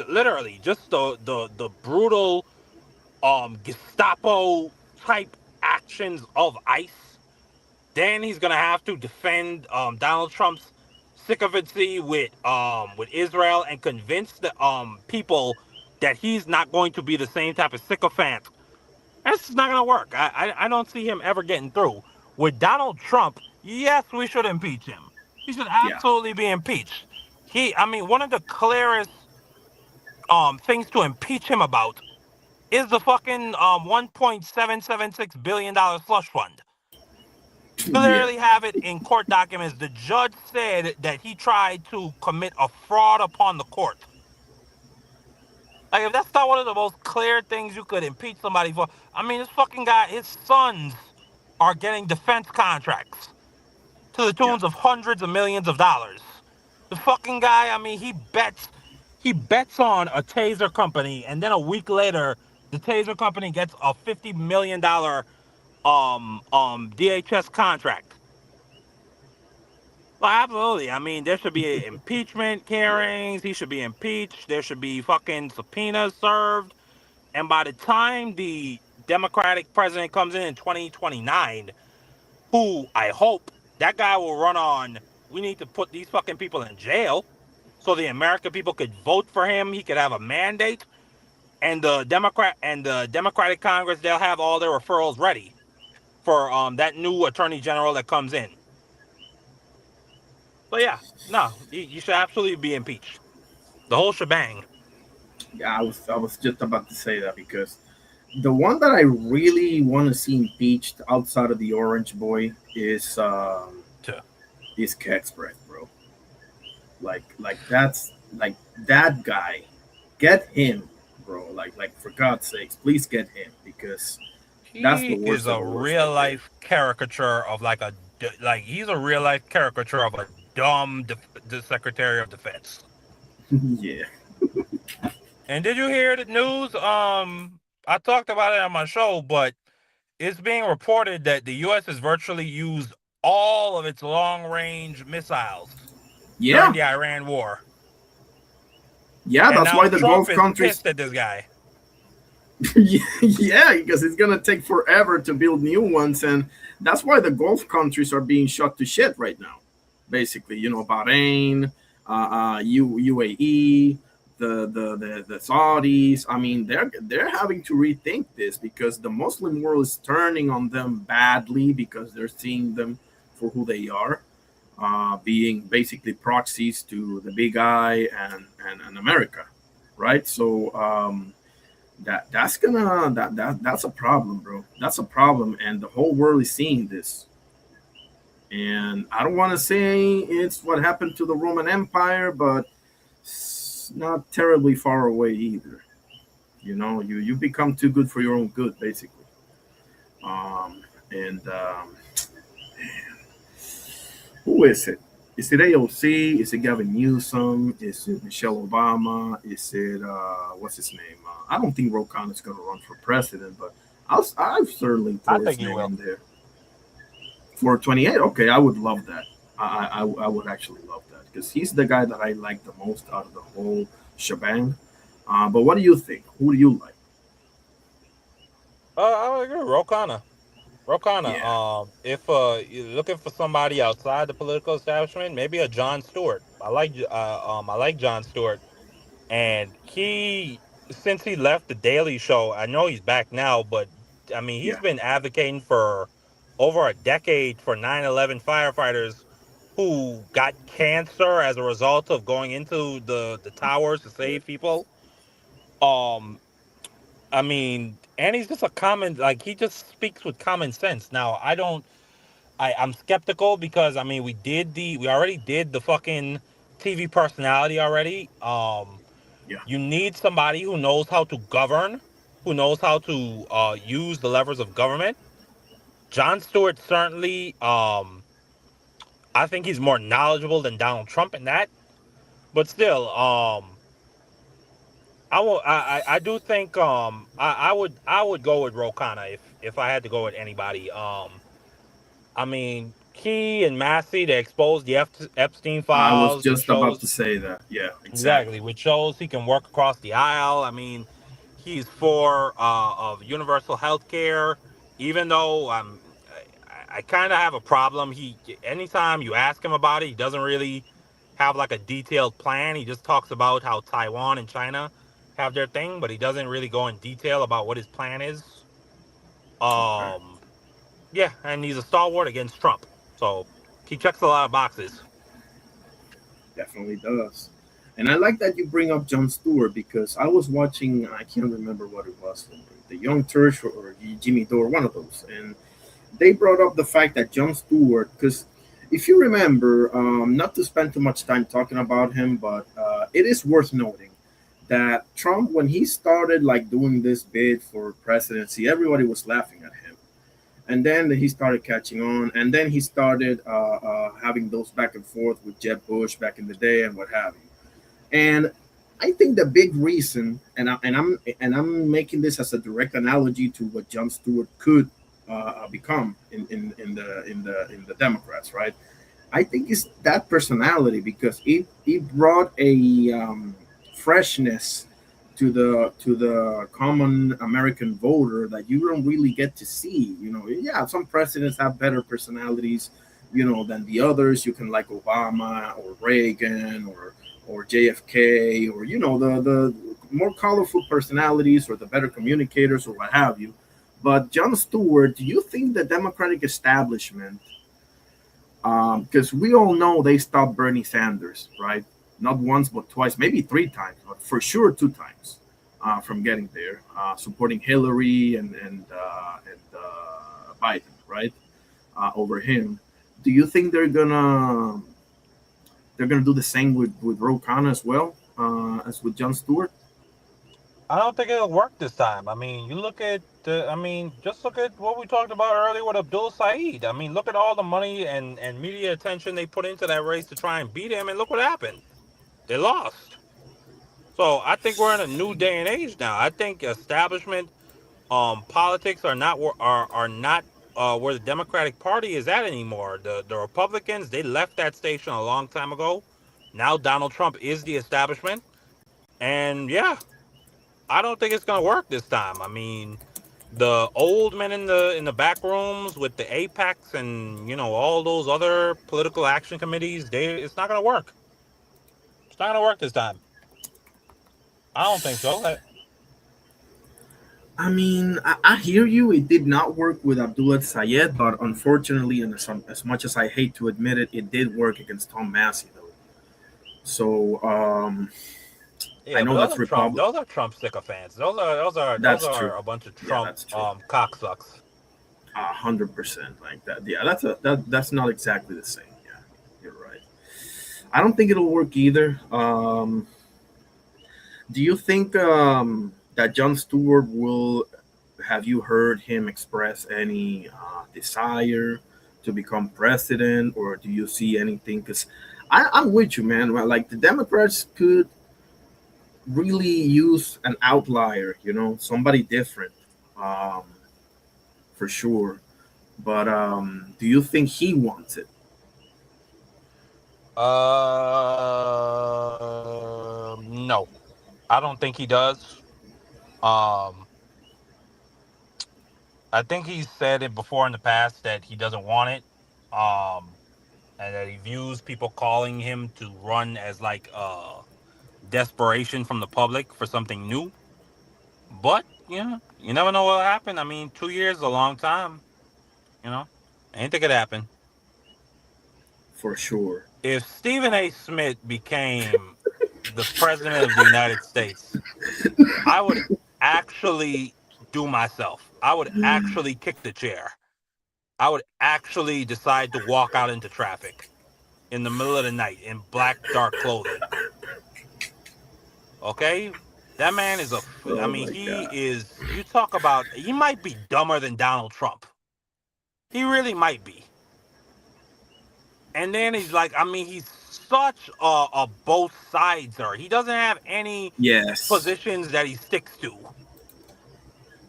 literally just the brutal Gestapo type actions of ICE. Then he's gonna have to defend Donald Trump's sycophancy with Israel and convince the people that he's not going to be the same type of sycophant. That's not gonna work. I don't see him ever getting through. With Donald Trump, yes, we should impeach him. He should absolutely be impeached. One of the clearest things to impeach him about is the fucking $1.776 billion slush fund. Clearly have it in court documents. The judge said that he tried to commit a fraud upon the court. Like, if that's not one of the most clear things you could impeach somebody for, this fucking guy, his sons are getting defense contracts to the tunes of hundreds of millions of dollars. The fucking guy, he bets on a taser company, and then a week later, the taser company gets a $50 million DHS contract. Well, absolutely. There should be impeachment hearings. He should be impeached. There should be fucking subpoenas served. And by the time the Democratic president comes in 2029, who I hope that guy will run on, we need to put these fucking people in jail so the American people could vote for him. He could have a mandate. And the Democratic Congress, they'll have all their referrals ready for that new attorney general that comes in. So yeah, no, you should absolutely be impeached. The whole shebang. Yeah, I was just about to say that because the one that I really want to see impeached outside of the Orange Boy is Cat's Breath, bro. Like that's like that guy. Get him, bro. Like for God's sakes, please get him because that's the He worst is of a the worst. real life caricature of he's a real life caricature of a dumb the Secretary of Defense. Yeah. And did you hear the news? I talked about it on my show, but it's being reported that the U.S. has virtually used all of its long-range missiles during the Iran war. Yeah, and that's now why the Trump Gulf is countries. pissed at this guy. Yeah, because it's gonna take forever to build new ones, and that's why the Gulf countries are being shot to shit right now. Basically, Bahrain, UAE, the Saudis. They're having to rethink this because the Muslim world is turning on them badly because they're seeing them for who they are, being basically proxies to the big eye and America, right? So that's a problem, bro. That's a problem, and the whole world is seeing this. And I don't want to say it's what happened to the Roman Empire, but it's not terribly far away either. You become too good for your own good, basically. And who is it? Is it AOC? Is it Gavin Newsom? Is it Michelle Obama? Is it what's his name? I don't think Ro Khanna is going to run for president, but I've certainly throw his name in there for 28. Okay, I would love that. I would actually love that because he's the guy that I like the most out of the whole shebang. But what do you think? Who do you like? I would agree, Ro Khanna. Rokana, Yeah, if you're looking for somebody outside the political establishment, maybe a Jon Stewart. I like Jon Stewart, and he since he left the Daily Show, I know he's back now, but I mean he's yeah, been advocating for over a decade for 9/11 firefighters who got cancer as a result of going into the towers to save people. Um, I mean, and he's just a common like he just speaks with common sense. Now, I'm skeptical because I mean we already did the fucking TV personality already. yeah. You need somebody who knows how to govern, who knows how to use the levers of government. John Stewart certainly I think he's more knowledgeable than Donald Trump in that. But still, I do think I would go with Rokana if I had to go with anybody. I mean, Key and Massey, they exposed the Epstein I was files, which just about to shows say that. Yeah, exactly, exactly. which shows he can work across the aisle. I mean, he's for of universal health care, even though I kind of have a problem. He anytime you ask him about it, he doesn't really have like a detailed plan. He just talks about how Taiwan and China have their thing, but he doesn't really go in detail about what his plan is. Okay, Um, yeah, and he's a stalwart against Trump. So he checks a lot of boxes. definitely does. And I like that you bring up Jon Stewart because I was watching. I can't remember what it was, the Young Turks or Jimmy Dore, one of those, and they brought up the fact that Jon Stewart, because if you remember, not to spend too much time talking about him, but it is worth noting that Trump, when he started like doing this bid for presidency, everybody was laughing at him, and then he started catching on, and then he started having those back and forth with Jeb Bush back in the day and what have you. And I think the big reason, and I'm making this as a direct analogy to what Jon Stewart could become in the Democrats, right? I think it's that personality because it brought a freshness to the common American voter that you don't really get to see. Yeah, some presidents have better personalities, than the others. You can like Obama or Reagan or JFK or the more colorful personalities or the better communicators or what have you. But Jon Stewart, do you think the Democratic establishment, because we all know they stopped Bernie Sanders, right? Not once, but twice, maybe three times, but for sure two times from getting there, supporting Hillary and Biden, right, over him. Do you think they're gonna do the same with Ro Khanna as well as with Jon Stewart? I don't think it'll work this time. I mean, you look at I mean, just look at what we talked about earlier with Abdul Saeed. I mean, look at all the money and media attention they put into that race to try and beat him, and look what happened. They lost. So I think we're in a new day and age now. I think establishment politics are not are not where the Democratic Party is at anymore. The Republicans, they left that station a long time ago. Now Donald Trump is the establishment, and yeah, I don't think it's gonna work this time. I mean, the old men in the back rooms with the APEX and all those other political action committees, it's not gonna work. It's not gonna work this time. I don't think so. I mean, I hear you. It did not work with Abdullah Sayed, but unfortunately, and as much as I hate to admit it, it did work against Tom Massey, though. So I Yeah, but know those that's are Trump. Republic. Those are Trump sycophants. Those That's are true. a bunch of Yeah, Trump that's true. cocksucks. 100% like that. Yeah, that's not exactly the same. Yeah, you're right. I don't think it'll work either. Do you think that Jon Stewart will? Have you heard him express any desire to become president, or do you see anything? Because I'm with you, man. Well, like the Democrats could really use an outlier, somebody different, um, for sure. But do you think he wants it? No, I don't think he does. Um, I think he's said it before in the past that he doesn't want it, and that he views people calling him to run as like desperation from the public for something new. But you never know what'll happen. I mean, 2 years is a long time. You know, anything could happen. For sure. If Stephen A. Smith became the president of the United States, I would actually do myself. I would actually kick the chair. I would actually decide to walk out into traffic in the middle of the night in black, dark clothing. Okay? That man is I Oh mean, my he god. is, you talk about, he might be dumber than Donald Trump. He really might be. And then he's like, I mean, he's such a both sideser. He doesn't have any Yes. positions that he sticks to.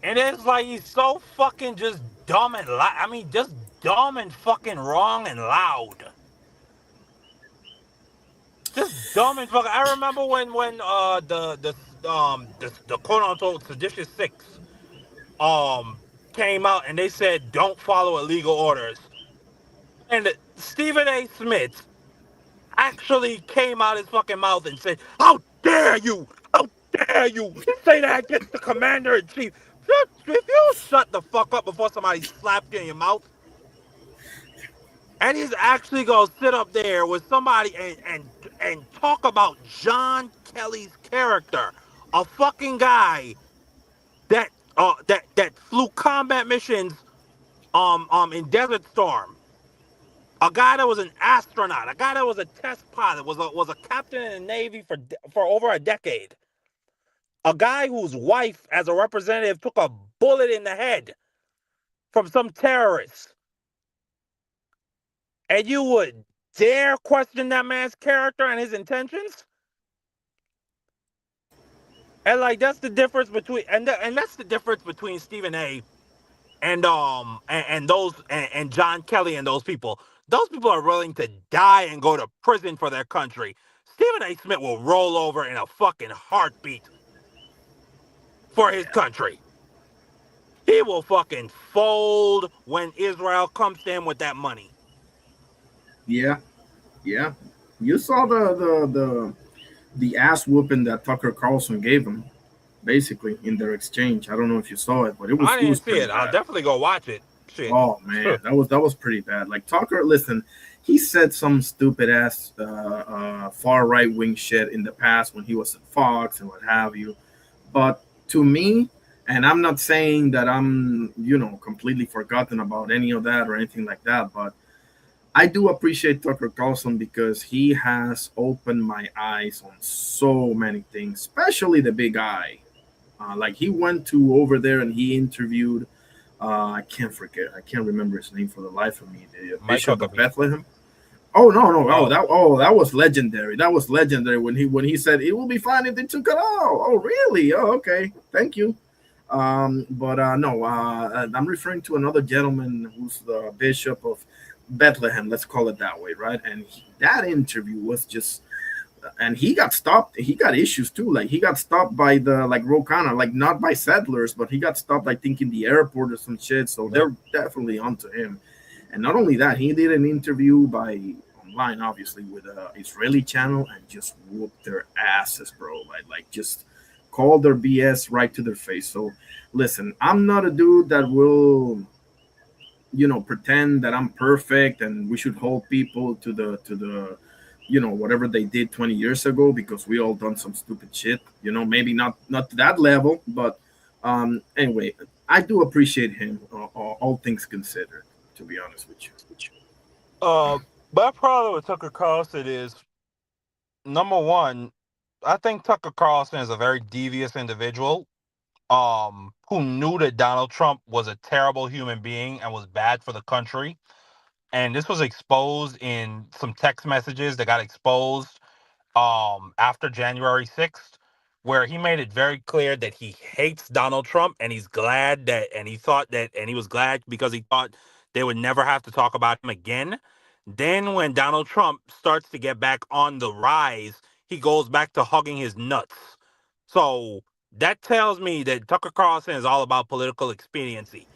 And it's like he's so fucking just dumb and I mean, just dumb and fucking wrong and loud. Just dumb and fucking. I remember when the quote unquote seditious six came out and they said don't follow illegal orders, and Stephen A. Smith actually came out his fucking mouth and said, "How dare you? How dare you say that against the commander in chief?" If you shut the fuck up before somebody slaps you in your mouth, and he's actually gonna sit up there with somebody and talk about John Kelly's character, a fucking guy that flew combat missions in Desert Storm, a guy that was an astronaut, a guy that was a test pilot, was a captain in the Navy for over a decade, a guy whose wife, as a representative, took a bullet in the head from some terrorists, and you would dare question that man's character and his intentions? And like that's the difference between and that's the difference between Stephen A. and those and John Kelly and those people. Those people are willing to die and go to prison for their country. Stephen A. Smith will roll over in a fucking heartbeat for his country. He will fucking fold when Israel comes to him with that money. Yeah. Yeah. You saw the ass whooping that Tucker Carlson gave him, basically in their exchange. I don't know if you saw it, but I it was didn't see pretty it. I'll bad. definitely go watch it. Shit. Oh man, that was pretty bad. Like Tucker, listen, he said some stupid ass far right wing shit in the past when he was at Fox and what have you. But to me, and I'm not saying that I'm completely forgotten about any of that or anything like that, but I do appreciate Tucker Carlson because he has opened my eyes on so many things, especially the big eye. Like he went to over there and he interviewed. I can't remember his name for the life of me. The Mike Bishop of Huckabee. Bethlehem. Oh no! Oh. That was legendary. That was legendary when he said it will be fine if they took it all. Oh really? Oh okay. Thank you. But no, I'm referring to another gentleman who's the Bishop of Bethlehem. Let's call it that way, right? And that interview was just and he got stopped. He got issues too. Like he got stopped by the like Rokana, like not by settlers, but he got stopped, I think, in the airport or some shit. So they're definitely onto him. And not only that, he did an interview by online, obviously, with a Israeli channel and just whooped their asses, bro. Like just called their BS right to their face. So listen, I'm not a dude that will pretend that I'm perfect and we should hold people to the whatever they did 20 years ago because we all done some stupid shit, maybe not to that level, but anyway, I do appreciate him, all things considered, to be honest with you. My problem with Tucker Carlson is, number one, I think Tucker Carlson is a very devious individual who knew that Donald Trump was a terrible human being and was bad for the country. And this was exposed in some text messages that got exposed after January 6th, where he made it very clear that he hates Donald Trump and he's glad that and he thought that and he was glad because he thought they would never have to talk about him again. Then when Donald Trump starts to get back on the rise, he goes back to hugging his nuts. So that tells me that Tucker Carlson is all about political expediency.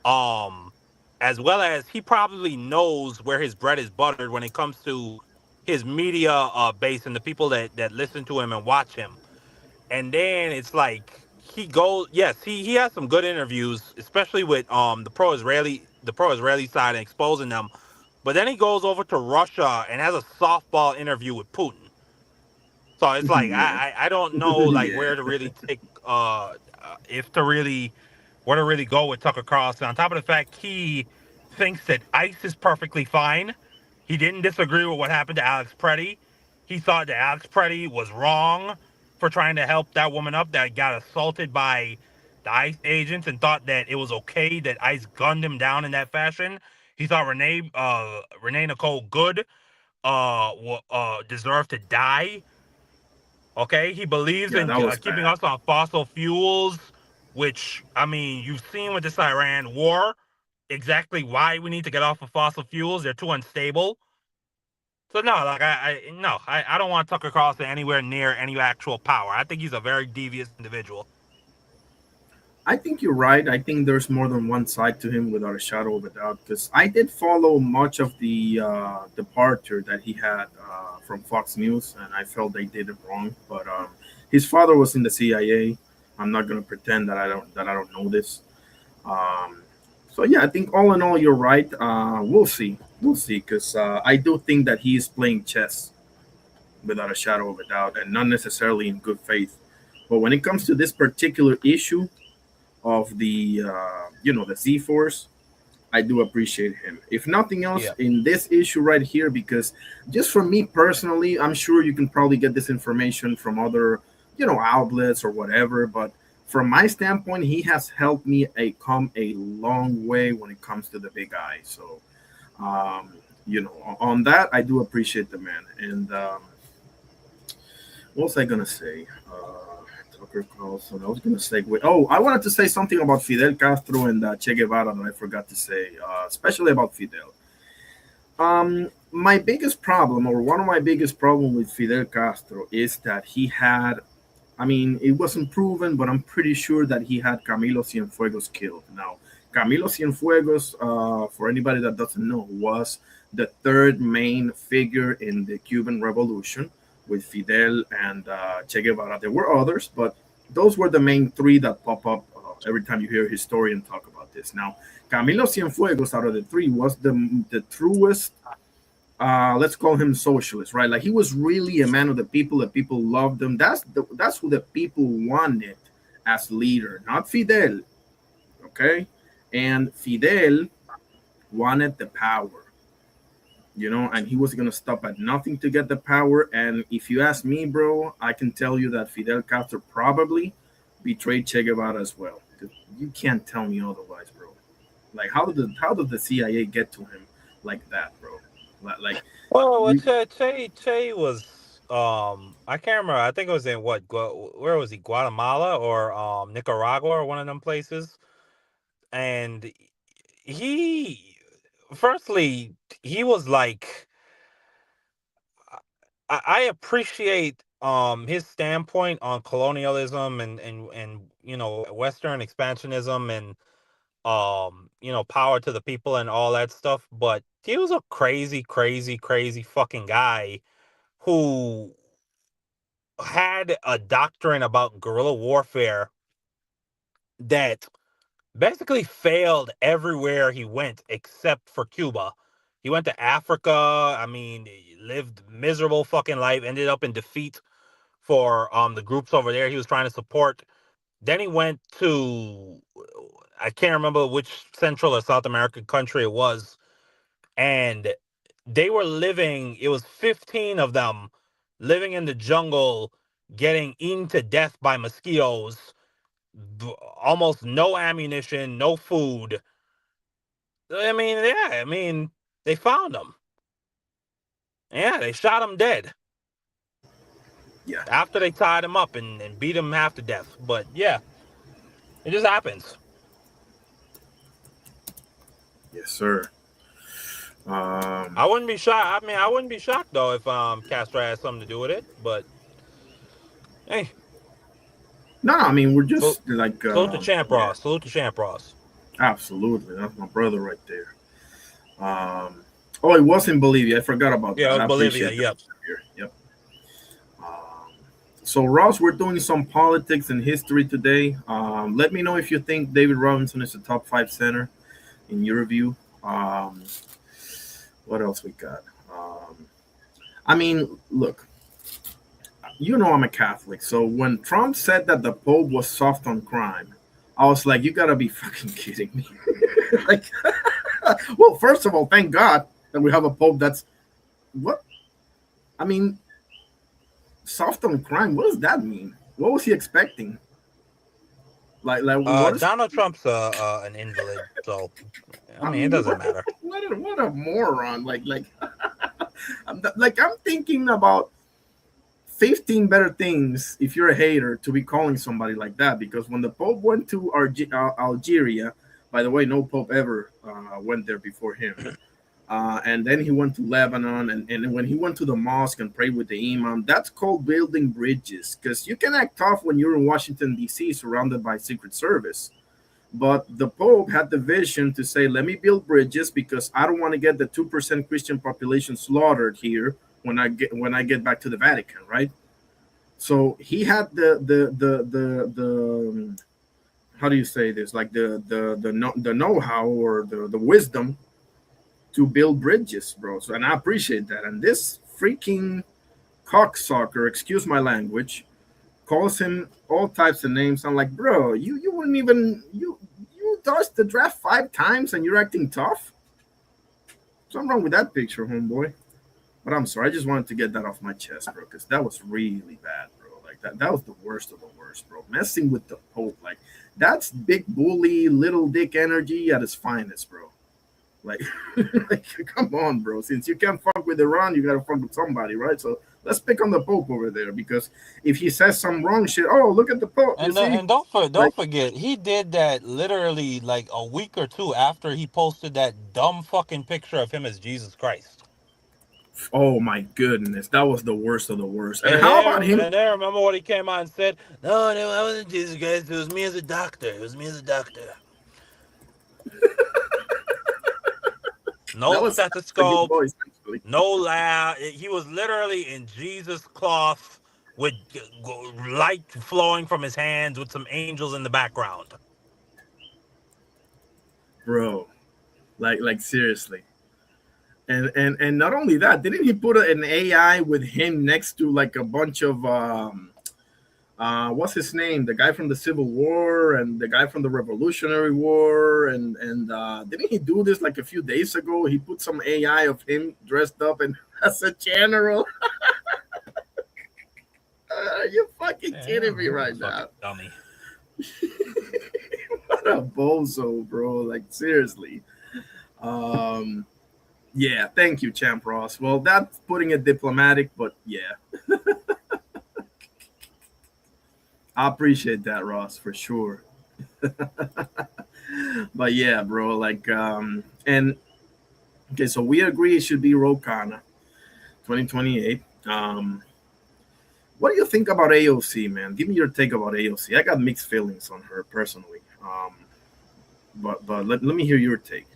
as well as he probably knows where his bread is buttered when it comes to his media base and the people that listen to him and watch him. And then it's like he goes, yes, he has some good interviews, especially with the pro Israeli side and exposing them. But then he goes over to Russia and has a softball interview with Putin. So it's like Yeah. I don't know like Yeah. where to really take if to really where to really go with Tucker Carlson. On top of the fact he thinks that ICE is perfectly fine. He didn't disagree with what happened to Alex Preddy. He thought that Alex Preddy was wrong for trying to help that woman up that got assaulted by the ICE agents and thought that it was okay that ICE gunned him down in that fashion. He thought Renee Nicole Good deserved to die. Okay, he believes Yeah, in that was keeping bad. us on fossil fuels, which I mean, you've seen with this Iran war exactly why we need to get off of fossil fuels. They're too unstable. So no, like I don't want Tucker Carlson anywhere near any actual power. I think he's a very devious individual. I think you're right. I think there's more than one side to him, without a shadow of a doubt. Because I did follow much of the departure that he had from Fox News, and I felt they did it wrong. But his father was in the CIA. I'm not gonna pretend that I don't know this. Um, so yeah, I think all in all, you're right. We'll see. We'll see. Because I do think that he is playing chess, without a shadow of a doubt, and not necessarily in good faith. But when it comes to this particular issue of the the Z Force, I do appreciate him. If nothing else, Yeah. in this issue right here, because just for me personally, I'm sure you can probably get this information from other outlets or whatever. But from my standpoint, he has helped me come a long way when it comes to the big eye. So on that, I do appreciate the man. And what was I gonna say? Tucker Carlson. I was gonna segue. Oh, I wanted to say something about Fidel Castro and Che Guevara that I forgot to say, especially about Fidel. My biggest problem, or one of my biggest problem with Fidel Castro, is that he had. I mean, it wasn't proven, but I'm pretty sure that he had Camilo Cienfuegos killed. Now, Camilo Cienfuegos, for anybody that doesn't know, was the third main figure in the Cuban Revolution with Fidel and Che Guevara. There were others, but those were the main three that pop up every time you hear a historian talk about this. Now, Camilo Cienfuegos, out of the three, was the truest, let's call him socialist, right? Like he was really a man of the people. The people loved him. That's who the people wanted as leader, not Fidel. Okay, and Fidel wanted the power, and he was gonna stop at nothing to get the power. And if you ask me, bro, I can tell you that Fidel Castro probably betrayed Che Guevara as well. You can't tell me otherwise, bro. Like how did the CIA get to him like that, bro? Like Well, you, Che was I can't remember. I think it was in where was he? Guatemala or Nicaragua or one of them places. And he firstly he was like I appreciate his standpoint on colonialism and Western expansionism and power to the people and all that stuff, but he was a crazy, crazy, crazy fucking guy who had a doctrine about guerrilla warfare that basically failed everywhere he went except for Cuba. He went to Africa. I mean, he lived miserable fucking life, ended up in defeat for the groups over there he was trying to support. Then he went to I can't remember which Central or South American country it was, and they were living, it was 15 of them living in the jungle, getting eaten to death by mosquitoes, almost no ammunition, no food. I mean, yeah, they found them. Yeah, they shot him dead. yeah, After they tied him up and beat him half to death. But yeah, it just happens. yes, sir. I wouldn't be shocked. I mean, I wouldn't be shocked though if Castro had something to do with it. But hey, No, I mean we're salute, just like salute to Champ yeah, Ross. Salute to Champ Ross. Absolutely, that's my brother right there. Oh, it was in Bolivia. I forgot about Yeah, it that. was I Bolivia. appreciate that. Yep. Yep. So, Ross, we're doing some politics and history today. Let me know if you think David Robinson is a top five center in your view. Um, what else we got? I mean, look, you know I'm a Catholic, so when Trump said that the Pope was soft on crime, I was like, you gotta be fucking kidding me. Like, well, first of all, thank God that we have a Pope that's what? I mean, soft on crime. What does that mean? What was he expecting? Like what is? Donald Trump's an invalid, so I I mean it mean, doesn't matter. what a moron! I'm thinking about 15 better things if you're a hater to be calling somebody like that. Because when the Pope went to Algeria, by the way, no Pope ever went there before him. And then he went to Lebanon, and when he went to the mosque and prayed with the imam, that's called building bridges. Because you can act tough when you're in Washington D.C. surrounded by Secret Service, but the Pope had the vision to say, "Let me build bridges because I don't want to get the 2% Christian population slaughtered here when I get back to the Vatican." Right. So he had the how do you say this? Like the know how or the wisdom to build bridges, bro. So, and I appreciate that. And this freaking cocksucker, excuse my language, calls him all types of names. I'm like, bro, you wouldn't even you dodged the draft 5 times and you're acting tough. Something wrong with that picture, homeboy. But I'm sorry, I just wanted to get that off my chest, bro, because that was really bad, bro. Like that was the worst of the worst, bro. Messing with the Pope, like that's big bully, little dick energy at its finest, bro. Like, like, come on, bro. Since you can't fuck with Iran, you gotta fuck with somebody, right? So let's pick on the Pope over there because if he says some wrong shit, oh, look at the Pope, you see? And Like, don't forget, he did that literally like a week or two after he posted that dumb fucking picture of him as Jesus Christ. oh my goodness, that was the worst of the worst. And how about him? And then remember what he came out and said? No, I wasn't Jesus Christ. It was me as a doctor. It was me as a doctor. No A good stethoscope, voice, actually. no lab. He was literally in Jesus cloth with light flowing from his hands with some angels in the background. Bro. Like seriously. And not only that, didn't he put an AI with him next to like a bunch of what's his name? The guy from the Civil War and the guy from the Revolutionary War, and didn't he do this like a few days ago? He put some AI of him dressed up and as a general. You fucking kidding me right now? Dummy. What a bozo, bro! Like seriously. Yeah, thank you, Champ Ross. Well, that's putting it diplomatic, but yeah. I appreciate that, Ross, for sure. But yeah, bro, like and okay, so we agree it should be Rokana 2028. What do you think about AOC, man? Give me your take about AOC. I got mixed feelings on her personally. But let me hear your take.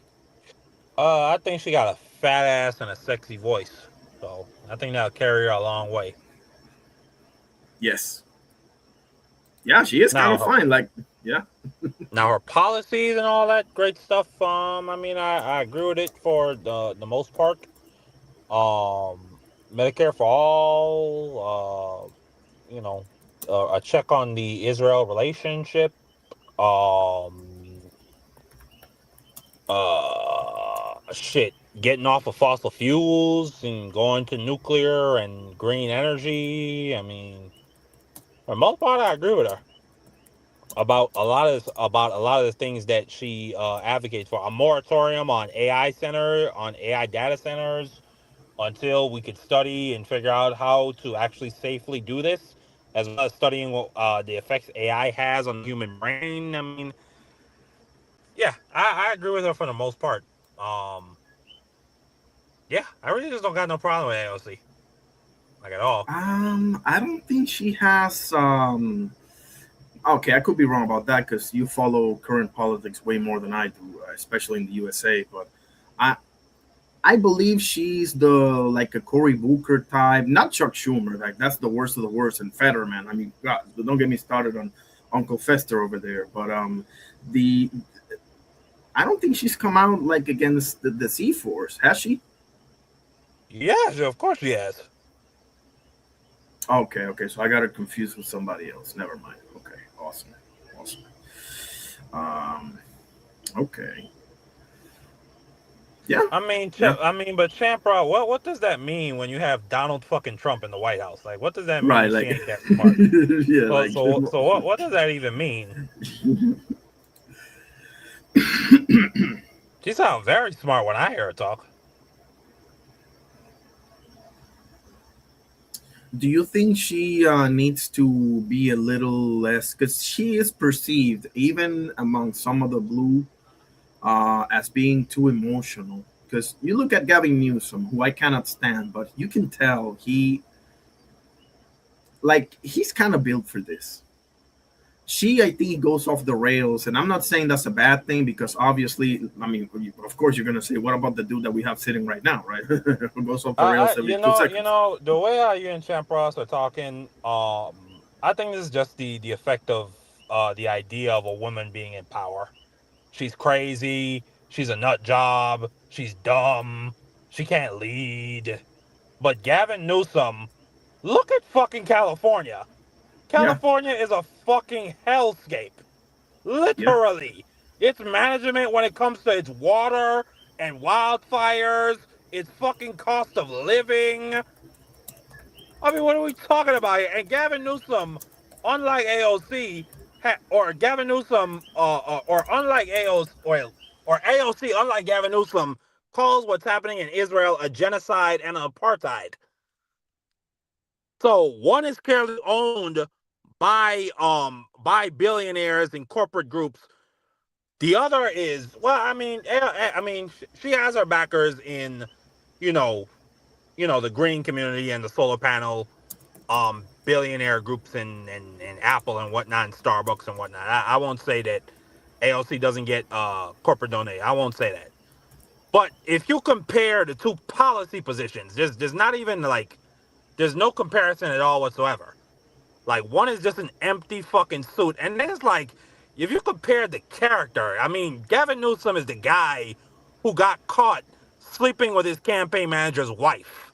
I think she got a fat ass and a sexy voice, so I think that'll carry her a long way. Yes. Yeah, she is kind of Now, fine. Like, yeah. now her policies and all that great stuff. I mean, I agree with it for the most part. Medicare for all. A check on the Israel relationship. Um, shit, getting off of fossil fuels and going to nuclear and green energy. I mean, for the most part, I agree with her about a lot of the things that she advocates for. A moratorium on AI data centers until we could study and figure out how to actually safely do this, as well as studying what the effects AI has on the human brain. I mean, yeah, I agree with her for the most part. Um, yeah, I really just don't got no problem with AOC, like at all. I don't think she has Okay, I could be wrong about that because you follow current politics way more than I do, especially in the USA. But I I believe she's the like a Cory Booker type, not Chuck Schumer. Like that's the worst of the worst, and Fetterman. I mean, God, don't get me started on Uncle Fester over there. But the I don't think she's come out like against the Sea Force, has she? Yeah, of course she has. Okay, okay. So I got her confused with somebody else. Never mind. Okay, awesome, awesome. Um, okay, yeah, yeah. But Champra, what does that mean when you have Donald fucking Trump in the White House? Like, what does that Right, mean? She like ain't that smart. yeah, So, like so what does that even mean? She sounds very smart when I hear her talk. do you think she needs to be a little less because she is perceived even among some of the blue as being too emotional? Because you look at Gavin Newsom, who I cannot stand, but you can tell he's kind of built for this. She, I think, goes off the rails, and I'm not saying that's a bad thing because obviously, I mean, of course, you're gonna say, what about the dude that we have sitting right now, right? Who goes off the rails every You 2 seconds? know, the way how you and Champras are talking, I think this is just the effect of the idea of a woman being in power. She's crazy. She's a nut job. She's dumb. She can't lead. But Gavin Newsom, look at fucking California. Yeah, California is a fucking hellscape. yeah, Literally. Its management when it comes to its water and wildfires, its fucking cost of living. I mean, what are we talking about here? And Gavin Newsom, unlike AOC, or Gavin Newsom, or unlike AOC, or AOC, unlike Gavin Newsom, calls what's happening in Israel a genocide and apartheid. So one is clearly owned by billionaires and corporate groups. The other is, well, I mean, she has her backers in, you know, the green community and the solar panel billionaire groups and Apple and whatnot and Starbucks and whatnot. I won't say that AOC doesn't get corporate donate. I won't say that. But if you compare the two policy positions, there's not even like there's no comparison at all whatsoever. Like one is just an empty fucking suit, and then it's like if you compare the character, I mean, Gavin Newsom is the guy who got caught sleeping with his campaign manager's wife.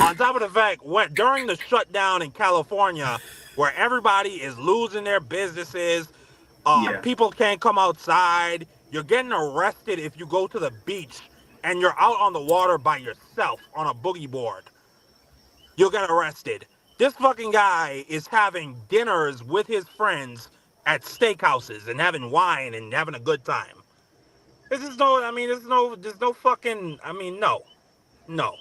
On top of the fact, when during the shutdown in California, where everybody is losing their businesses, yeah. people can't come outside. You're getting arrested if you go to the beach and you're out on the water by yourself on a boogie board. You'll get arrested. This fucking guy is having dinners with his friends at steakhouses and having wine and having a good time. This is no, I mean, there's no fucking, I mean, no, no,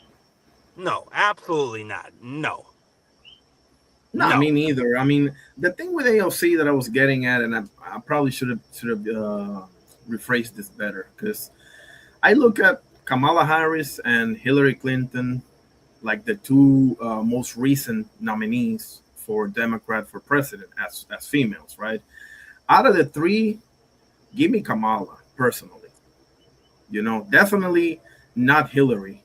no, absolutely not. No, No, me no. neither. I mean, the thing with AOC that I was getting at, and I probably should have rephrased this better because I look at Kamala Harris and Hillary Clinton like the two most recent nominees for Democrat for president as females, right? Out of the three, give me Kamala personally. Definitely not Hillary.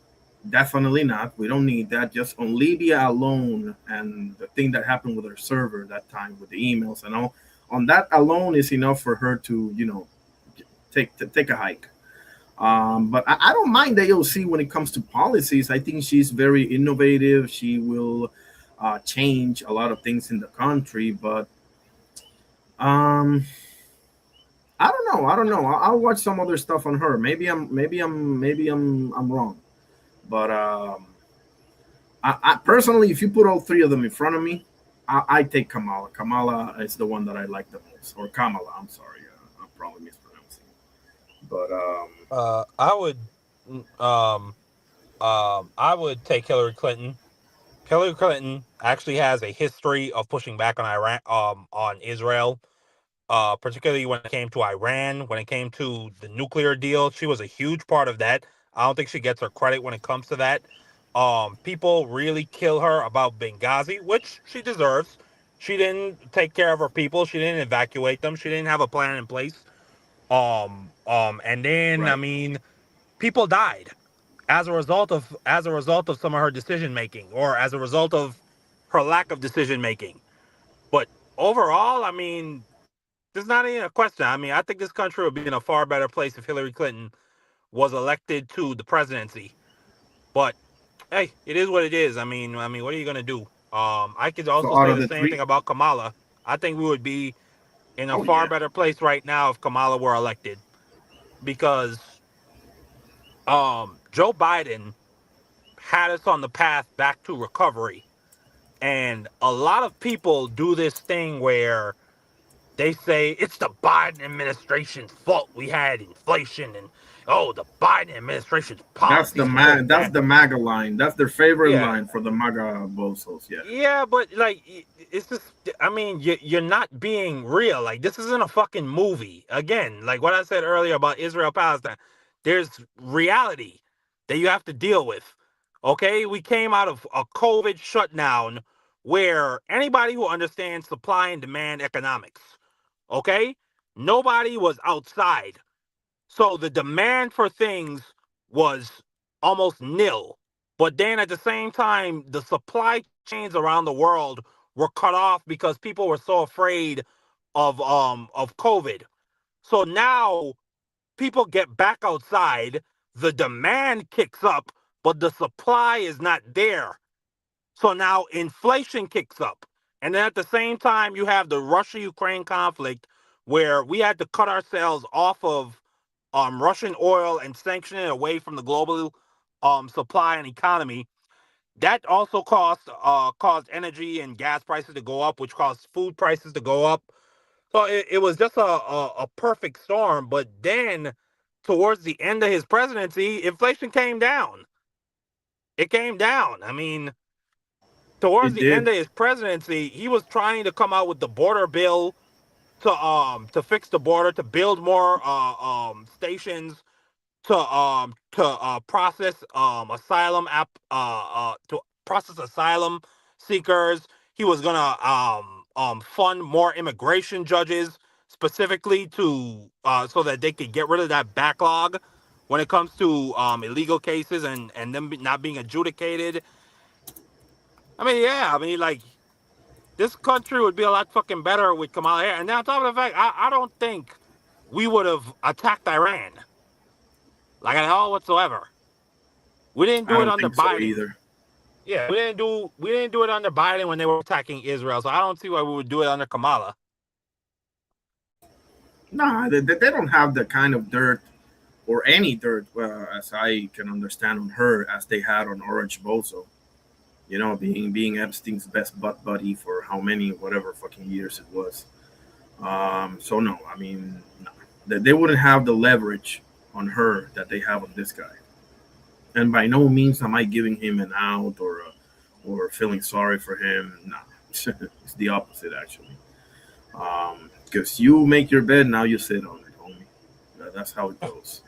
Definitely not. We don't need that. Just on Libya alone and the thing that happened with her server that time with the emails and all, on that alone is enough for her to, take a hike. But I don't mind AOC when it comes to policies. I think she's very innovative. She will change a lot of things in the country. But um, I don't know. I don't know. I'll watch some other stuff on her. Maybe I'm wrong. But I personally, if you put all three of them in front of me, I take Kamala. Kamala is the one that I like the most, or Kamala. I'm sorry, I'm probably mispronouncing. But I would, um, I would take Hillary Clinton. Hillary Clinton actually has a history of pushing back on Iran, on Israel, particularly when it came to Iran, when it came to the nuclear deal. She was a huge part of that. I don't think she gets her credit when it comes to that. People really kill her about Benghazi, which she deserves. She didn't take care of her people. She didn't evacuate them. She didn't have a plan in place. And then I Right. mean, people died as a result of some of her decision making, or as a result of her lack of decision making. But overall, I mean, there's not even a question. I mean, I think this country would be in a far better place if Hillary Clinton was elected to the presidency. But hey, it is what it is. I mean, what are you gonna do? I could So also out say of the the same three, thing about Kamala. I think we would be in a oh far yeah. better place right now if Kamala were elected, because Joe Biden had us on the path back to recovery. And a lot of people do this thing where they say it's the Biden administration's fault we had inflation, and oh, the Biden administration's policies caused That's that. the MAGA line. That's their favorite Yeah, line for the MAGA bozos. Yeah. yeah, but like it's just, I mean, you're not being real. Like, this isn't a fucking movie. Again, like what I said earlier about Israel Palestine, there's reality that you have to deal with. Okay, we came out of a COVID shutdown where anybody who understands supply and demand economics, okay, nobody was outside. So the demand for things was almost nil. But then at the same time, the supply chains around the world were cut off because people were so afraid of COVID. So now people get back outside, the demand kicks up, but the supply is not there. So now inflation kicks up. And then at the same time, you have the Russia Ukraine conflict where we had to cut ourselves off of Russian oil and sanction it away from the global supply and economy. That also caused energy and gas prices to go up, which caused food prices to go up. So it was just a perfect storm. But then towards the end of his presidency, inflation came down. It came down. I mean, towards It the end did. of his presidency, he was trying to come out with the border bill to fix the border, to build more stations, to process asylum app to process asylum seekers. He was gonna fund more immigration judges, specifically to so that they could get rid of that backlog when it comes to illegal cases and them not being adjudicated. I mean, yeah, I mean, like, this country would be a lot fucking better with Kamala Harris. And then on top of the fact, I don't think we would have attacked Iran, like, at all whatsoever. We didn't I do it don't under think so Biden. either. Yeah, we didn't do it under Biden when they were attacking Israel. So I don't see why we would do it under Kamala. Nah, they don't have the kind of dirt or any dirt, as I can understand on her, as they had on Orange Bozo. You know, being Epstein's best butt buddy for how many whatever fucking years it was. So no, I mean, no. They wouldn't have the leverage on her that they have on this guy. And by no means am I giving him an out or feeling sorry for him. No, it's the opposite actually. Because you make your bed, now you sit on it, homie. That's how it goes.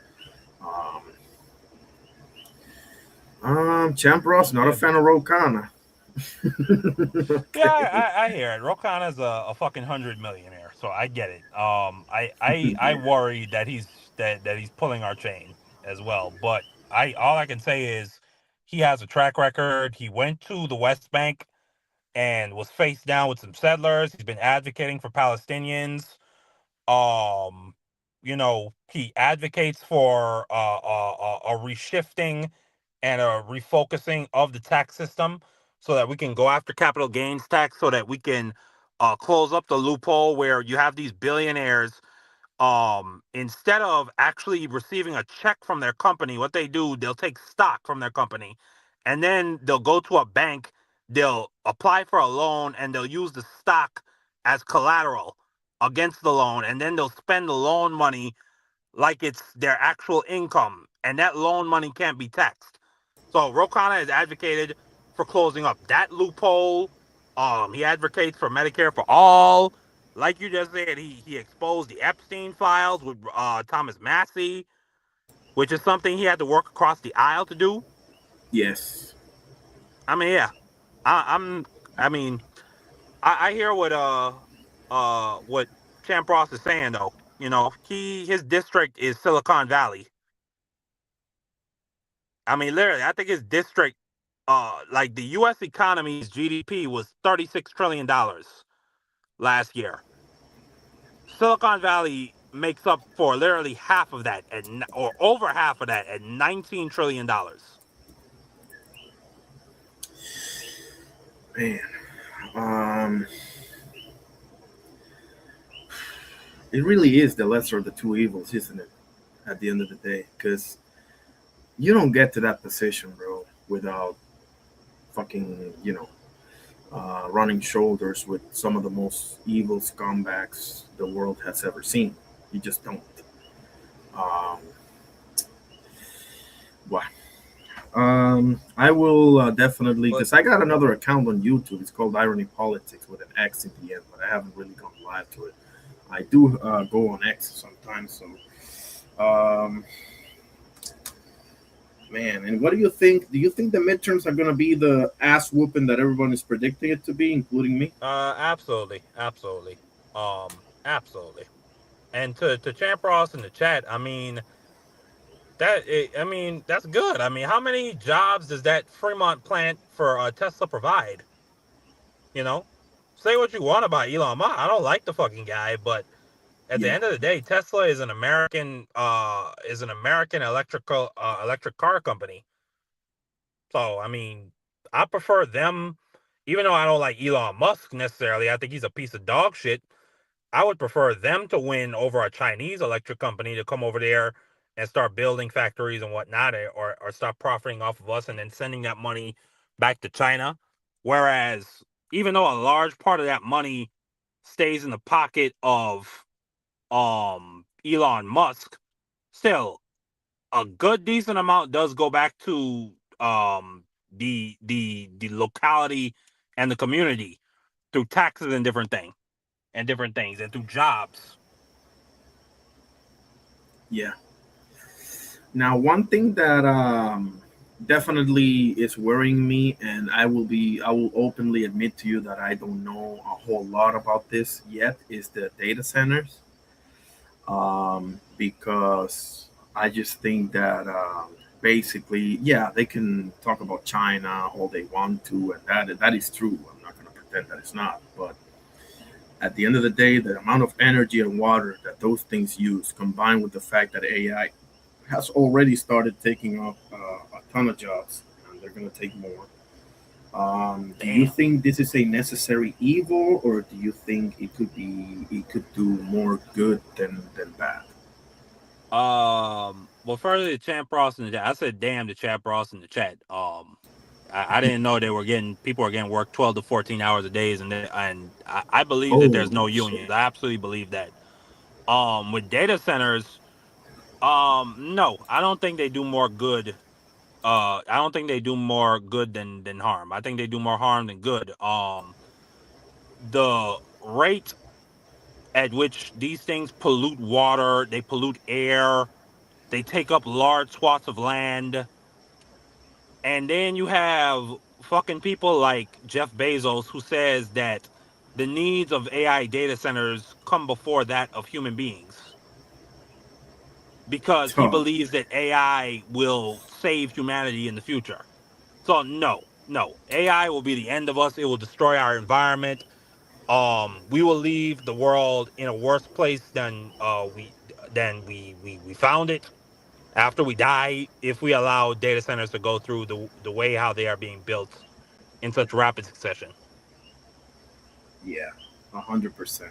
Um, Champ Ross, not a fan of Rokana. Yeah, I hear it. Rokana's a fucking 100 millionaire, so I get it. I Yeah. worry that he's pulling our chain as well. But I all I can say is he has a track record. He went to the West Bank and was faced down with some settlers. He's been advocating for Palestinians. Um, he advocates for a reshifting and a refocusing of the tax system so that we can go after capital gains tax, so that we can close up the loophole where you have these billionaires, instead of actually receiving a check from their company, what they do, they'll take stock from their company and then they'll go to a bank, they'll apply for a loan, and they'll use the stock as collateral against the loan, and then they'll spend the loan money like it's their actual income, and that loan money can't be taxed. So Rokana has advocated for closing up that loophole. He advocates for Medicare for all. Like you just said, he exposed the Epstein files with Thomas Massey, which is something he had to work across the aisle to do. Yes. I mean, yeah, I, I'm. I mean, I hear what Champ Ross is saying though. You know, his district is Silicon Valley. I mean, literally, I think his district, like the U.S. economy's GDP was $36 trillion last year. Silicon Valley makes up for literally half of that, or over half of that, at $19 trillion. Man, it really is the lesser of the two evils, isn't it? At the end of the day, because you don't get to that position, bro, without fucking, running shoulders with some of the most evil scumbags the world has ever seen. You just don't. Um, Why? I will definitely, because I got another account on YouTube. It's called Irony Politics with an X in the end, but I haven't really gone live to it. I do go on X sometimes, so man. And what do you think? Do you think the midterms are going to be the ass whooping that everyone is predicting it to be, including me? Absolutely, absolutely. And to Champ Ross in the chat, I mean that's good. I mean, how many jobs does that Fremont plant for Tesla provide? You know, say what you want about Elon Musk. I don't like the fucking guy, but at the end of the day, Tesla is an American electric car company. So I mean, I prefer them, even though I don't like Elon Musk necessarily. I think he's a piece of dog shit. I would prefer them to win over a Chinese electric company to come over there and start building factories and whatnot, or start profiting off of us and then sending that money back to China. Whereas, even though a large part of that money stays in the pocket of Elon Musk, still a good decent amount does go back to the locality and the community through taxes and different things and through jobs. Yeah. Now, one thing that definitely is worrying me, and I will openly admit to you that I don't know a whole lot about this yet, is the data centers. Because I just think that basically, yeah, they can talk about China all they want to, and that is true. I'm not going to pretend that it's not, but at the end of the day, the amount of energy and water that those things use, combined with the fact that AI has already started taking up a ton of jobs, and they're going to take more. Do you think this is a necessary evil, or do you think it could do more good than bad? Well, further to Champ Ross in the chat, I said damn to Champ Ross in the chat. I didn't know people were getting work 12 to 14 hours a day, and I believe that there's no unions. I absolutely believe that. With data centers, no, I don't think they do more good. I don't think they do more good than harm. I think they do more harm than good. The rate at which these things pollute water, they pollute air, they take up large swaths of land. And then you have fucking people like Jeff Bezos, who says that the needs of AI data centers come before that of human beings, because he believes that AI will save humanity in the future. So no, AI will be the end of us. It will destroy our environment. We will leave the world in a worse place than we found it after we die, if we allow data centers to go through the way how they are being built in such rapid succession. Yeah, 100%,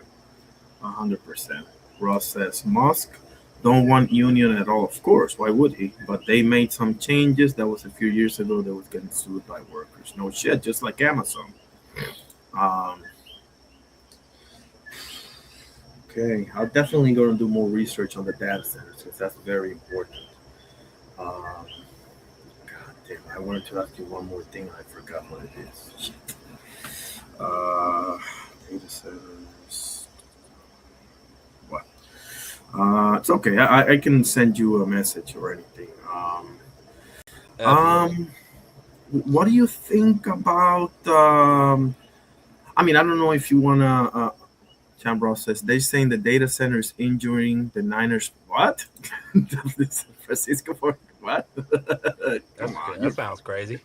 100%. Ross says Musk don't want union at all. Of course, why would he? But they made some changes. That was a few years ago. They was getting sued by workers. No shit, just like Amazon. Um, okay, I'll definitely go and do more research on the data centers because that's very important. God damn, I wanted to ask you one more thing. I forgot what it is. Data centers. What? It's okay. I can send you a message or anything. What do you think about I mean, I don't know if you wanna. Chambro says they're saying the data center is injuring the Niners. What? San Francisco for what? Come on, That sounds crazy.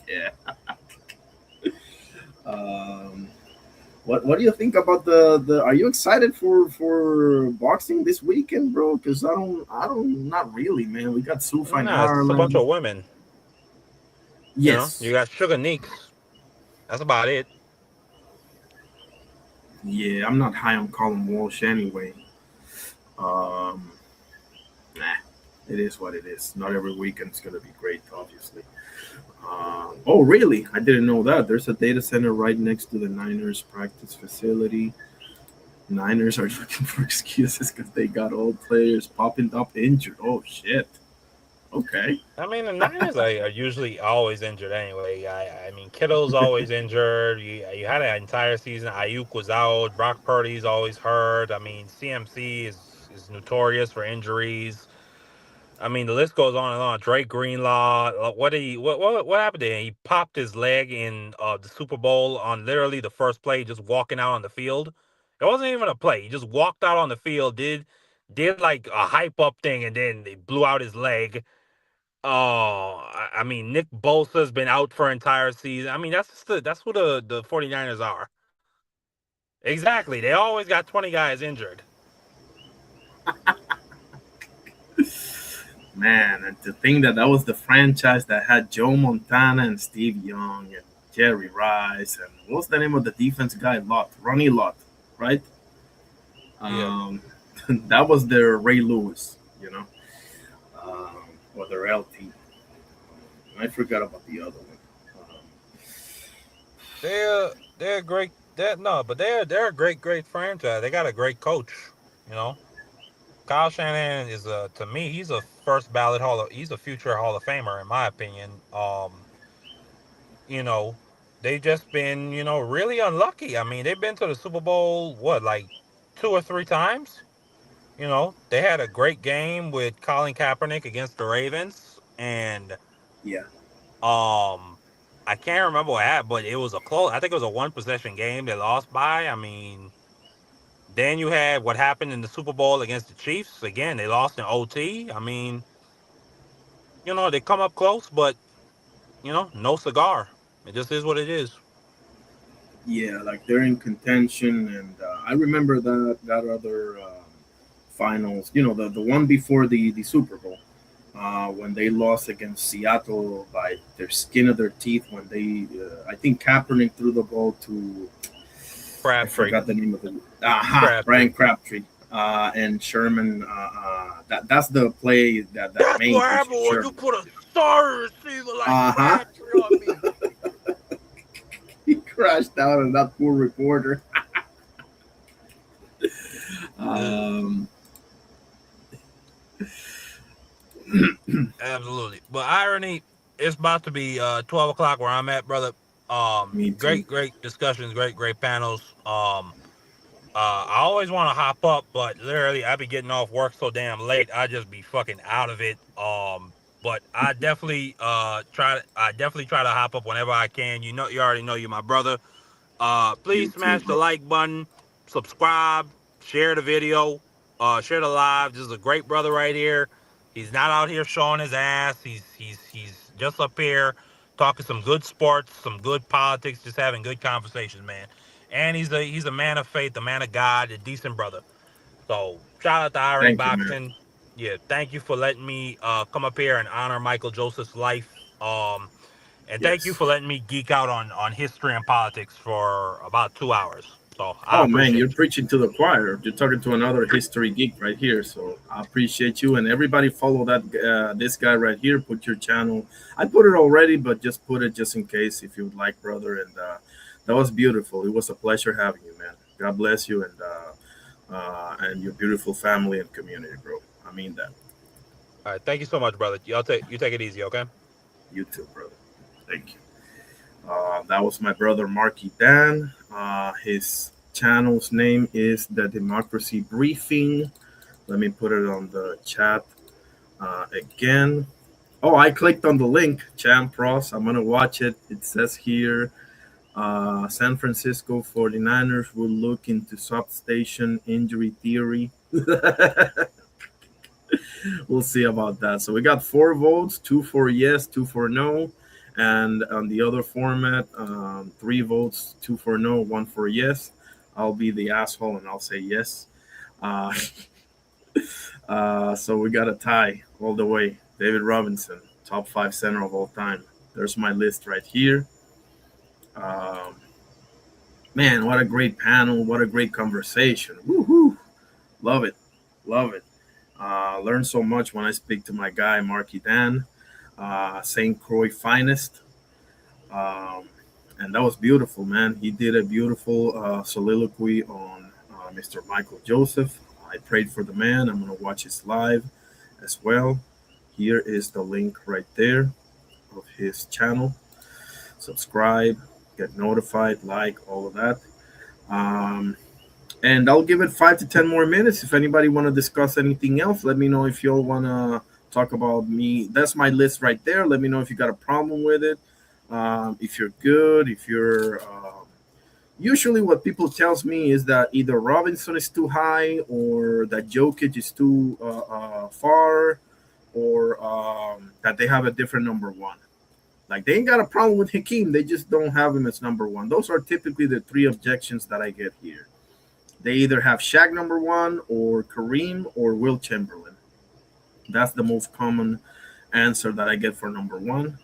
yeah. Um, what do you think about the? Are you excited for boxing this weekend, bro? Because I don't not really, man. We got Sufa in Nah, it's just a bunch Ireland. of women. You Yes. got Sugar Neeks. That's about it. Yeah, I'm not high on Colin Walsh anyway. Um, nah, it is what it is. Not every weekend's gonna be great, obviously. Oh, really? I didn't know that. There's a data center right next to the Niners practice facility. Niners are looking for excuses because they got old players popping up injured. Oh shit. Okay. I mean, the Niners are usually always injured anyway. I mean, Kittle's always injured. You had an entire season. Ayuk was out. Brock Purdy's always hurt. I mean, CMC is notorious for injuries. I mean, the list goes on and on. Drake Greenlaw, what happened to him? He popped his leg in the Super Bowl on literally the first play, just walking out on the field. It wasn't even a play. He just walked out on the field, did like a hype up thing, and then they blew out his leg. Oh, I mean, Nick Bosa's been out for entire season. I mean, that's who the 49ers are. Exactly. They always got 20 guys injured. Man, and to think that was the franchise that had Joe Montana and Steve Young and Jerry Rice and what's the name of the defense guy? Ronnie Lott, right? Yeah. That was their Ray Lewis, you know, or their LT. I forgot about the other one. They're great. But they're a great franchise. They got a great coach. You know, Kyle Shanahan is to me he's a first ballot he's a future Hall of Famer in my opinion. You know, they've just been really unlucky. I mean, they've been to the Super Bowl like 2 or 3 times. You know, they had a great game with Colin Kaepernick against the Ravens, and Yeah. I can't remember what happened, but it was a close. I think it was a one possession game they lost by. I mean, then you had what happened in the Super Bowl against the Chiefs. Again, they lost in OT. I mean, they come up close, but no cigar. It just is what it is. Yeah, like they're in contention, and I remember that other finals. You know, the one before the Super Bowl, when they lost against Seattle by their skin of their teeth. When they, I think Kaepernick threw the ball to, I Crabtree. forgot the name of the, Brian Crabtree, and Sherman. That's the play that That's made what happened when Sherman. you put a star receiver like Crabtree on me. He crashed out on that poor reporter. Absolutely. But irony, it's about to be 12 o'clock where I'm at, brother. Me too. Great discussions, great panels. I always want to hop up, but literally I be getting off work so damn late, I just be fucking out of it. But I definitely try to hop up whenever I can. You already know you're my brother. You Please too, smash the bro. like button, subscribe, share the video, share the live. This is a great brother right here. He's not out here showing his ass. He's just up here talking some good sports, some good politics, just having good conversations, man. And he's a man of faith, a man of God, a decent brother. So shout out to Irony Thank you, man. Boxing. Yeah, thank you for letting me come up here and honor Michael Joseph's life. And thank you Yes. for letting me geek out on history and politics for about 2 hours. So I Oh man, you're appreciate you. preaching to the choir. You're talking to another history geek right here. So I appreciate you, and everybody follow that this guy right here. Put your channel. I put it already, but just put it just in case if you would like, brother. And that was beautiful. It was a pleasure having you, man. God bless you, and your beautiful family and community, bro. I mean that. All right, thank you so much, brother. You take it easy, okay? You too, brother. Thank you. That was my brother Marky Dan. His channel's name is The Democracy Briefing. Let me put it on the chat again. Oh, I clicked on the link, Champ Ross. I'm gonna watch it. It says here San Francisco 49ers will look into substation injury theory. We'll see about that. So we got 4 votes, 2 for yes, 2 for no. And on the other format, 3 votes, 2 for no, 1 for yes. I'll be the asshole and I'll say yes. Uh, so we got a tie all the way. David Robinson, top 5 center of all time. There's my list right here. Um, Man, what a great panel! What a great conversation! Woohoo! Love it, love it. Learn so much when I speak to my guy Marky Dan, Saint Croix finest, um, and that was beautiful, man. He did a beautiful soliloquy on Mr. Michael Joseph. I prayed for the man. I'm gonna watch his live as well. Here is the link right there of his channel. Subscribe, get notified, like all of that. Um, and I'll give it 5 to 10 more minutes. If anybody want to discuss anything else, let me know. If y'all want to talk about me, that's my list right there. Let me know if you got a problem with it. If you're good, if you're usually what people tells me is that either Robinson is too high or that Jokic is too far, or that they have a different number one. Like they ain't got a problem with Hakeem, they just don't have him as number one. Those are typically the 3 objections that I get here. They either have Shaq number one, or Kareem, or Will Chamberlain. That's the most common answer that I get for number one.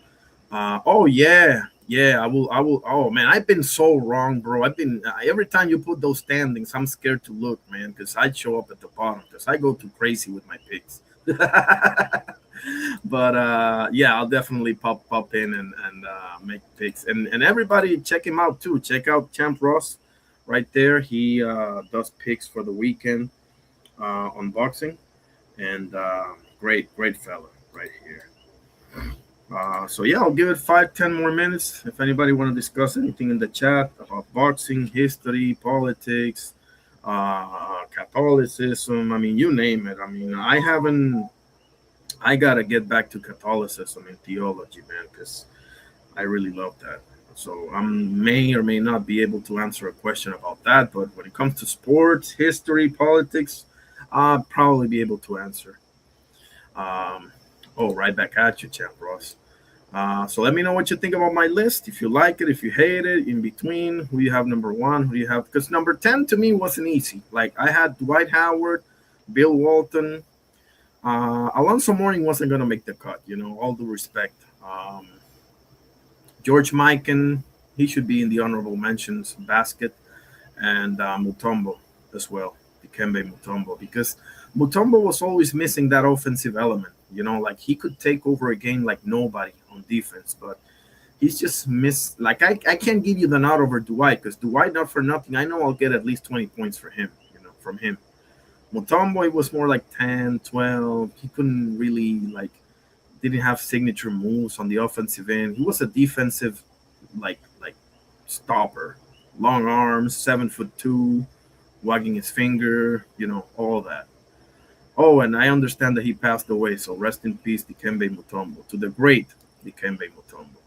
Oh yeah, yeah. I will. Oh man, I've been so wrong, bro. I've been every time you put those standings, I'm scared to look, man, because I'd show up at the bottom because I go too crazy with my picks. But yeah, I'll definitely pop in and make picks. And everybody check him out too. Check out Champ Ross right there. He does picks for the weekend on boxing, and great fella right here. So yeah, I'll give it 5 to 10 more minutes. If anybody want to discuss anything in the chat about boxing, history, politics, Catholicism, I mean, you name it. I mean, I gotta get back to Catholicism and theology, man, because I really love that. So I may or may not be able to answer a question about that, but when it comes to sports, history, politics, I'll probably be able to answer. Oh, right back at you, Champ Ross. So let me know what you think about my list. If you like it, if you hate it, in between, who you have number one, who you have, because number 10 to me wasn't easy. Like I had Dwight Howard, Bill Walton. Alonso Mourning wasn't going to make the cut, all due respect. George Mikan, he should be in the honorable mentions basket, and Mutombo as well, Dikembe Mutombo, because Mutombo was always missing that offensive element. Like he could take over a game like nobody on defense, but he's just missed. Like I can't give you the nod over Dwight because Dwight, not for nothing, I know I'll get at least 20 points for him, from him. Mutombo, it was more like 10, 12. He couldn't really didn't have signature moves on the offensive end. He was a defensive like stopper, long arms, 7'2", wagging his finger, all that. Oh, and I understand that he passed away, so rest in peace, Dikembe Mutombo, to the great Dikembe Mutombo.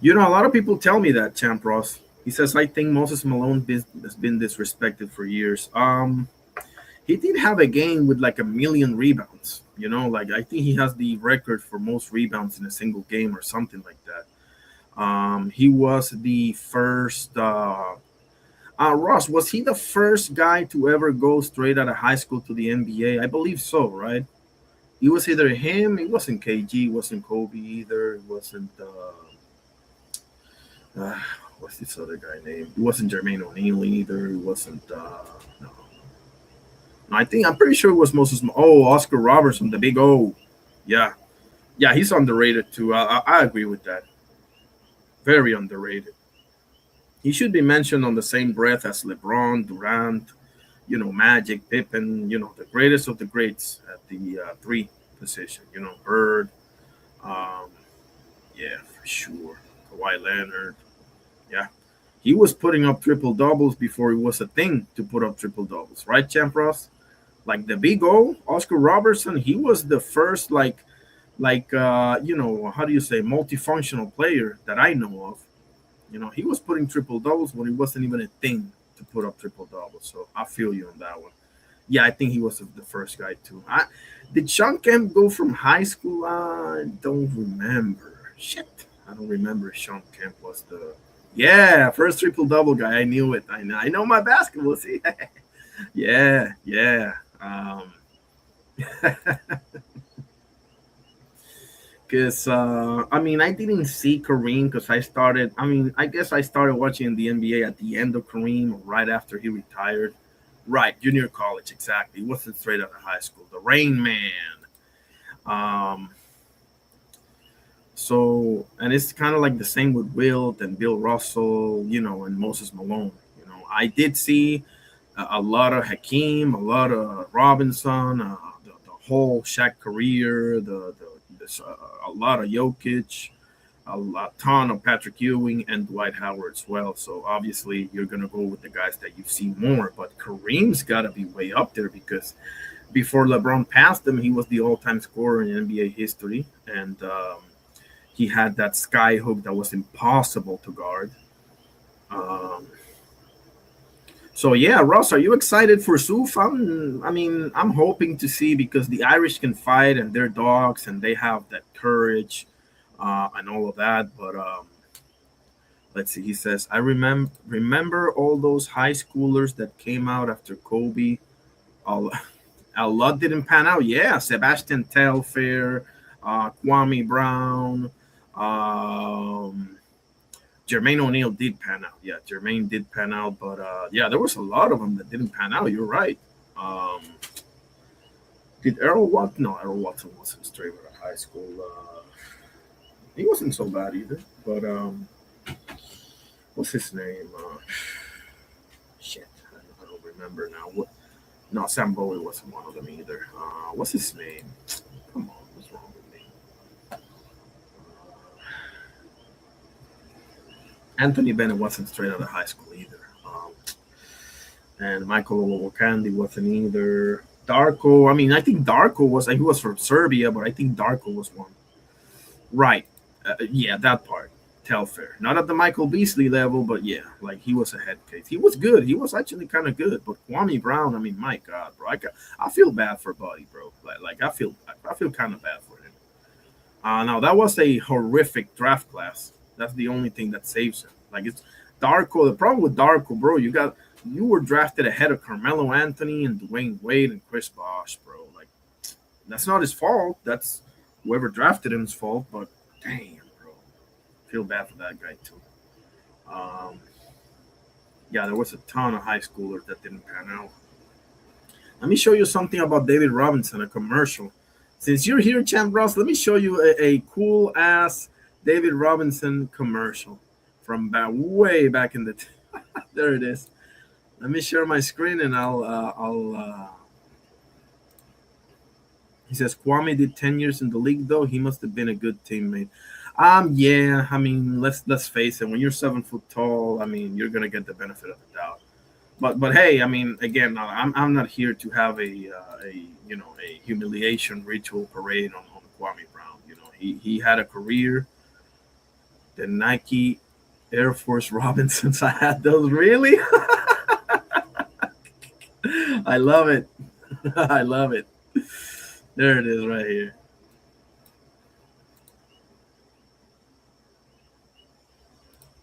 A lot of people tell me that, Champ Ross. He says, I think Moses Malone has been disrespected for years. He did have a game with like 1,000,000 rebounds. I think he has the record for most rebounds in a single game or something like that. He was the first. Ross, was he the first guy to ever go straight out of high school to the NBA? I believe so, right? It was either him. It wasn't KG. It wasn't Kobe either. It wasn't. What's this other guy named? It wasn't Jermaine O'Neal either. It wasn't. No, I'm pretty sure it was Moses. Oh, Oscar Robertson, the big O. Yeah, he's underrated too. I agree with that. Very underrated. He should be mentioned on the same breath as LeBron, Durant, Magic, Pippen, the greatest of the greats at the 3 position. Bird. Yeah, for sure. Kawhi Leonard. Yeah. He was putting up triple doubles before it was a thing to put up triple doubles, right, Champ Ross? Like the big O, Oscar Robertson, he was the first like how do you say, multifunctional player that I know of. He was putting triple doubles when it wasn't even a thing to put up triple doubles. So I feel you on that one. Yeah, I think he was the first guy too. Did Sean Kemp go from high school? I don't remember. Shit, I don't remember. If Sean Kemp was the first triple double guy. I knew it. I know my basketball. See, yeah, yeah. Because I didn't see Kareem because I started. I guess I started watching the NBA at the end of Kareem, or right after he retired. Right, junior college, exactly. It wasn't straight out of high school. The Rain Man. Um, and it's kind of like the same with Wilt and Bill Russell, and Moses Malone. I did see a lot of Hakeem, a lot of Robinson, the whole Shaq career, a lot of Jokic, a ton of Patrick Ewing and Dwight Howard as well. So obviously you're gonna go with the guys that you've seen more. But Kareem's got to be way up there because before LeBron passed him, he was the all-time scorer in NBA history, and he had that sky hook that was impossible to guard. Um, so yeah, Ross, are you excited for Suf? I'm hoping to see because the Irish can fight and they're dogs and they have that courage and all of that. But let's see, he says, I remember all those high schoolers that came out after Kobe. A lot didn't pan out. Yeah, Sebastian Telfair, Kwame Brown, um, Jermaine O'Neal did pan out. Yeah, Jermaine did pan out, but yeah, there was a lot of them that didn't pan out. You're right. Um, did Earl Watson? No, Earl Watson wasn't straight out of high school. He wasn't so bad either. But what's his name? Shit, I don't remember now. What? No, Sam Bowie wasn't one of them either. What's his name? Come on, what's wrong with me? Anthony Bennett wasn't straight out of high school either. And Michael Olowokandi wasn't either. Darko, I think Darko was, he was from Serbia, but I think Darko was one. Right. Yeah, that part. Telfair. Not at the Michael Beasley level, but yeah, like he was a head case. He was good. He was actually kind of good. But Kwame Brown, my God, bro. I feel bad for Buddy, bro. Like I feel kind of bad for him. Now that was a horrific draft class. That's the only thing that saves him. Like it's Darko. The problem with Darko, bro, you were drafted ahead of Carmelo Anthony and Dwayne Wade and Chris Bosh, bro. Like that's not his fault. That's whoever drafted him's fault. But damn, bro, feel bad for that guy too. Yeah, there was a ton of high schoolers that didn't pan out. Let me show you something about David Robinson, a commercial. Since you're here, Champ Ross, let me show you a cool ass David Robinson commercial from way back in the. There it is. Let me share my screen and I'll. He says Kwame did 10 years in the league though. He must have been a good teammate. Yeah. Let's face it. When you're 7 foot tall, you're gonna get the benefit of the doubt. But hey, again, I'm not here to have a humiliation ritual parade on Kwame Brown. He had a career. The Nike Air Force Robinsons, I had those. Really? I love it. I love it. There it is right here.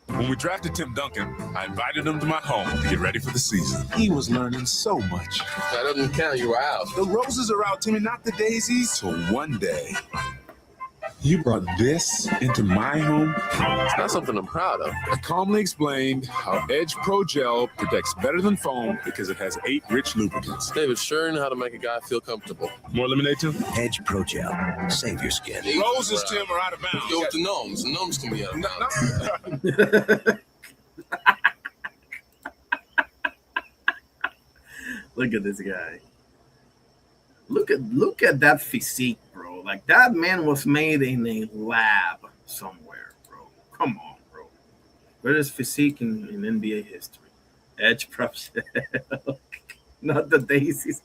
When we drafted Tim Duncan, I invited him to my home to get ready for the season. He was learning so much. That doesn't count. You were out. The roses are out, Timmy, not the daisies. So one day, you brought this into my home. It's not something I'm proud of. I calmly explained how Edge Pro Gel protects better than foam because it has 8 rich lubricants. David, sure know how to make a guy feel comfortable. More lemonade, Tim? Edge Pro Gel. Save your skin. The roses, Tim, are out of bounds. Go with the gnomes. The gnomes can be out of bounds. Look at this guy. Look at that physique, bro. Like that man was made in a lab somewhere, bro. Come on, bro. Greatest physique in NBA history. Edge Pro Gel. Not the daisies.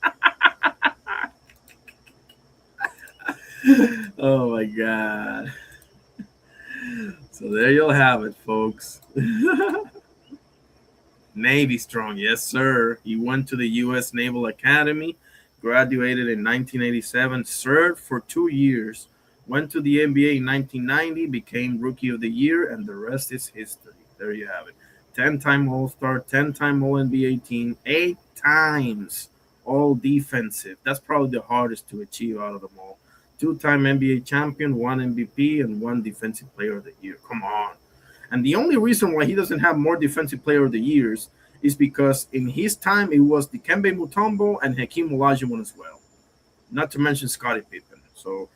Oh my God. So there you'll have it, folks. Navy strong, yes, sir. He went to the U.S. Naval Academy, graduated in 1987, served for 2 years, went to the NBA in 1990, became Rookie of the Year, and the rest is history. There you have it. 10-time All-Star, 10-time All-NBA team, 8 times All Defensive. That's probably the hardest to achieve out of them all. 2-time NBA champion, 1 MVP, and 1 Defensive Player of the Year. Come on. And the only reason why he doesn't have more Defensive Player of the Years is because in his time it was Dikembe Mutombo and Hakeem Olajuwon as well, not to mention Scottie Pippen. So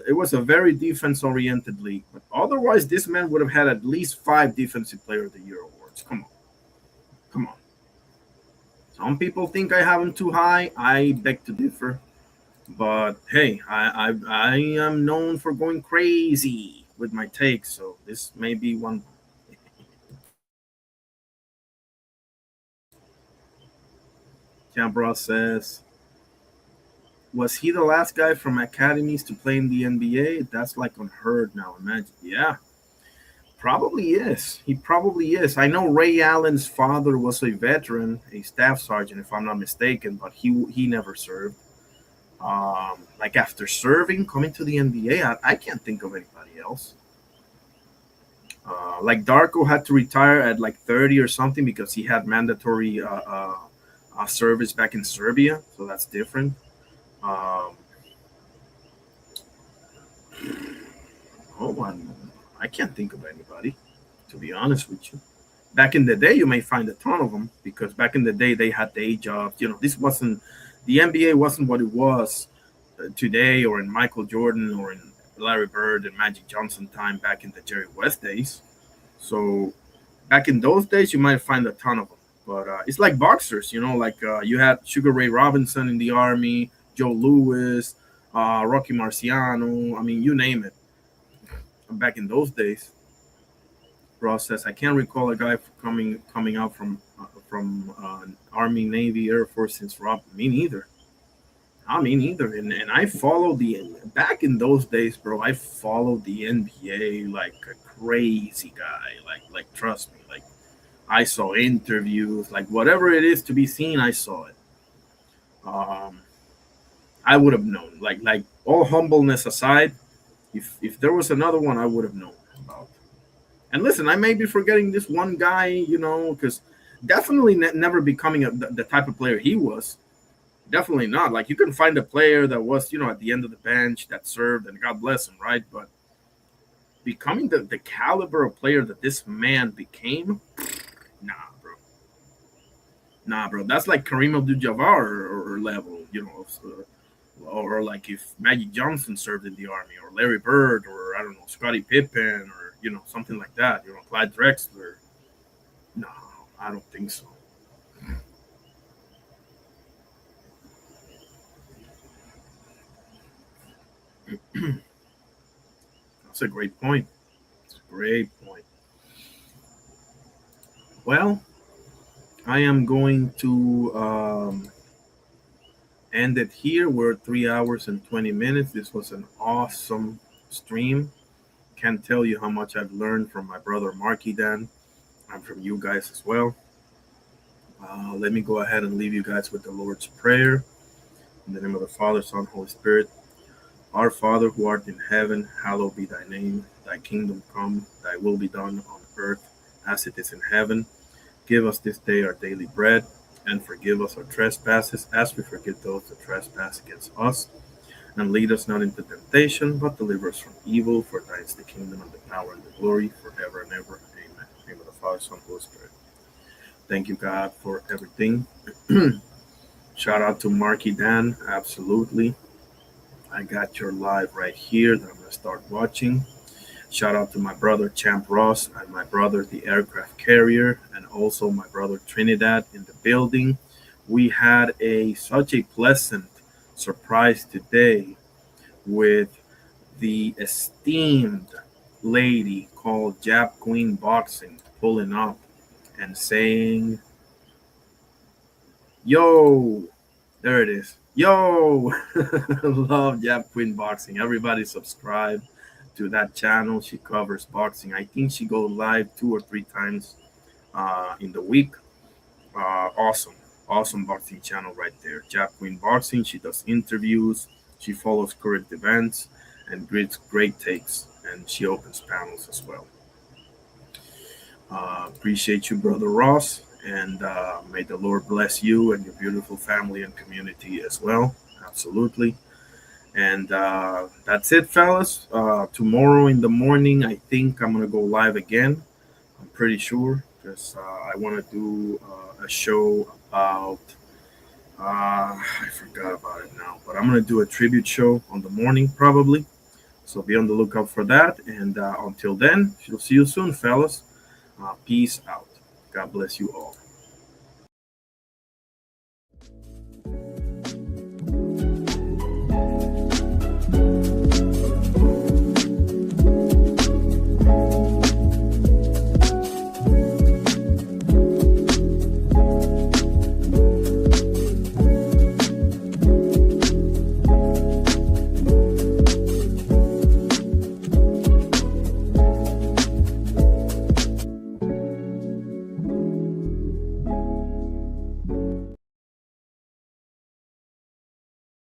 it was a very defense-oriented league. But otherwise, this man would have had at least 5 Defensive Player of the Year awards. Come on, come on. Some people think I have him too high. I beg to differ. But hey, I am known for going crazy with my takes, so this may be one. Cambra says, was he the last guy from academies to play in the NBA? That's like unheard now. Imagine. Yeah, probably is. He probably is. I know Ray Allen's father was a veteran, a staff sergeant, if I'm not mistaken, but he never served. Like after serving, coming to the NBA, I can't think of anybody else. Like Darko had to retire at like 30 or something because he had mandatory service back in Serbia, so that's different. Um, oh, I can't think of anybody, to be honest with you. Back in the day, you may find a ton of them because back in the day they had day jobs. You know, this wasn't the NBA wasn't what it was today, or in Michael Jordan, or in Larry Bird and Magic Johnson time back in the Jerry West days. So back in those days, you might find a ton of them. But it's like boxers, you know, like you had Sugar Ray Robinson in the Army, Joe Louis, Rocky Marciano. I mean, you name it. Back in those days, Ross says, I can't recall a guy coming out from Army, Navy, Air Force since Rob. Me neither. I mean, either. And I followed back in those days, bro. I followed the NBA like a crazy guy. Like trust me. Like I saw interviews, like whatever it is to be seen, I saw it. I would have known. Like all humbleness aside, if there was another one, I would have known about. And listen, I may be forgetting this one guy, you know, because definitely never becoming the type of player he was. Definitely not. Like you can find a player that was, you know, at the end of the bench that served, and God bless him, right? But becoming the caliber of player that this man became, nah, bro. Nah, bro. That's like Kareem Abdul-Jabbar or level, you know, or like if Magic Johnson served in the Army, or Larry Bird, or I don't know, Scottie Pippen, or you know, something like that. You know, Clyde Drexler. No, I don't think so. That's a great point. It's a great point. Well, I am going to end it here. We're 3 hours and 20 minutes. This was an awesome stream. Can't tell you how much I've learned from my brother Marky Dan and from you guys as well. Let me go ahead and leave you guys with the Lord's Prayer. In the name of the Father, Son, Holy Spirit. Our Father who art in heaven, hallowed be thy name. Thy kingdom come, thy will be done on earth as it is in heaven. Give us this day our daily bread, and forgive us our trespasses as we forgive those that trespass against us. And lead us not into temptation, but deliver us from evil. For thine is the kingdom and the power and the glory forever and ever. Amen. In the name of the Father, Son, Holy Spirit. Thank you, God, for everything. Shout out to Marky Dan. Absolutely. I got your live right here that I'm going to start watching. Shout out to my brother Champ Ross and my brother the aircraft carrier, and also my brother Trinidad in the building. We had such a pleasant surprise today with the esteemed lady called Jap Queen Boxing pulling up and saying, yo, there it is. Yo, love Jab Queen Boxing. Everybody subscribe to that channel. She covers boxing. I think she goes live 2 or 3 times in the week. Awesome boxing channel right there. Jab Queen Boxing. She does interviews. She follows current events and great takes. And she opens panels as well. Appreciate you, Brother Ross. And may the Lord bless you and your beautiful family and community as well. Absolutely. And that's it, fellas. Tomorrow in the morning, I think I'm going to go live again. I'm pretty sure because I want to do a show about, I forgot about it now, but I'm going to do a tribute show on the morning probably. So be on the lookout for that. And until then, we'll see you soon, fellas. Peace out. God bless you all.